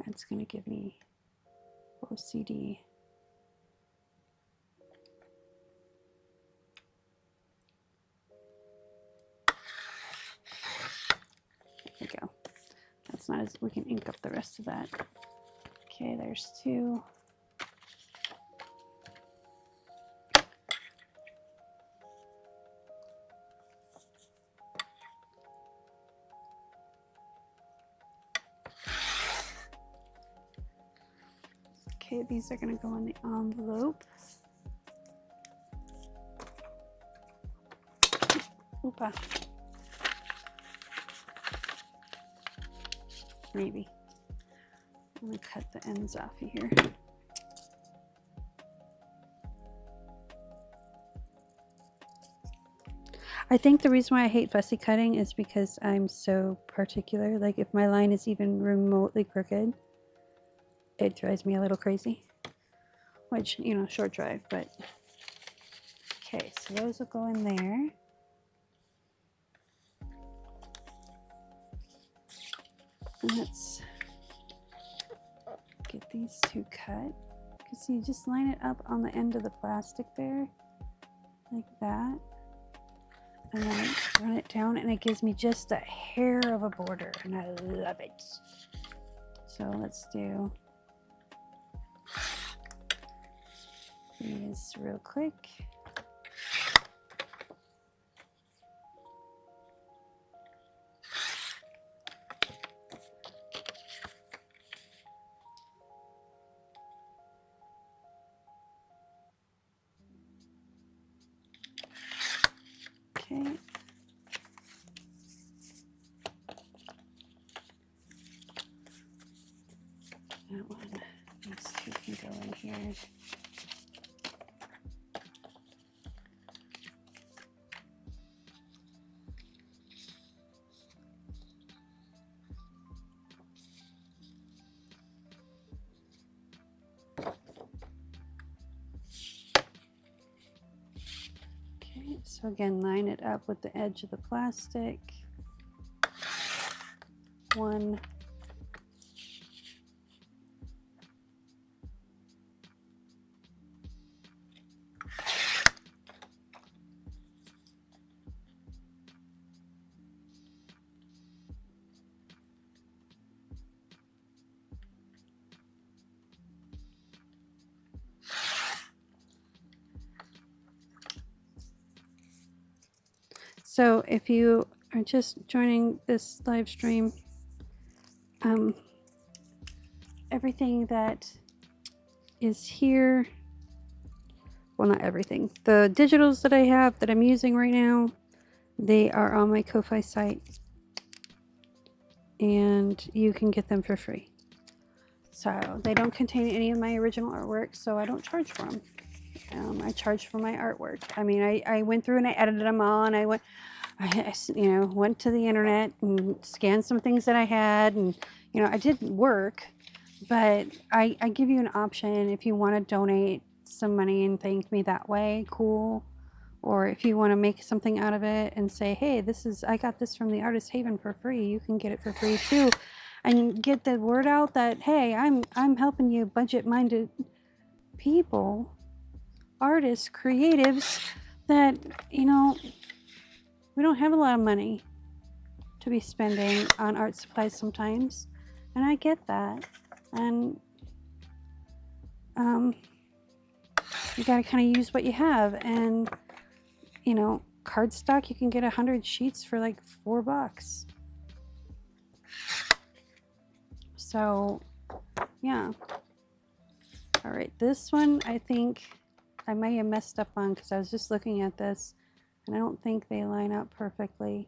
That's going to give me OCD. There we go. That's not as, we can ink up the rest of that. Okay, there's two. Okay, these are going to go in the envelope. Oopa. Maybe. I'm going to cut the ends off of here. I think the reason why I hate fussy cutting is because I'm so particular. Like if my line is even remotely crooked, it drives me a little crazy. Which, you know, short drive, but okay, so those will go in there. And let's get these two cut. Because you just line it up on the end of the plastic there, like that. And then run it down, and it gives me just a hair of a border, and I love it. So let's do these real quick. Okay. That one, these two can go in here. Okay, so again, line it up with the edge of the plastic. One. So if you are just joining this live stream, everything that is here, well, not everything, the digitals that I have that I'm using right now, they are on my Ko-Fi site, and you can get them for free. So they don't contain any of my original artwork, so I don't charge for them. I charge for my artwork. I mean, I went through and I edited them all, and I went to the internet and scanned some things that I had, and I did work, but I give you an option if you want to donate some money and thank me that way, cool. Or if you want to make something out of it and say, hey, I got this from the Artist Haven for free, you can get it for free too, and get the word out that, hey, I'm helping you budget-minded people, artists, creatives that, we don't have a lot of money to be spending on art supplies sometimes, and I get that. And you got to kind of use what you have. And you know, cardstock, you can get 100 sheets for like $4. So yeah. All right, this one I think I may have messed up on because I was just looking at this and I don't think they line up perfectly.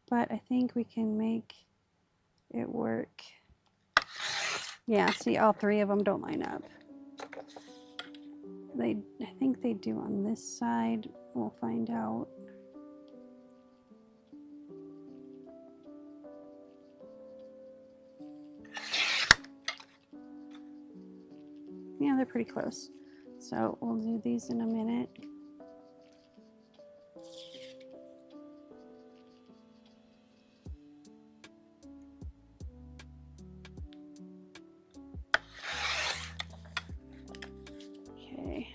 But I think we can make it work. Yeah, see, all three of them don't line up. I think they do on this side. We'll find out. Yeah, they're pretty close. So we'll do these in a minute. Okay.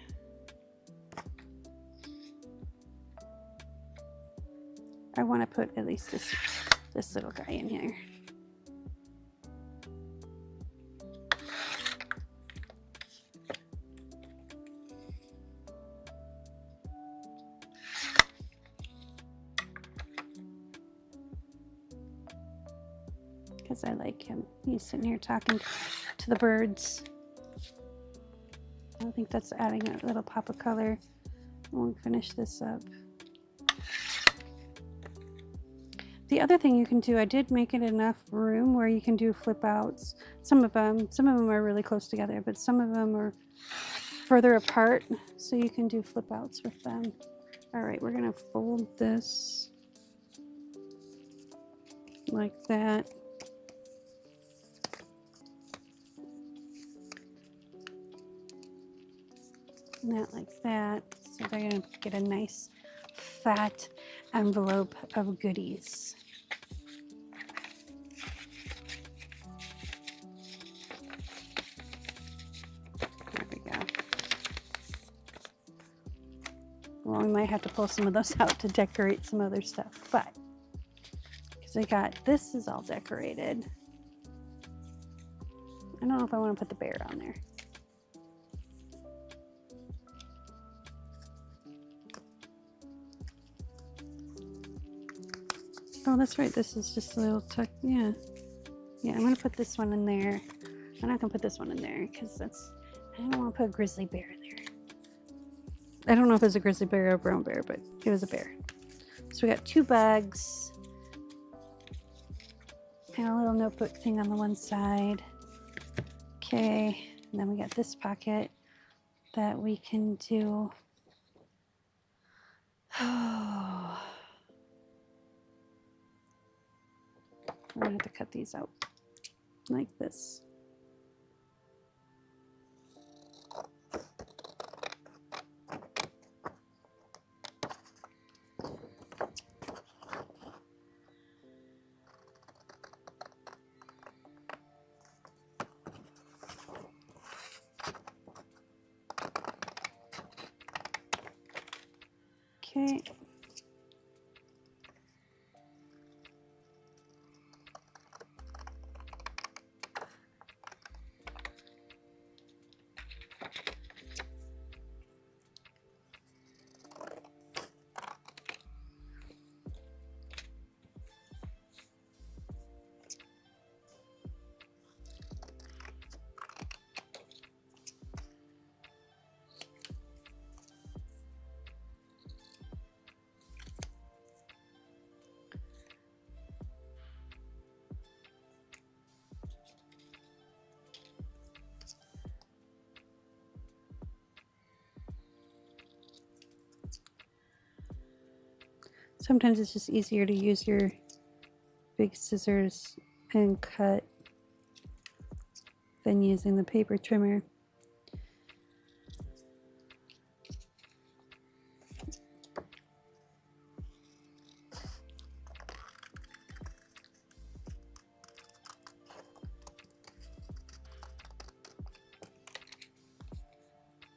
I want to put at least this little guy in here. Because I like him. He's sitting here talking to the birds. I think that's adding a little pop of color. We'll finish this up. The other thing you can do, I did make it enough room where you can do flip outs. Some of them are really close together, but some of them are further apart, so you can do flip outs with them. All right, we're gonna fold this like that. And that like that. So they're gonna get a nice fat envelope of goodies. There we go. Well, we might have to pull some of those out to decorate some other stuff, but because I got this is all decorated. I don't know if I want to put the bear on there. Oh, that's right. This is just a little tuck. Yeah. Yeah, I'm going to put this one in there. I'm not going to put this one in there because I don't want to put a grizzly bear in there. I don't know if it's a grizzly bear or a brown bear, but it was a bear. So we got 2 bags and a little notebook thing on the one side. Okay. And then we got this pocket that we can do. Oh. I'm going to have to cut these out like this. Okay. Sometimes it's just easier to use your big scissors and cut than using the paper trimmer.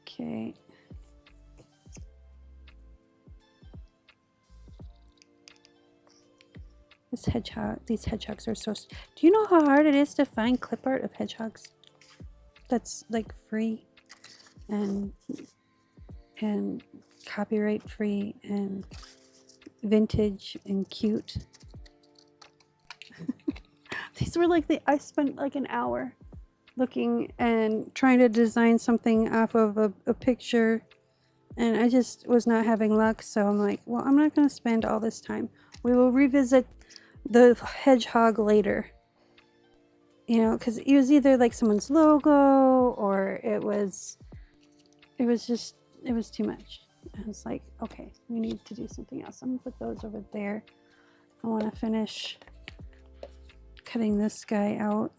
Okay. These hedgehogs are so... Do you know how hard it is to find clip art of hedgehogs? That's like free and copyright free and vintage and cute. These were like I spent like an hour looking and trying to design something off of a picture, and I just was not having luck. So I'm like, well, I'm not going to spend all this time. We will revisit the hedgehog later. You know, because it was either like someone's logo or it was too much. I was like, okay, we need to do something else. I'm gonna put those over there. I want to finish cutting this guy out.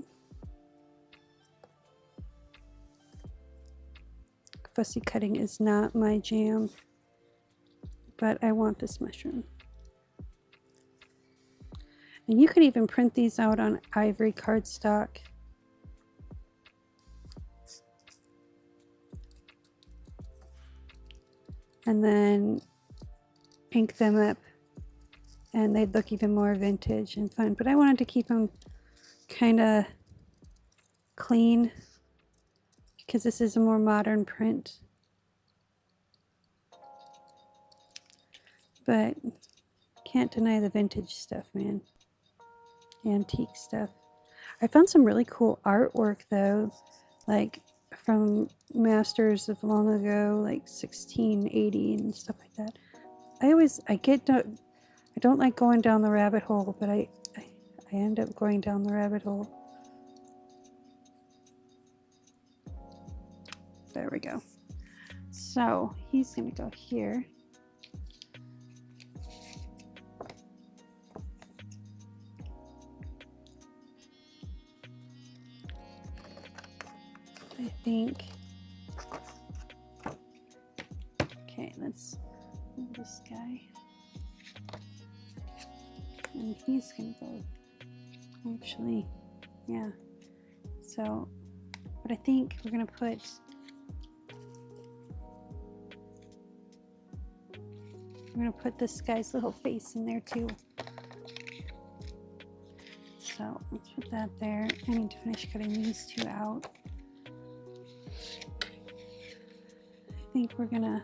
Fussy cutting is not my jam, but I want this mushroom. And you could even print these out on ivory cardstock. And then ink them up, and they'd look even more vintage and fun. But I wanted to keep them kind of clean because this is a more modern print. But can't deny the vintage stuff, man. Antique stuff. I found some really cool artwork though, like from masters of long ago, like 1680 and stuff like that. I don't like going down the rabbit hole, but I end up going down the rabbit hole. There we go. So he's gonna go here. I think. Okay, let's move this guy. And he's gonna go, actually, yeah. So, but I think we're gonna put, this guy's little face in there too. So let's put that there. I need to finish cutting these two out. I think we're gonna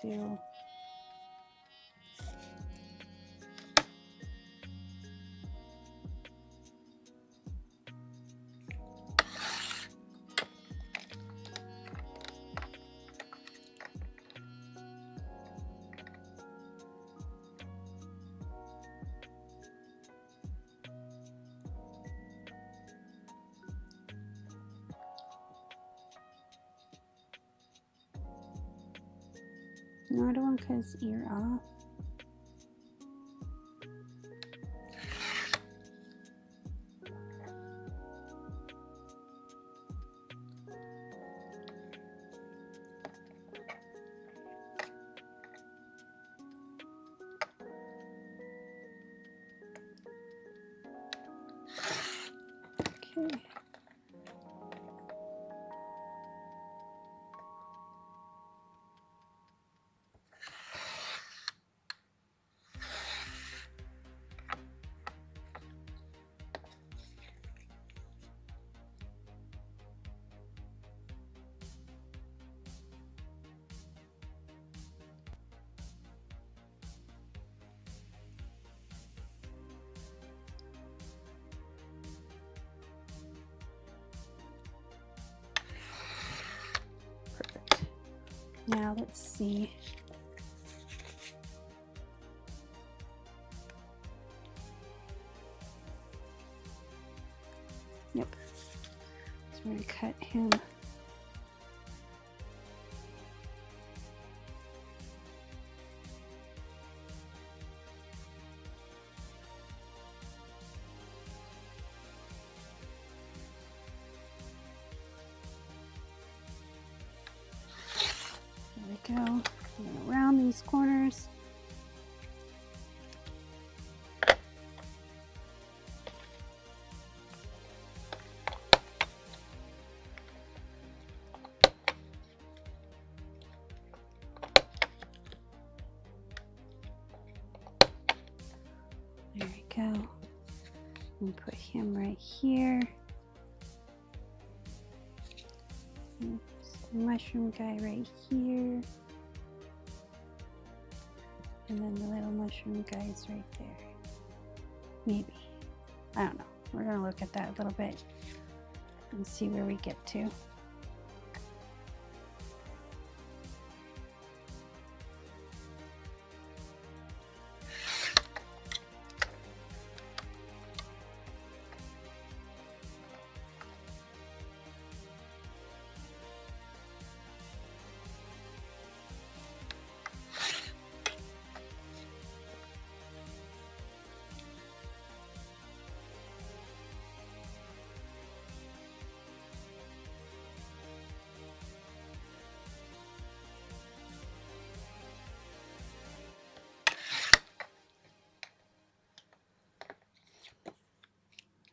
do no, I don't want to cut his ear off. Okay. Now let's see. Yep. So we're going to cut him. these corners. There we go. And put him right here. Mushroom guy right here. And then the little mushroom guy's right there. Maybe. I don't know. We're going to look at that a little bit and see where we get to.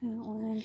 That one.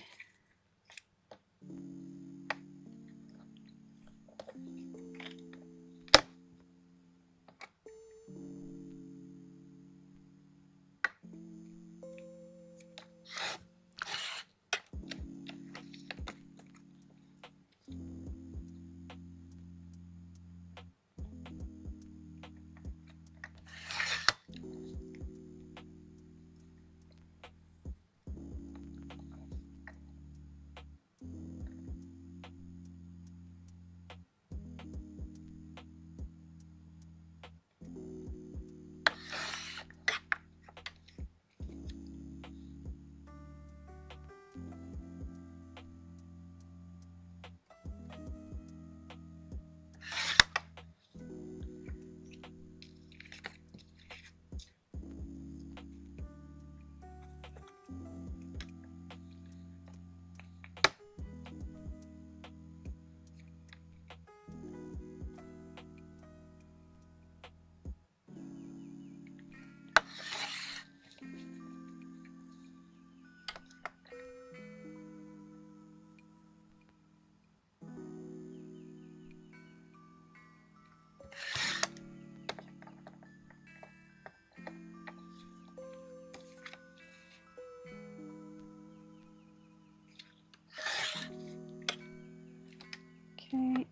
Okay.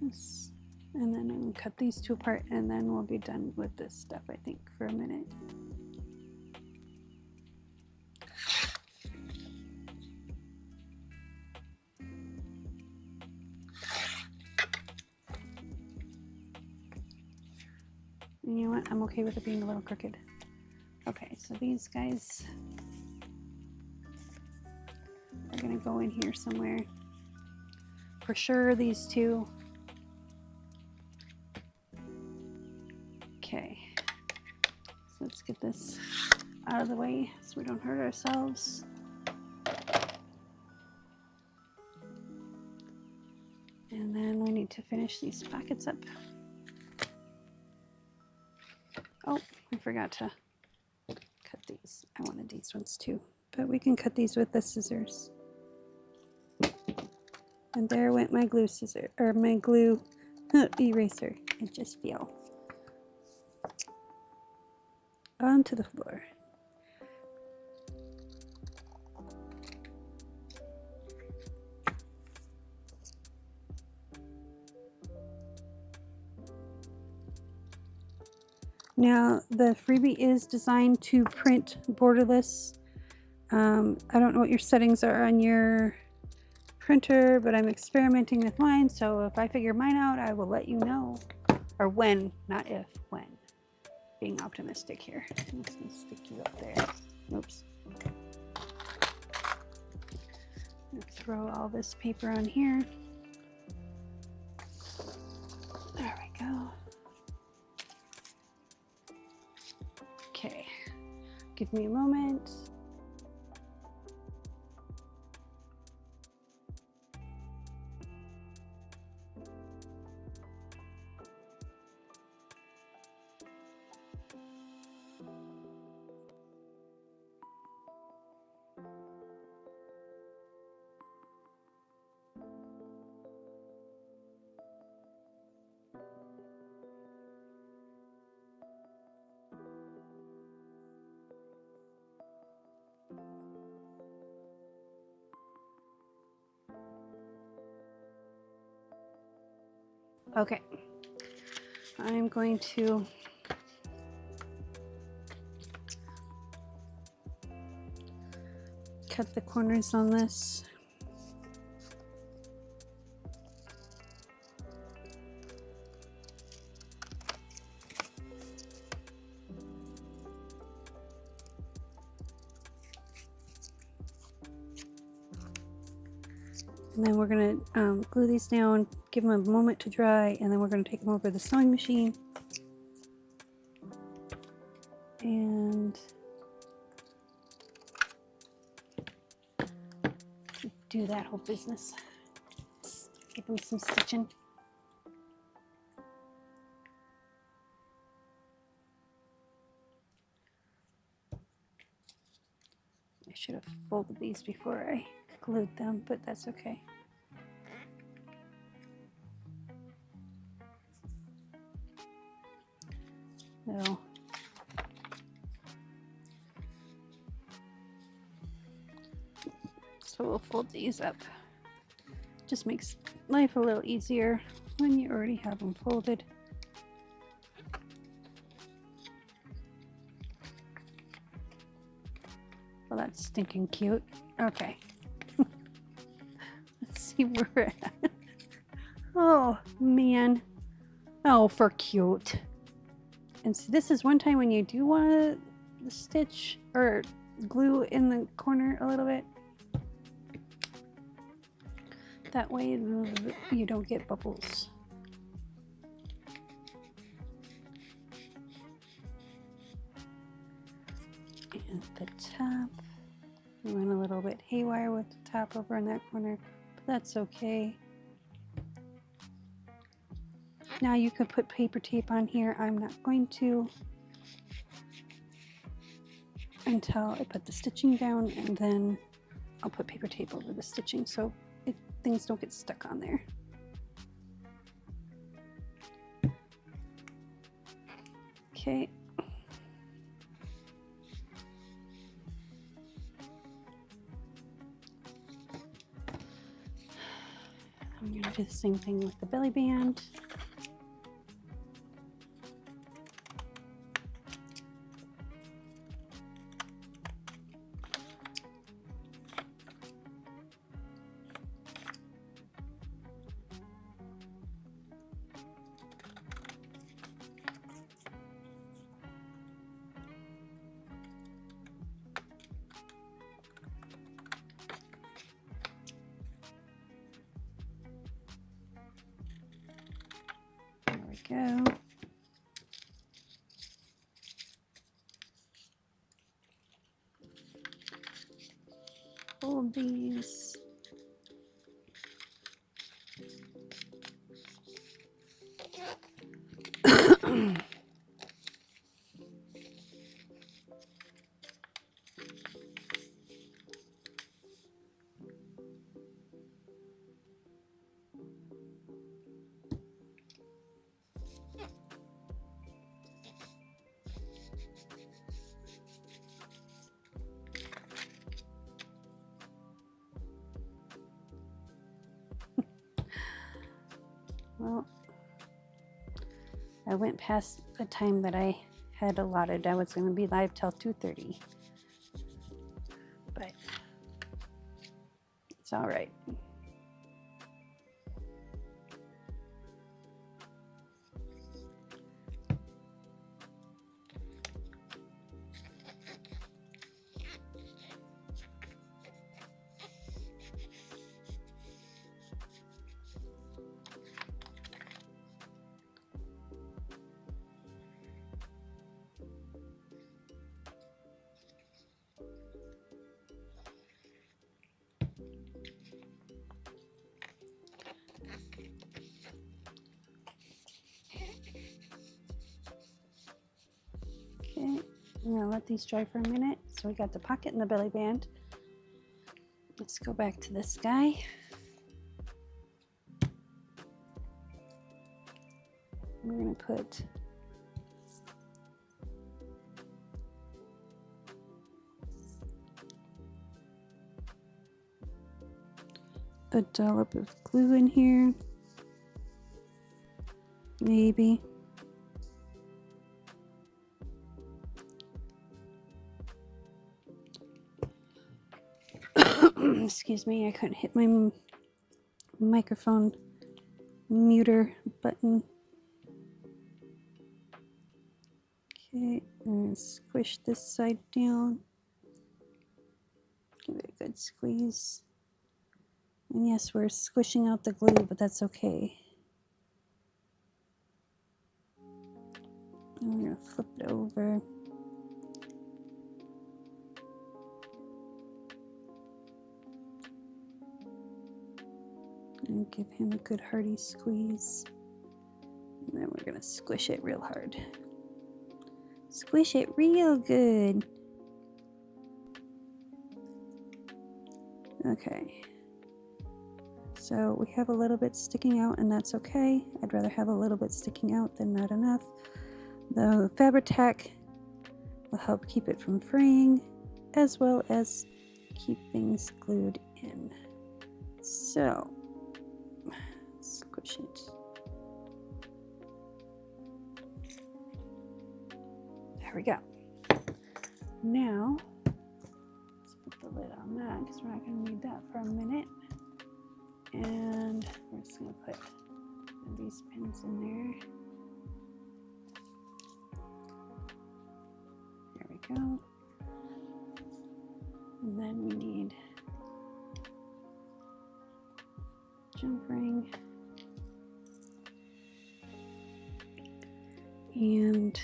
This, and then I'm going to cut these two apart and then we'll be done with this stuff, I think, for a minute. And you know what? I'm okay with it being a little crooked. Okay, so these guys are going to go in here somewhere. For sure, these two. Okay, so let's get this out of the way so we don't hurt ourselves. And then we need to finish these pockets up. Oh, I forgot to cut these. I wanted these ones too, but we can cut these with the scissors. And there went my glue scissor, or my glue eraser. It just fell onto the floor. Now, the Freebie is designed to print borderless. I don't know what your settings are on your printer, but I'm experimenting with mine, so if I figure mine out, I will let you know. Or when, not if, when. Being optimistic here. I'm just gonna stick you up there. Oops. Throw all this paper on here. There we go. Okay, give me a moment. Okay, I'm going to cut the corners on this. And then we're going to glue these down, give them a moment to dry, and then we're going to take them over the sewing machine and do that whole business. Give them some stitching. I should have folded these before I glued them, but that's okay. No. So we'll fold these up. Just makes life a little easier when you already have them folded. Well, that's stinking cute. Okay. Let's see where we're at. Oh, man. Oh, for cute. And so this is one time when you do want to stitch or glue in the corner a little bit. That way you don't get bubbles. And the top, we went a little bit haywire with the top over in that corner, but that's okay. Now you could put paper tape on here. I'm not going to until I put the stitching down, and then I'll put paper tape over the stitching so things don't get stuck on there. Okay. I'm going to do the same thing with the belly band. Go. Fold these. Well, I went past the time that I had allotted. I was going to be live till 2:30, but it's all right. Okay, I'm gonna let these dry for a minute. So we got the pocket and the belly band. Let's go back to this guy. We're gonna put a dollop of glue in here. Maybe. Excuse me, I couldn't hit my microphone muter button. Okay, I'm gonna squish this side down. Give it a good squeeze. And yes, we're squishing out the glue, but that's okay. And we're gonna flip it over. And give him a good hearty squeeze. And then we're gonna squish it real hard. Squish it real good. Okay. So we have a little bit sticking out, and that's okay. I'd rather have a little bit sticking out than not enough. The fabric tack will help keep it from fraying, as well as keep things glued in. So, squish it. There we go. Now, let's put the lid on that because we're not going to need that for a minute. And we're just going to put these pins in there. There we go. And then we need jump ring and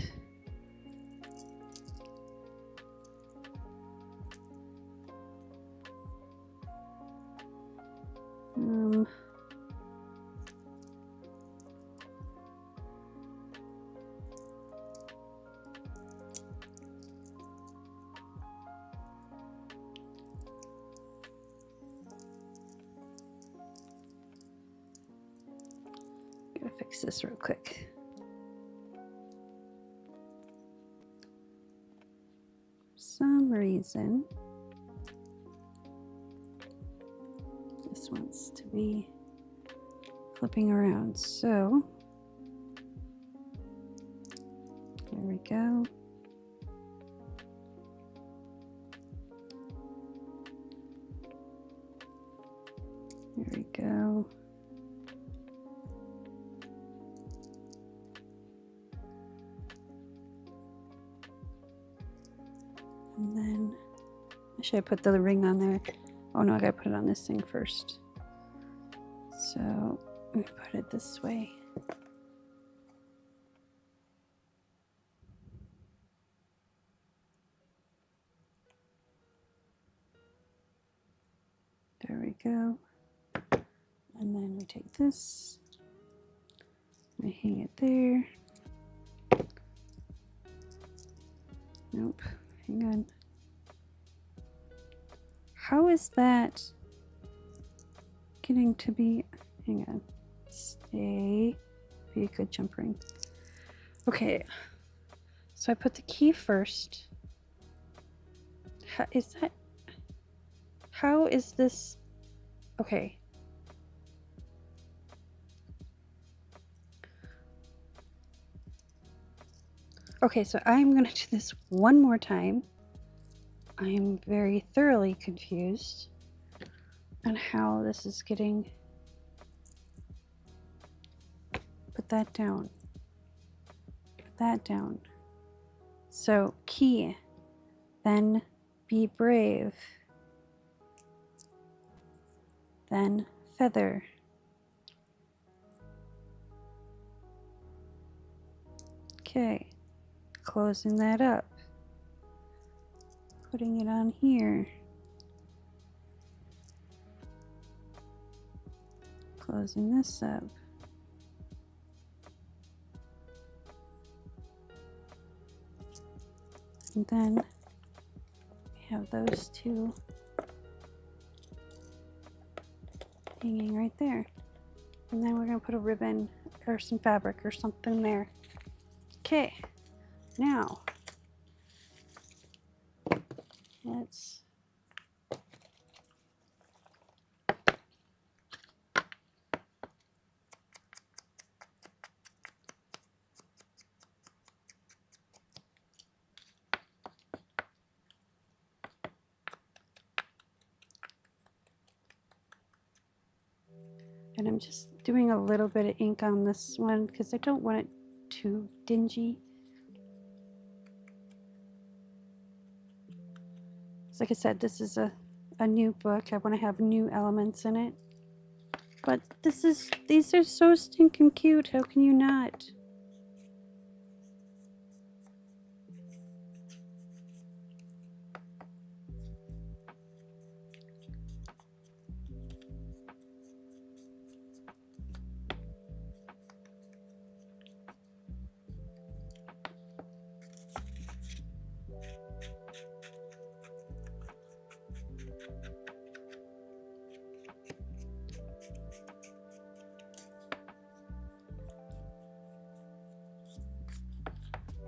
gotta fix this real quick. For some reason, this wants to be flipping around, so there we go. There we go. And then, should I put the ring on there? Oh no, I gotta put it on this thing first. So, let me put it this way. There we go. And then we take this, we hang it there. Nope, hang on. How is that getting to be, hang on, stay, be a good jump ring. Okay, so I put the key first. How is this, okay. Okay, so I'm going to do this one more time. I'm very thoroughly confused on how this is getting. Put that down. Put that down. So, key. Then be brave. Then feather. Okay. Closing that up, putting it on here, closing this up, and then we have those two hanging right there, and then we're going to put a ribbon or some fabric or something there. Okay. Now, let's And I'm just doing a little bit of ink on this one because I don't want it too dingy. So like I said, this is a new book. I want to have new elements in it. But these are so stinking cute. How can you not?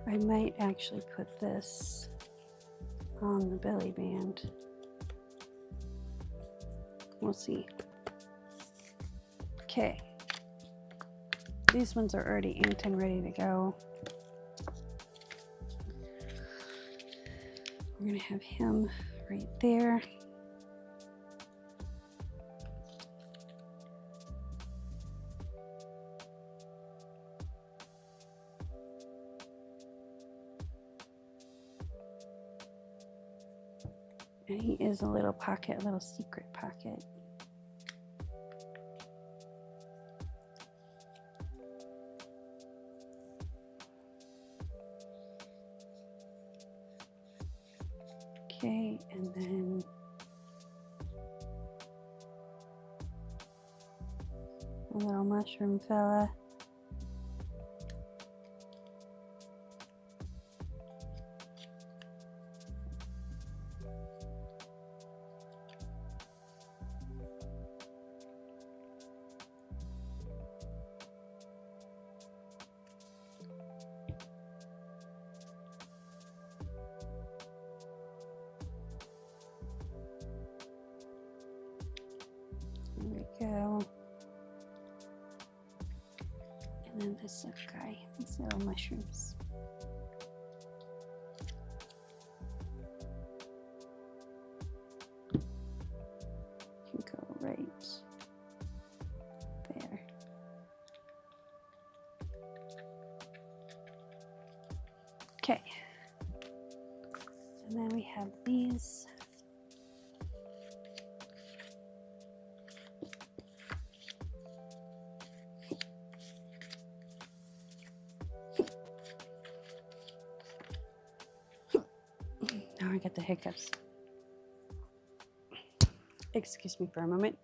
I might actually put this on the belly band. We'll see. Okay. These ones are already inked and ready to go. We're going to have him right there. And he is a little pocket, a little secret pocket. Okay, and then a little mushroom fella. There we go. And then this little guy, these little mushrooms. Can go right there. Okay. And then we have these. Now I get the hiccups. Excuse me for a moment.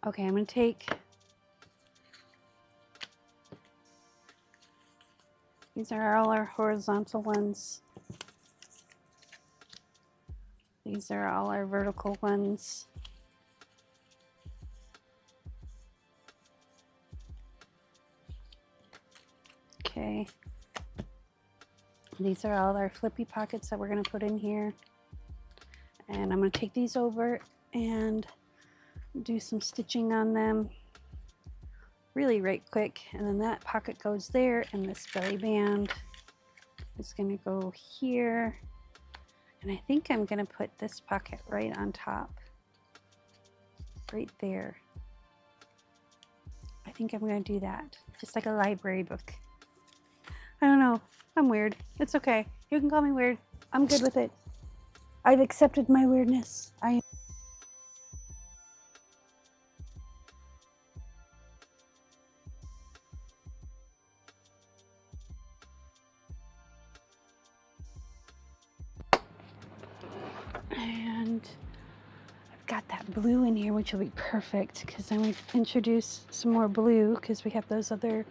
Okay, I'm going to take these are all our horizontal ones. These are all our vertical ones. Okay. These are all our flippy pockets that we're going to put in here. And I'm going to take these over and do some stitching on them really right quick. And then that pocket goes there, and this belly band is going to go here. And I think I'm going to put this pocket right on top, right there. I think I'm going to do that, just like a library book. I don't know. I'm weird. It's okay. You can call me weird. I'm good with it. I've accepted my weirdness. And I've got that blue in here, which will be perfect because I'm going to introduce some more blue because we have those other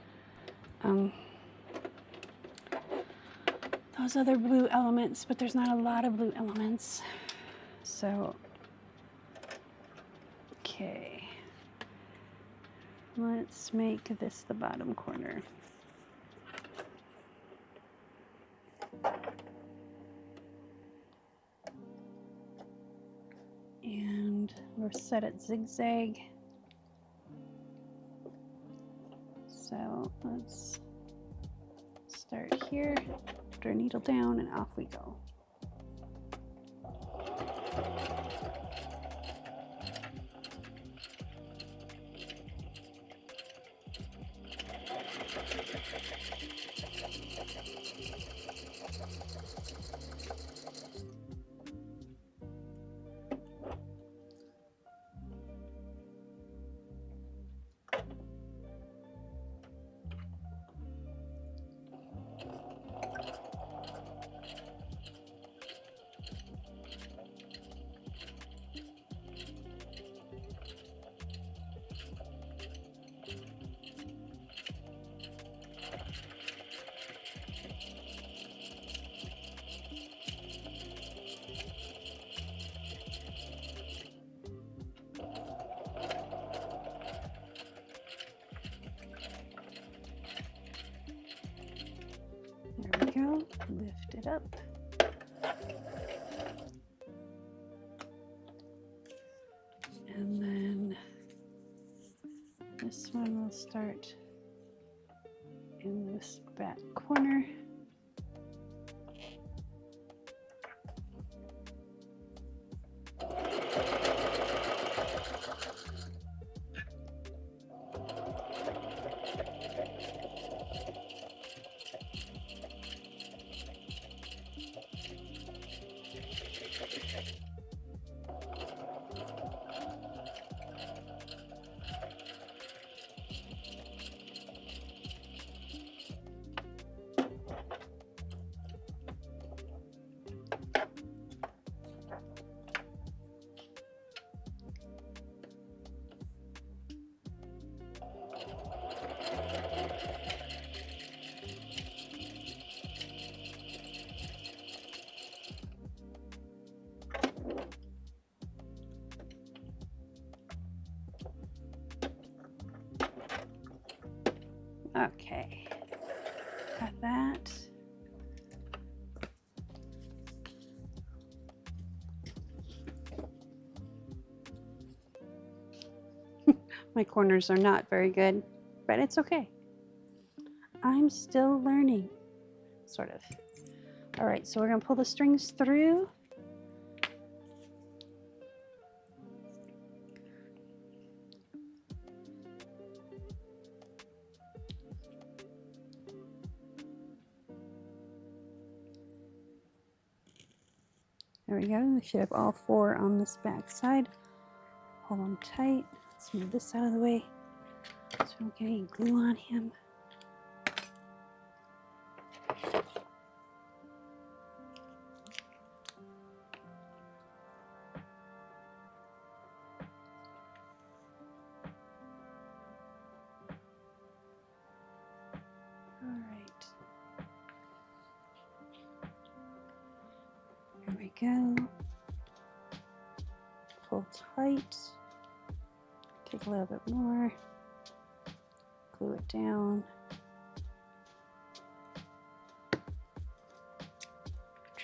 blue elements, but there's not a lot of blue elements. So, okay. Let's make this the bottom corner. And we're set at zigzag. So let's start here, put our needle down, and off we go. There we go, lift it up. And then this one will start in this back corner. Okay, got that. My corners are not very good, but it's okay. I'm still learning, sort of. All right, so we're gonna pull the strings through. There we go. We should have all four on this back side. Pull them tight. Let's move this out of the way so we don't get any glue on him. All right. There we go. Pull tight. Take a little bit more. Glue it down.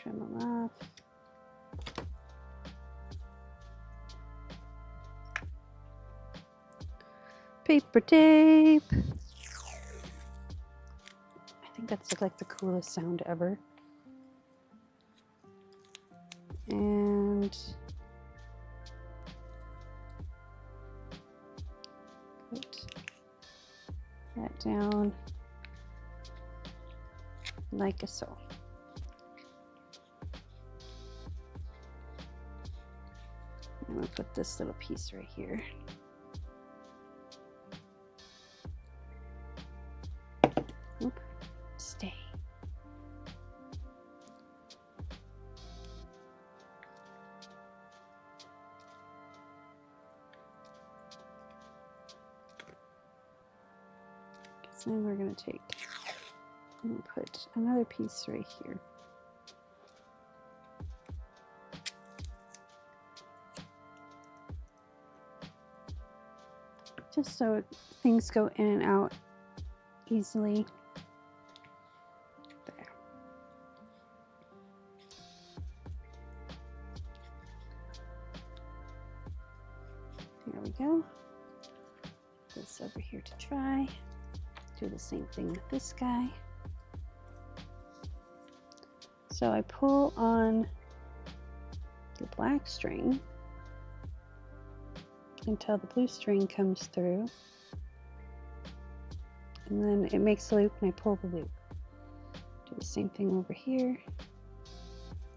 trim them off. Paper tape. I think that's like the coolest sound ever. And put that down like so. I'm going to put this little piece right here. Oop, stay. So then we're going to take and put another piece right here. Just so things go in and out easily. There. There we go. Put this over here to dry. Do the same thing with this guy. So I pull on the black string until the blue string comes through, and then it makes a loop and I pull the loop. Do the same thing over here.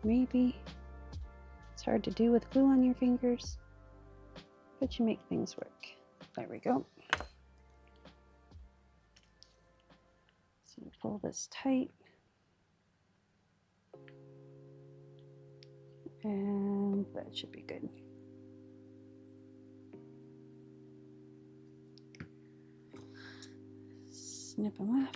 Maybe it's hard to do with glue on your fingers, but you make things work. There we go. So pull this tight, and that should be good. Snip them off.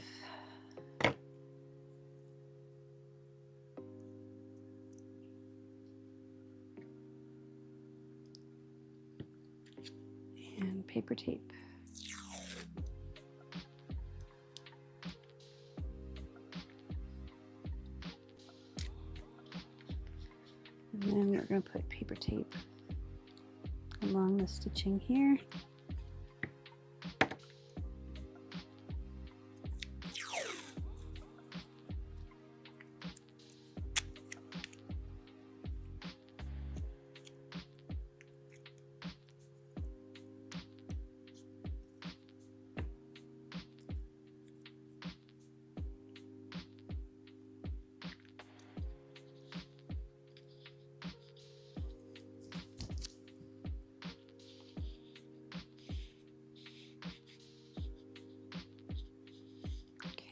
And paper tape. And then we're going to put paper tape along the stitching here.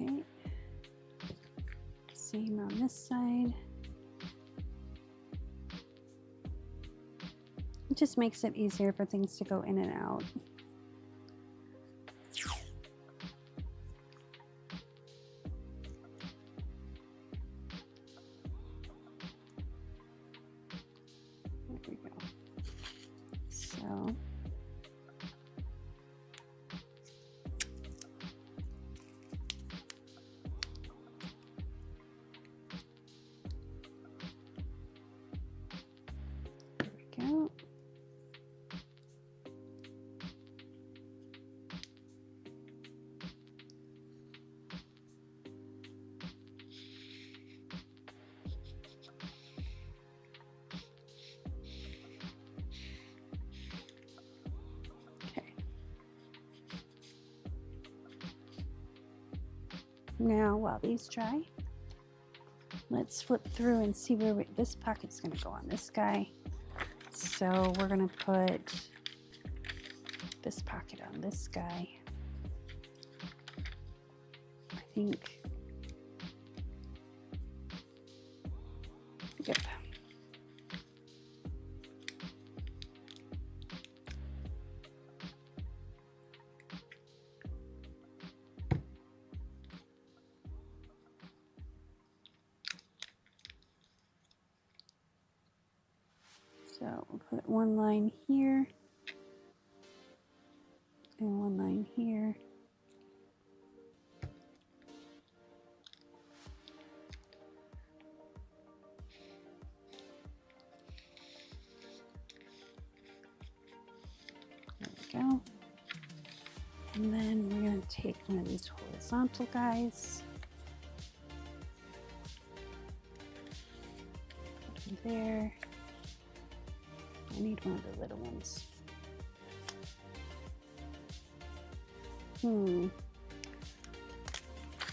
Okay, same on this side. It just makes it easier for things to go in and out. There we go. So go. Okay. Now, while these dry, let's flip through and see where this pocket's going to go on this guy. So we're going to put this pocket on this guy. I think. Yep. So we'll put one line here and one line here. go. And then we're going to take one of these horizontal guys. Put them there. I need one of the little ones. I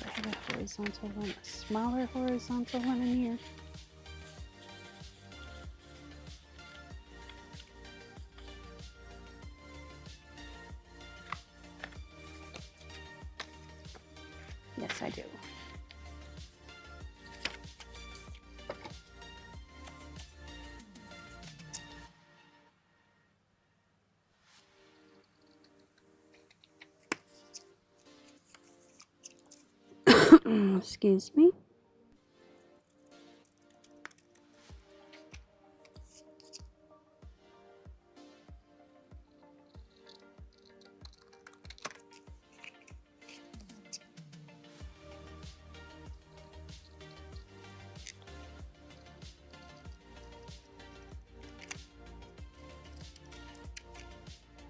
have a horizontal one, a smaller horizontal one in here. Yes, I do. Excuse me.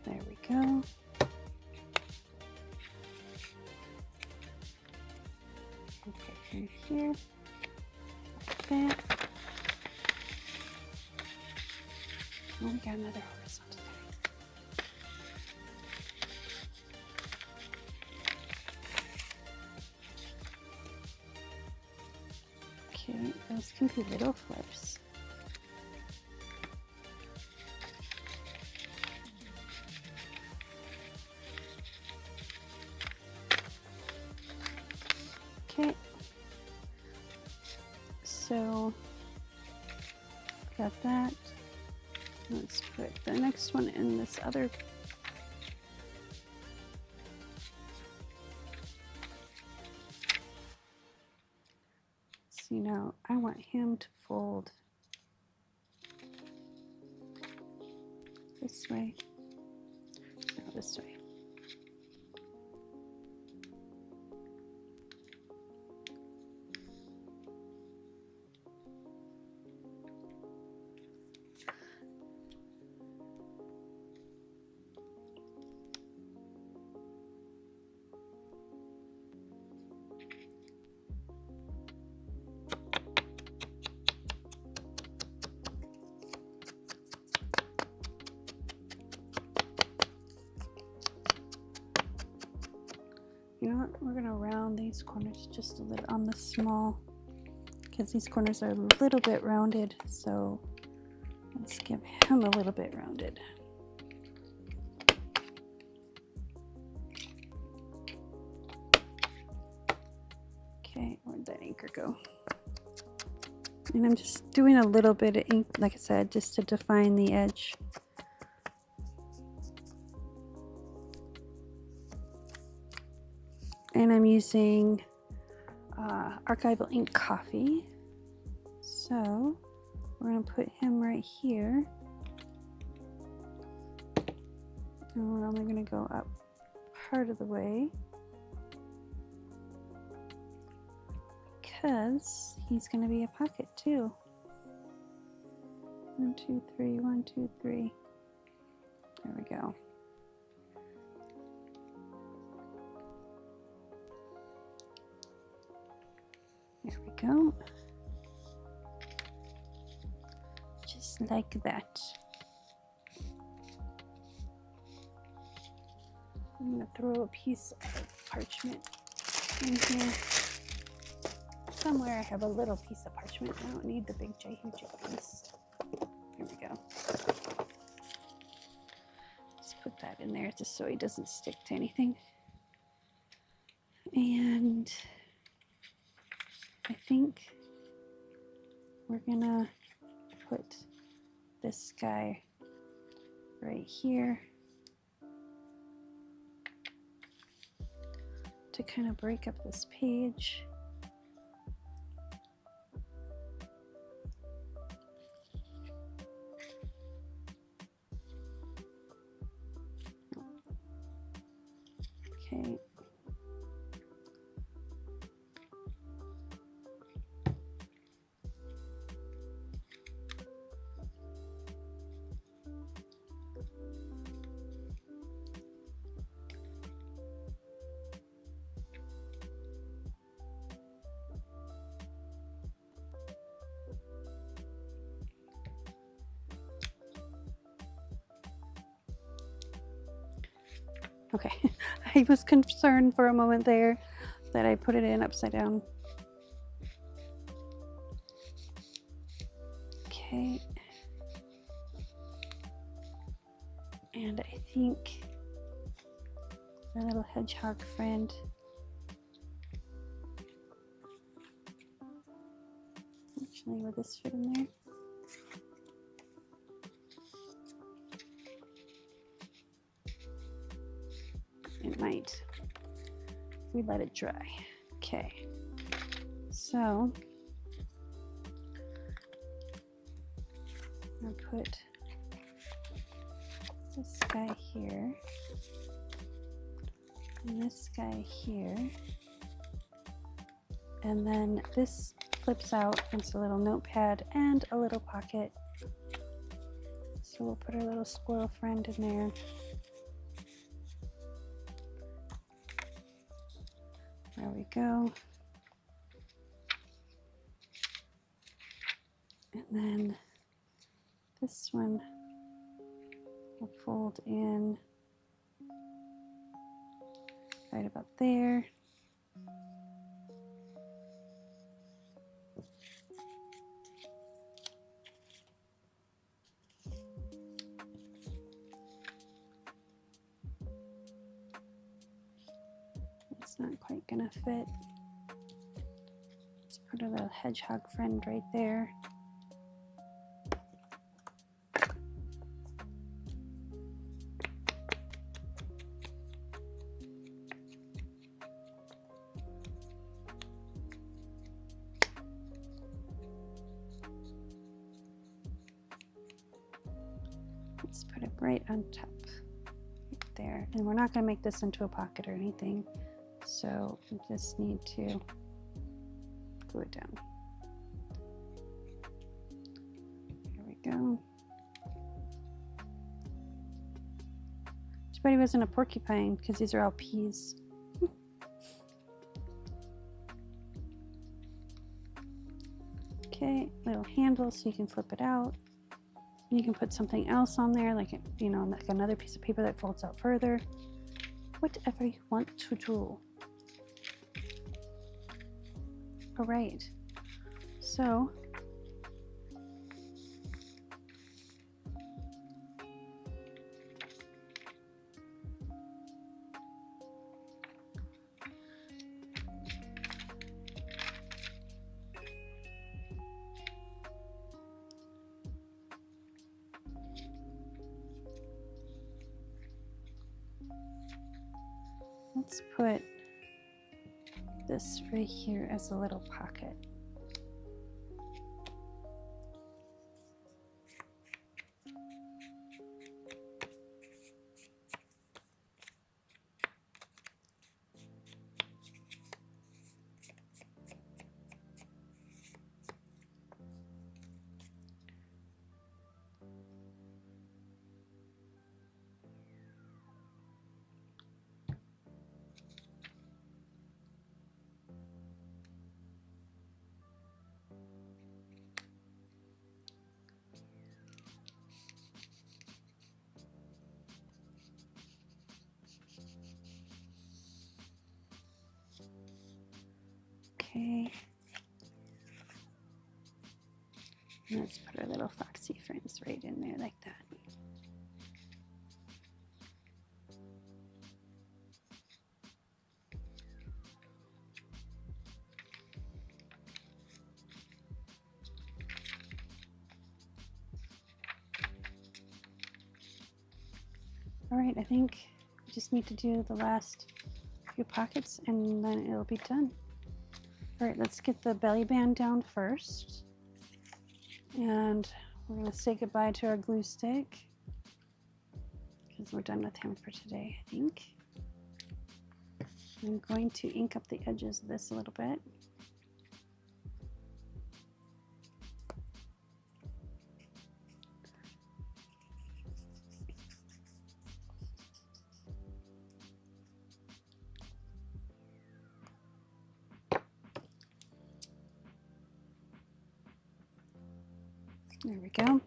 There we go. Okay, from here, like that. Oh, we got another horizontal guy. Okay, those can be little flips. Okay, so got that. Let's put the next one in this other. See, now I want him to fold this way. No, this way. You know what? We're gonna round these corners just a little on the small, because these corners are a little bit rounded. So let's give him a little bit rounded. Okay, where'd that anchor go? And I'm just doing a little bit of ink, like I said, just to define the edge. And I'm using Archival Ink Coffee. So we're going to put him right here. And we're only going to go up part of the way, because he's going to be a pocket too. 1, 2, 3, 1, 2, 3. There we go. There we go. Just like that. I'm going to throw a piece of parchment in here. Somewhere I have a little piece of parchment. I don't need the big huge piece. Here we go. Just put that in there just so he doesn't stick to anything. And I think we're gonna put this guy right here to kind of break up this page. Okay. Okay, I was concerned for a moment there that I put it in upside down. Okay. And I think our little hedgehog friend actually, will this fit in there? It might if we let it dry. Okay, so I'll put this guy here and this guy here, and then this flips out into a little notepad and a little pocket. So we'll put our little squirrel friend in there. There we go. And then this one will fold in right about there. It's not quite gonna fit. Let's put a little hedgehog friend right there. Let's put it right on top, right there. And we're not gonna make this into a pocket or anything. So we just need to glue it down. Here we go. Too bad he wasn't a porcupine because these are all peas. Okay, little handle so you can flip it out. You can put something else on there, like, you know, like another piece of paper that folds out further. Whatever you want to do. All right, so let's put this right here as a little pocket. Okay. And let's put our little foxy friends right in there like that. All right, I think we just need to do the last few pockets and then it'll be done. All right, let's get the belly band down first. And we're gonna say goodbye to our glue stick because we're done with him for today, I think. I'm going to ink up the edges of this a little bit. There we go.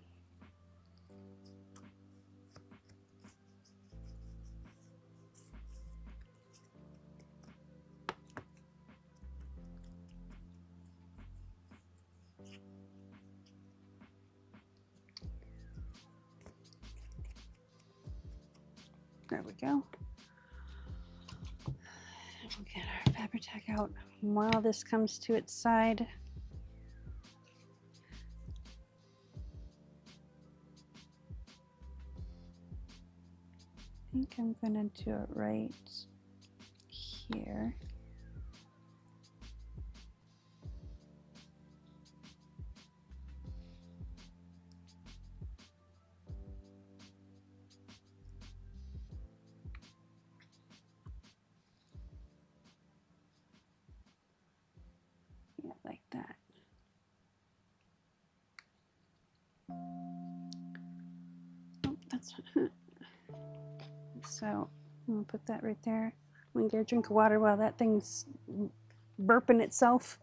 we go. We'll get our Fabri-Tac out while this comes to its side. I think I'm gonna do it right here. Yeah, like that. Oh, that's so I'm gonna put that right there. I'm gonna get a drink of water while that thing's burping itself.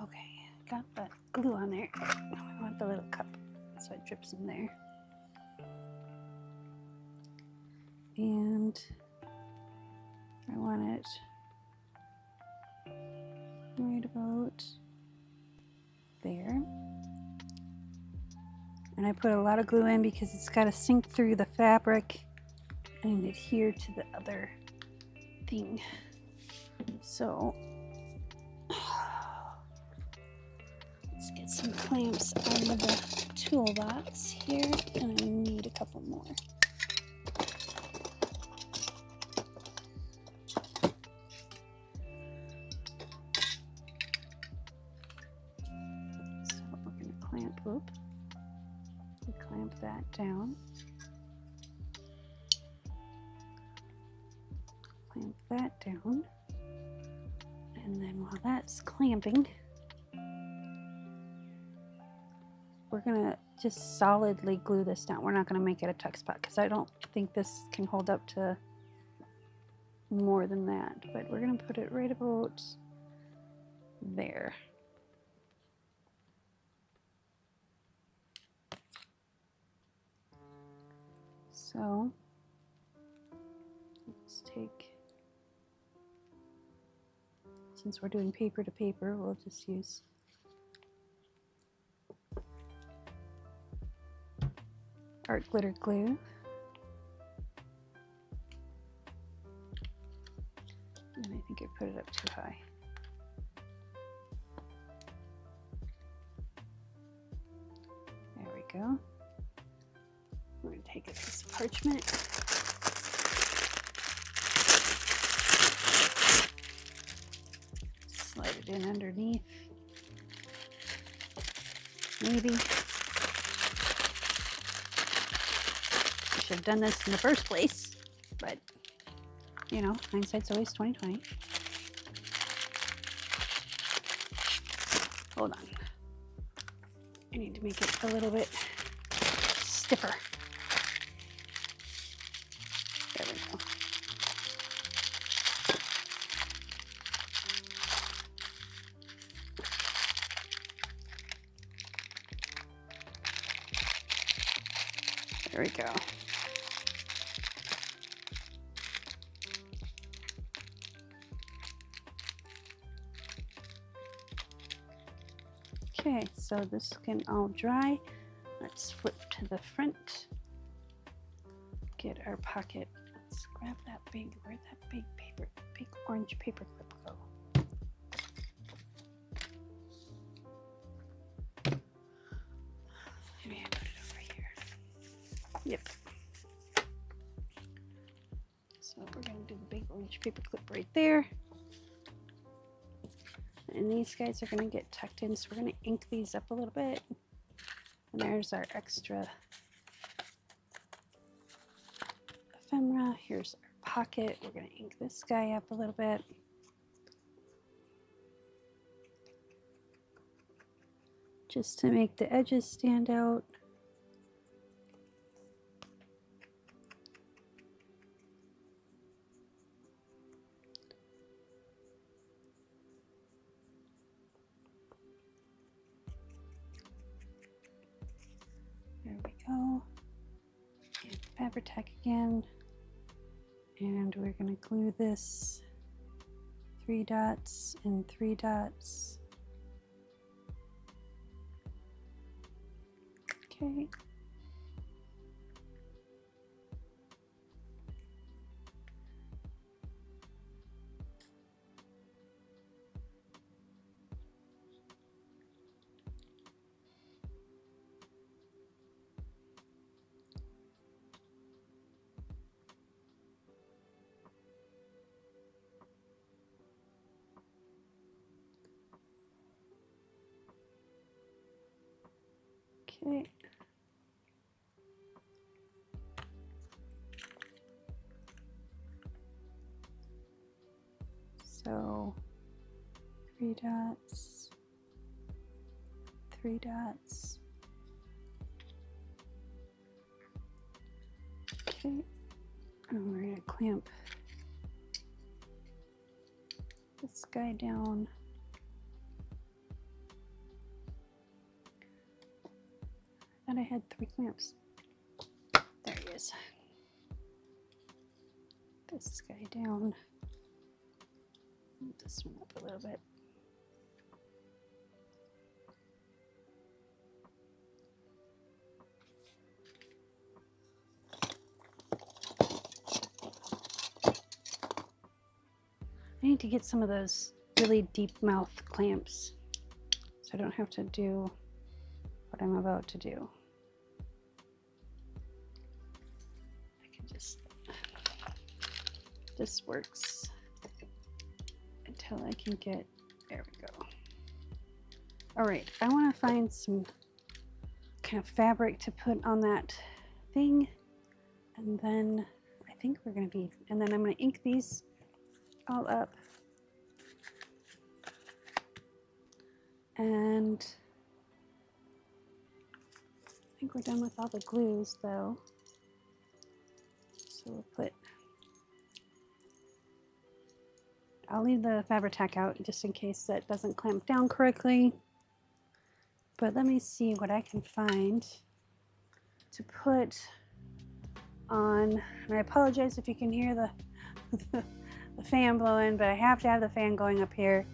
Okay, got the glue on there. Now I want the little cup so it drips in there. And I want it right about there. And I put a lot of glue in because it's got to sink through the fabric and adhere to the other thing. So let's get some clamps out of the toolbox here, and I need a couple more. So we're going to clamp that down. Clamp that down. And then while that's clamping, we're gonna just solidly glue this down. We're not gonna make it a tuck spot because I don't think this can hold up to more than that, but we're gonna put it right about there. So let's take, since we're doing paper to paper, we'll just use art glitter glue. And I think I put it up too high. There we go. We're going to take a piece of parchment. Slide it in underneath. Maybe. I should have done this in the first place, but you know, hindsight's always 20/20. Hold on. I need to make it a little bit stiffer. There we go. There we go. Okay, so this can all dry. Let's flip to the front. Get our pocket let's grab that big, where'd that big orange paper clip go? Maybe I put it over here. Yep. So we're gonna do the big orange paper clip right there. And these guys are gonna get tucked in, so we're gonna ink these up a little bit. And there's our extra ephemera. Here's our pocket. We're gonna ink this guy up a little bit. Just to make the edges stand out. There we go. And fabric tack again. And we're going to glue this 3 dots and 3 dots. Okay. Okay. So 3 dots, 3 dots. Okay. And we're going to clamp this guy down. I thought I had 3 clamps. There he is. This guy down. Move this one up a little bit. I need to get some of those really deep mouth clamps so I don't have to do what I'm about to do. I can just, this works until I can get, there we go. All right, I want to find some kind of fabric to put on that thing, and then I think we're going to be, and then I'm going to ink these all up. And I think we're done with all the glues though. So we'll put, I'll leave the fabric tack out just in case that doesn't clamp down correctly. But let me see what I can find to put on. And I apologize if you can hear the fan blowing, but I have to have the fan going up here.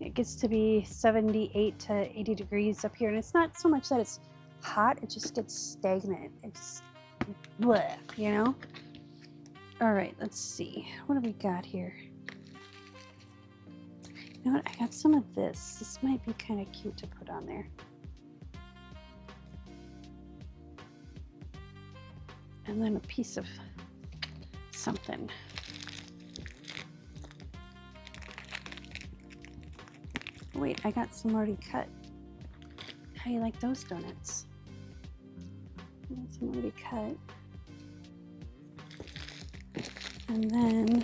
It gets to be 78 to 80 degrees up here, and it's not so much that it's hot, it just gets stagnant. It's bleh, you know? All right, let's see. What do we got here? You know what? I got some of this. This might be kind of cute to put on there. And then a piece of something. Wait, I got some already cut. How do you like those donuts? I got some already cut. And then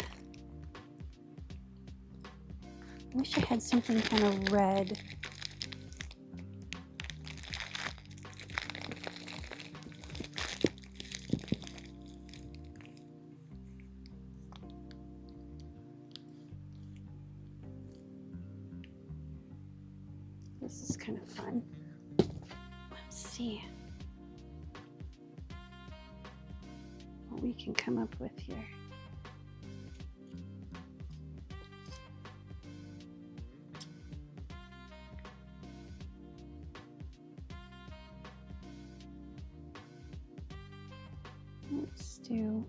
I wish I had something kind of red. This is kind of fun. Let's see what we can come up with here. Let's do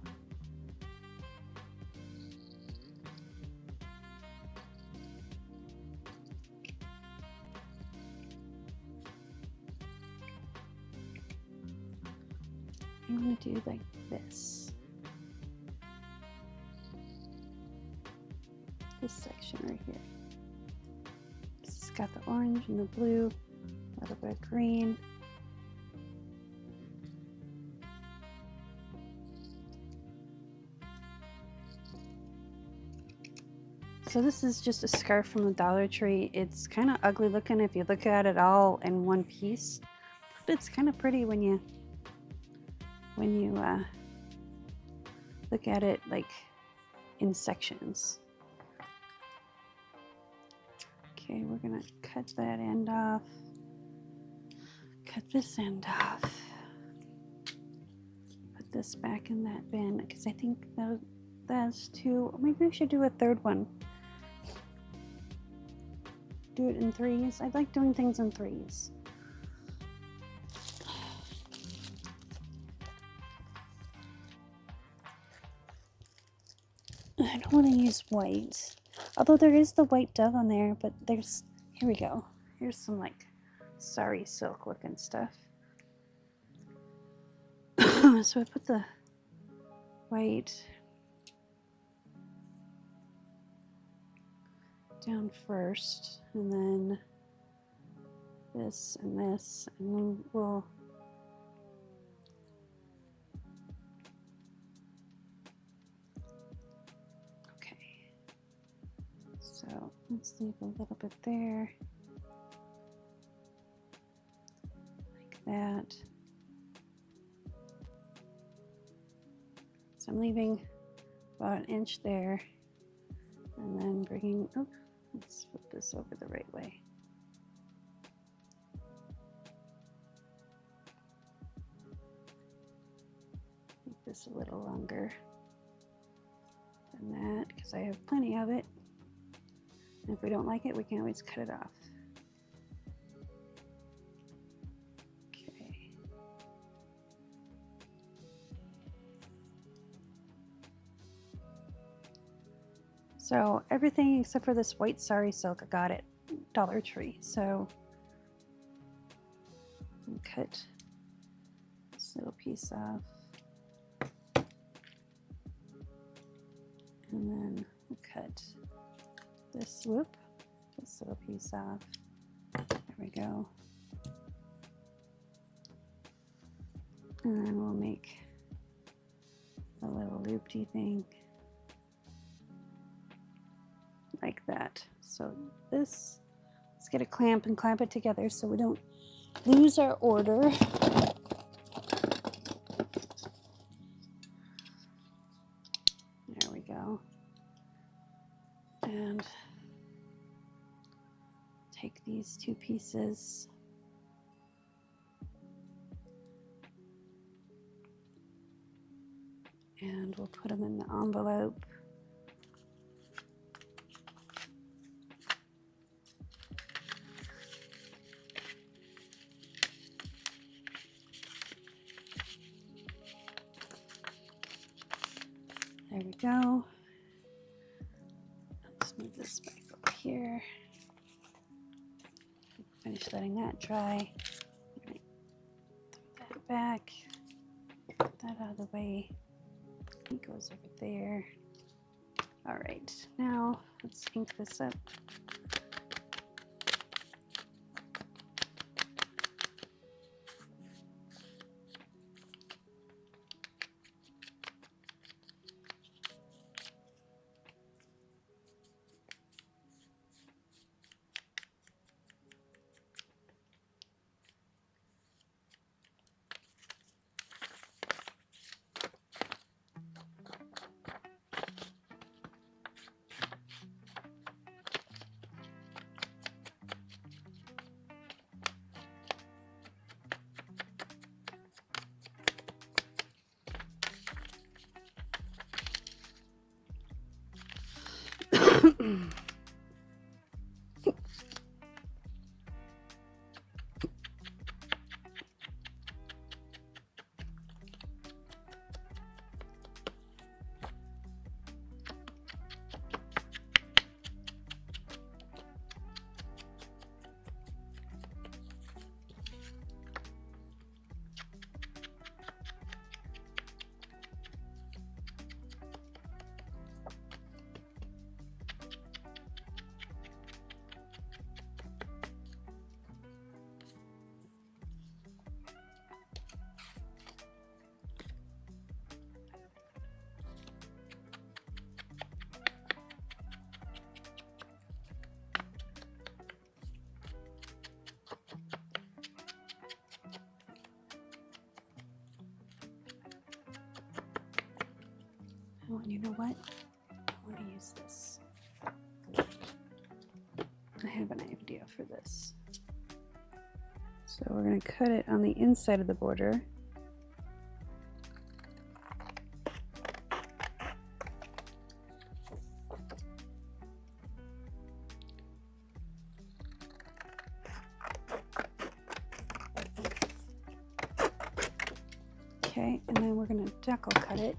I'm going to do like this. This section right here. It's got the orange and the blue, a little bit of green. So this is just a scarf from the Dollar Tree. It's kind of ugly looking if you look at it all in one piece, but it's kind of pretty when you look at it like in sections. Okay, we're gonna cut that end off. Cut this end off. Put this back in that bin because I think that's two. Maybe we should do a third one. Do it in threes. I like doing things in threes. I don't want to use white, although there is the white dove on there, but there's, here we go. Here's some like sari silk looking stuff. So I put the white down first, and then this, and then we'll okay. So let's leave a little bit there, like that. So I'm leaving about an inch there, and then bringing, oh, let's flip this over the right way. Make this a little longer than that because I have plenty of it. And if we don't like it, we can always cut it off. Okay. So everything except for this white sari silk I got at Dollar Tree. So I'll cut this little piece off. And then we'll cut this little piece off. There we go. And then we'll make a little loopy thing like that. So this, let's get a clamp and clamp it together so we don't lose our order. There we go. And take these two pieces and we'll put them in the envelope. There we go. Let's move this back over here. Finish letting that dry. Right. Throw that back. Put that out of the way. It goes over there. All right, now let's ink this up. Oh, and you know what? I want to use this. I have an idea for this. So we're going to cut it on the inside of the border. Okay, and then we're going to decal cut it.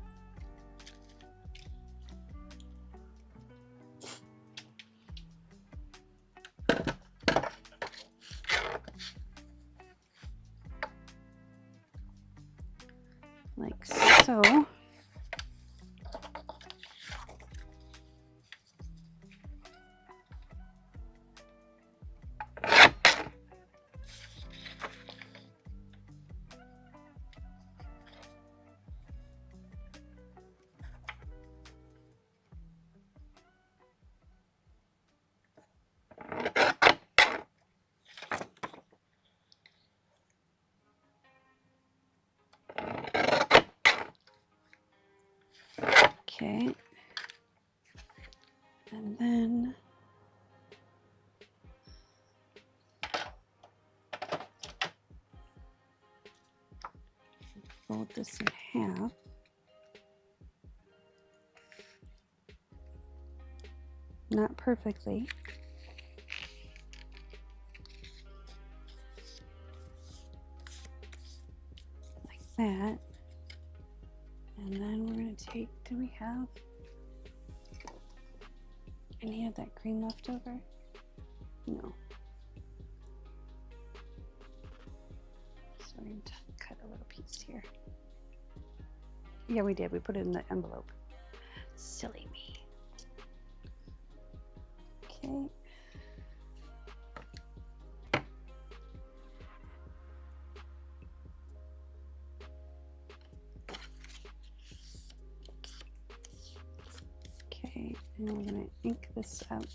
Like so. Okay, and then fold this in half. Not perfectly. Like that. And then we're going to take, do we have any of that green left over? No. So we're going to cut a little piece here. Yeah, we did. We put it in the envelope. Silly me. Okay. Okay, and we're going to ink this out.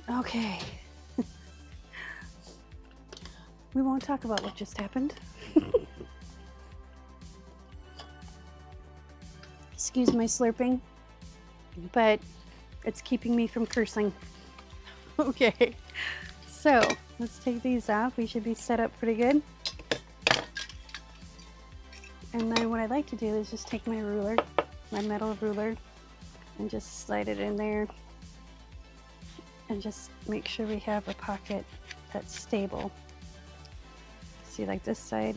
Okay. We won't talk about what just happened. Excuse my slurping, but it's keeping me from cursing. Okay, so let's take these off. We should be set up pretty good. And then what I like to do is just take my ruler, my metal ruler, and just slide it in there. And just make sure we have a pocket that's stable. See, like this side,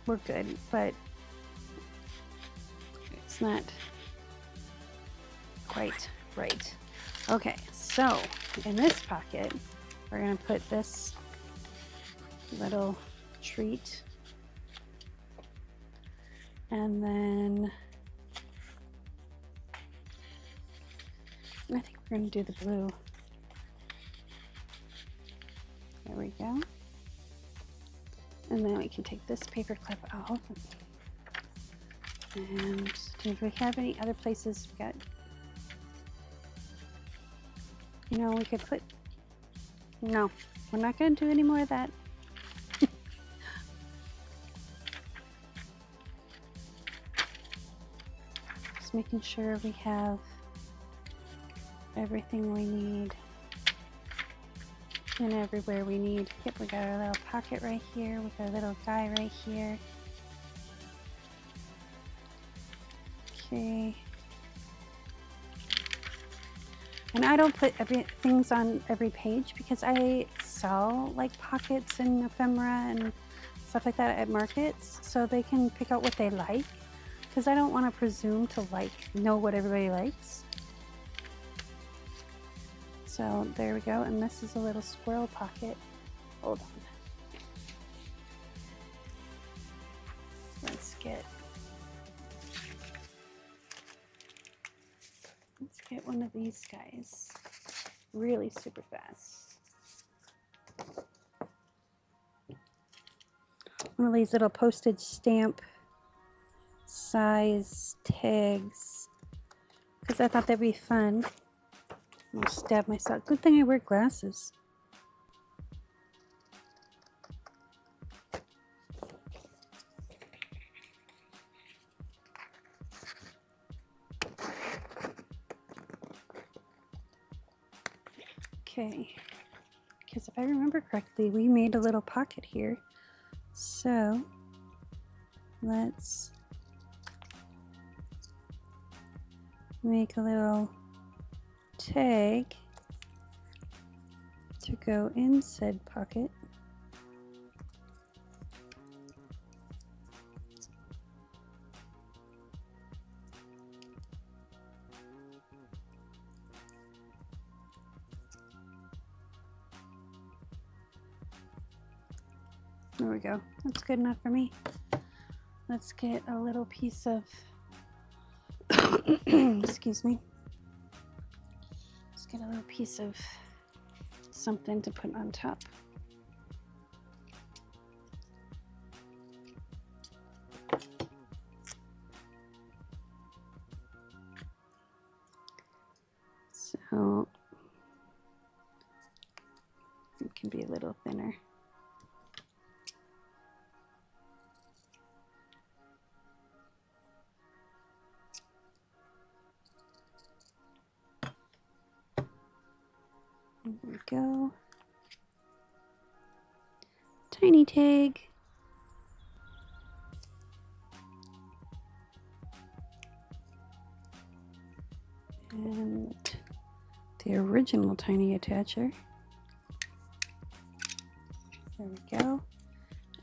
we're good, but it's not quite right. Okay, so in this pocket, we're gonna put this little treat. And then I think we're gonna do the blue. There we go. And then we can take this paper clip off. And do we have any other places we got? You know, we could put, no, we're not gonna do any more of that. Just making sure we have everything we need and everywhere we need. Yep, we got our little pocket right here with our little guy right here. Okay. And I don't put things on every page because I sell like pockets and ephemera and stuff like that at markets, so they can pick out what they like, because I don't want to presume to know what everybody likes. So there we go, and this is a little squirrel pocket. Hold on. Let's get one of these guys really super fast. One of these little postage stamp size tags, because I thought that'd be fun. I'll stab myself. Good thing I wear glasses. Okay, because if I remember correctly, we made a little pocket here. So let's make a little tag to go in said pocket. There we go. That's good enough for me. Let's get a little piece of excuse me. Let's get a little piece of something to put on top. So it can be a little thinner. There we go. Tiny tag. And the original tiny attacher. There we go.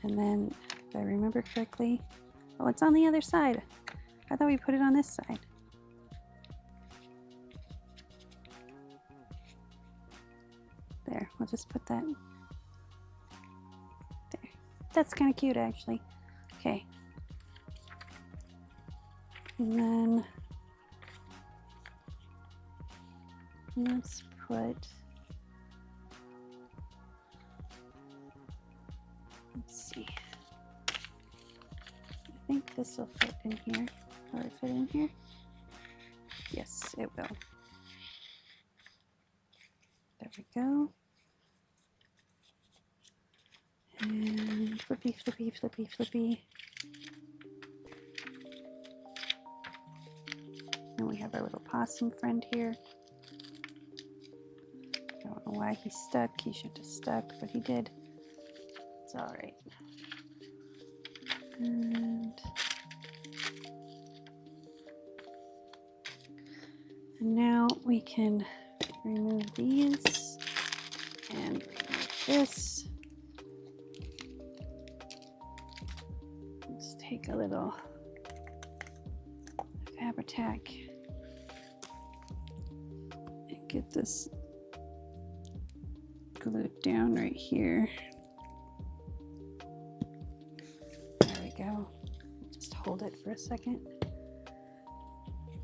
And then, if I remember correctly, oh, it's on the other side. I thought we put it on this side. There, we'll just put that there. That's kind of cute, actually. Okay. And then let's put, let's see. I think this will fit in here. Will it fit in here? Yes, it will. go. And flippy, flippy, flippy, flippy. And we have our little possum friend here. I don't know why he's stuck. He shouldn't have stuck, but he did. It's all right. And now we can remove these and remove this. Let's take a little Fabri-Tac and get this glued down right here. There we go. Just hold it for a second.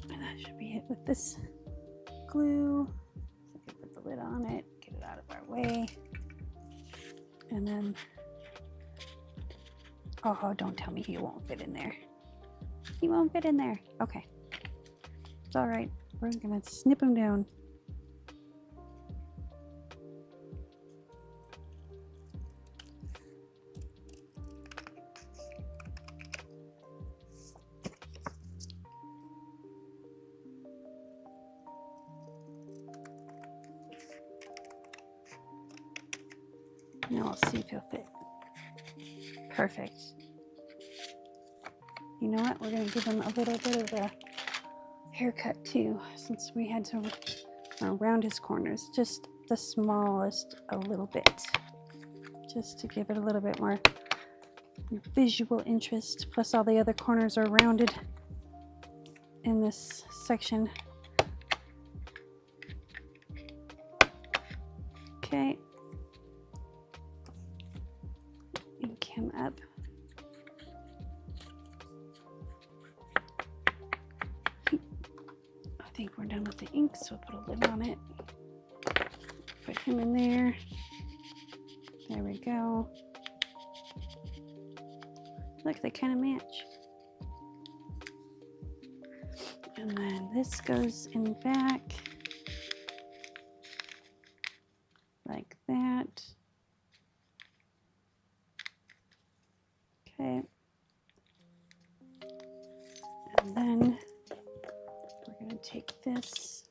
And that should be it with this glue. So I can put the lid on it, get it out of our way. And then, oh, don't tell me he won't fit in there. He won't fit in there. Okay. It's all right. We're gonna snip him down. Now we'll see if he'll fit. Perfect. You know what? We're going to give him a little bit of a haircut too, since we had to round his corners. Just the smallest, a little bit. Just to give it a little bit more visual interest. Plus all the other corners are rounded in this section. Okay. Ink him up. I think we're done with the ink, so we'll put a lid on it. Put him in there. There we go. Look, they kind of match. And then this goes in back. Like that. Okay. And then we're going to take this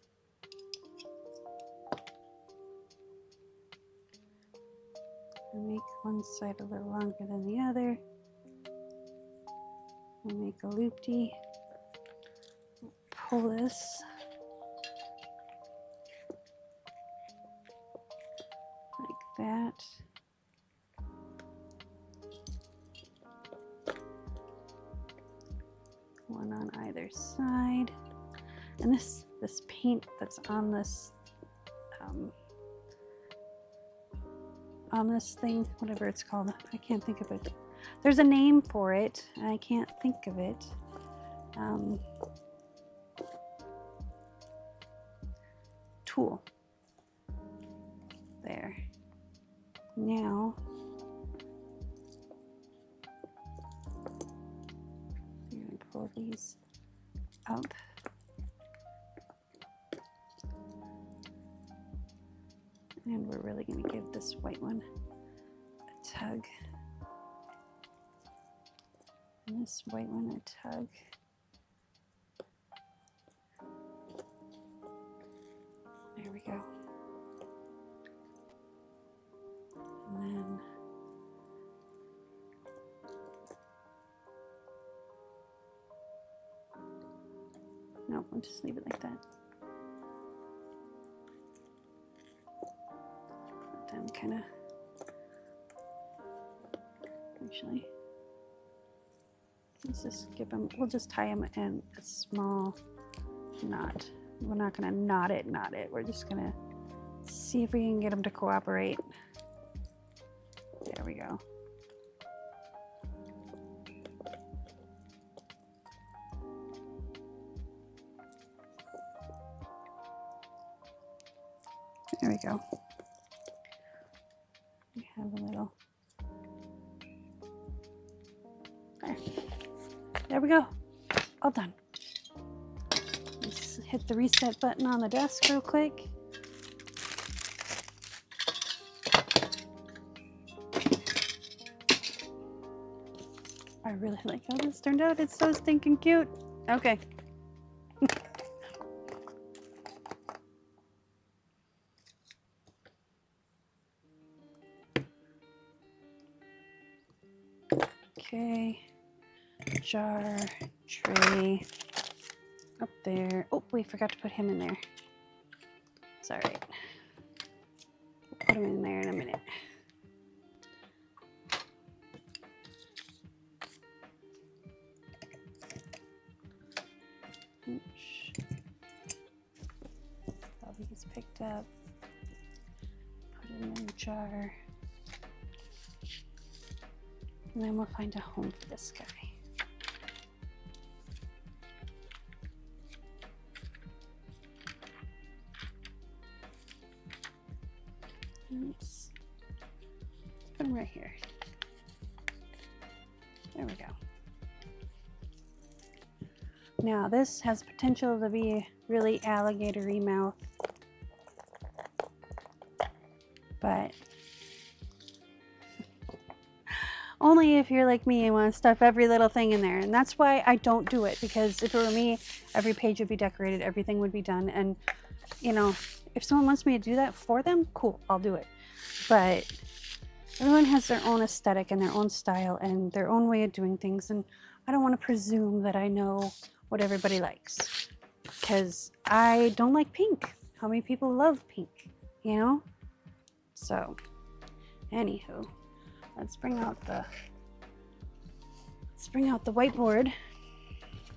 and make one side a little longer than the other. We'll make a loopty. Pull this. Like that. One on either side. And this paint that's on this thing, whatever it's called, I can't think of it. There's a name for it, and I can't think of it. Tool. There. Now, I'm going to pull these up. And we're really going to give this white one a tug. And this white one a tug. There we go. And then no, we'll just leave it like that. Then kind of actually let's just give them, we'll just tie them in a small knot. We're not going to knot it. We're just going to see if we can get them to cooperate. There we go. There we go. We have a little. There we go. All done. Let's hit the reset button on the desk real quick. I really like how this turned out. It's so stinking cute. Okay. Okay. Jar, tray, up there. Oh, we forgot to put him in there. It's all right. We'll put him in there in a minute. Bobby gets picked up. Put it in the jar. And then we'll find a home for this guy. Let's put him right here. There we go. Now this has potential to be really alligator-y mouth, but only if you're like me and want to stuff every little thing in there. And that's why I don't do it, because if it were me, every page would be decorated, everything would be done. And you know, if someone wants me to do that for them, cool, I'll do it. But everyone has their own aesthetic and their own style and their own way of doing things. And I don't want to presume that I know what everybody likes, because I don't like pink. How many people love pink, you know? So, anywho, let's bring out the whiteboard.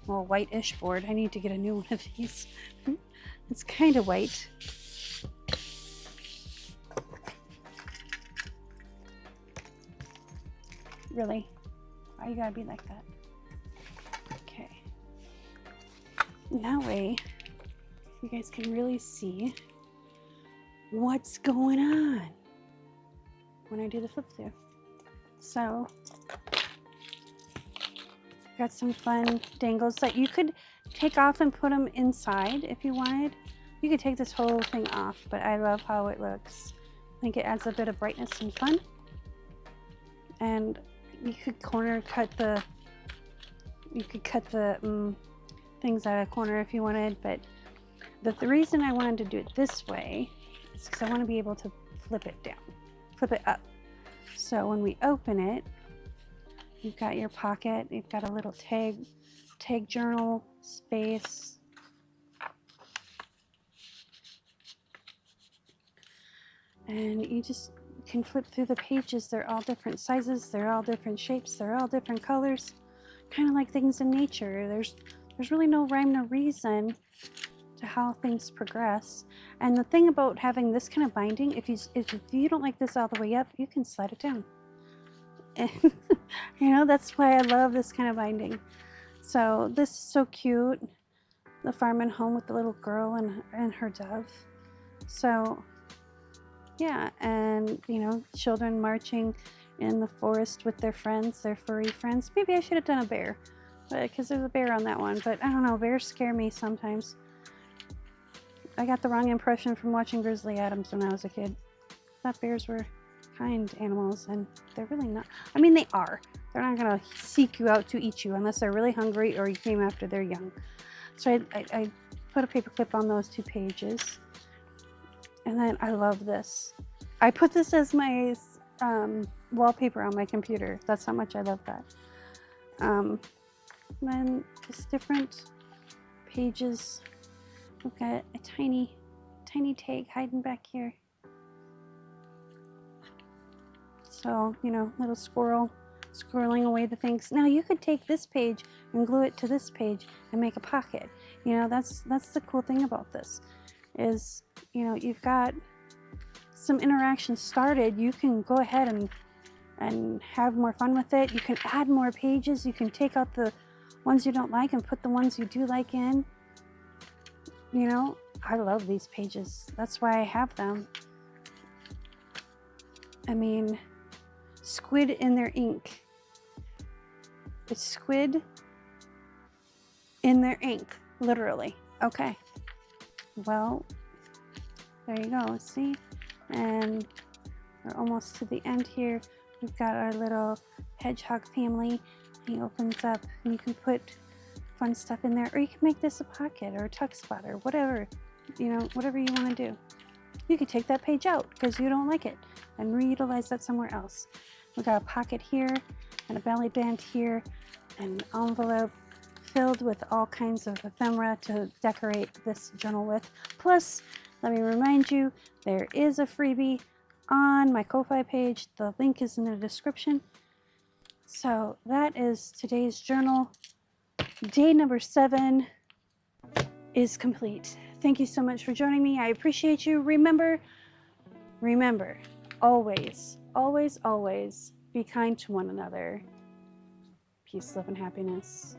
Well, white-ish board. I need to get a new one of these. It's kind of white. Really? Why you gotta be like that? Okay. That way, you guys can really see what's going on when I do the flip through. So, got some fun dangles that you could take off and put them inside if you wanted. You could take this whole thing off, but I love how it looks. I think it adds a bit of brightness and fun. And you could cut the things out of corner if you wanted, but the reason I wanted to do it this way is because I want to be able to flip it up. So when we open it, you've got your pocket, you've got a little tag journal space. And you just can flip through the pages. They're all different sizes, they're all different shapes, they're all different colors. Kind of like things in nature. There's really no rhyme, no reason to how things progress. And the thing about having this kind of binding, if you don't like this all the way up, you can slide it down. And you know, that's why I love this kind of binding. So this is so cute. The farming home with the little girl and her dove. So yeah, and you know, children marching in the forest with their friends, their furry friends. Maybe I should have done a bear, because there's a bear on that one. But I don't know, bears scare me sometimes. I got the wrong impression from watching Grizzly Adams when I was a kid. I thought bears were kind animals, and they're really not. I mean, they are. They're not gonna seek you out to eat you unless they're really hungry or you came after their young. So I put a paper clip on those two pages. And then I love this. I put this as my wallpaper on my computer. That's how much I love that. Then just different pages. We've got a tiny tag hiding back here. So, you know, little squirrel squirreling away the things. Now you could take this page and glue it to this page and make a pocket. You know, that's the cool thing about this. Is, you know, you've got some interaction started, you can go ahead and have more fun with it. You can add more pages. You can take out the ones you don't like and put the ones you do like in. You know, I love these pages. That's why I have them. I mean, squid in their ink. It's squid in their ink, literally. Okay. Well, there you go. See? And we're almost to the end here. We've got our little hedgehog family. He opens up and you can put fun stuff in there, or you can make this a pocket or a tuck spot or whatever, you know, whatever you want to do. You could take that page out because you don't like it and reutilize that somewhere else. We've got a pocket here and a belly band here and an envelope filled with all kinds of ephemera to decorate this journal with. Plus, let me remind you, there is a freebie on my Ko-Fi page. The link is in the description. So that is today's journal. Day number 7 is complete. Thank you so much for joining me. I appreciate you. Remember, always, always, always be kind to one another. Peace, love, and happiness.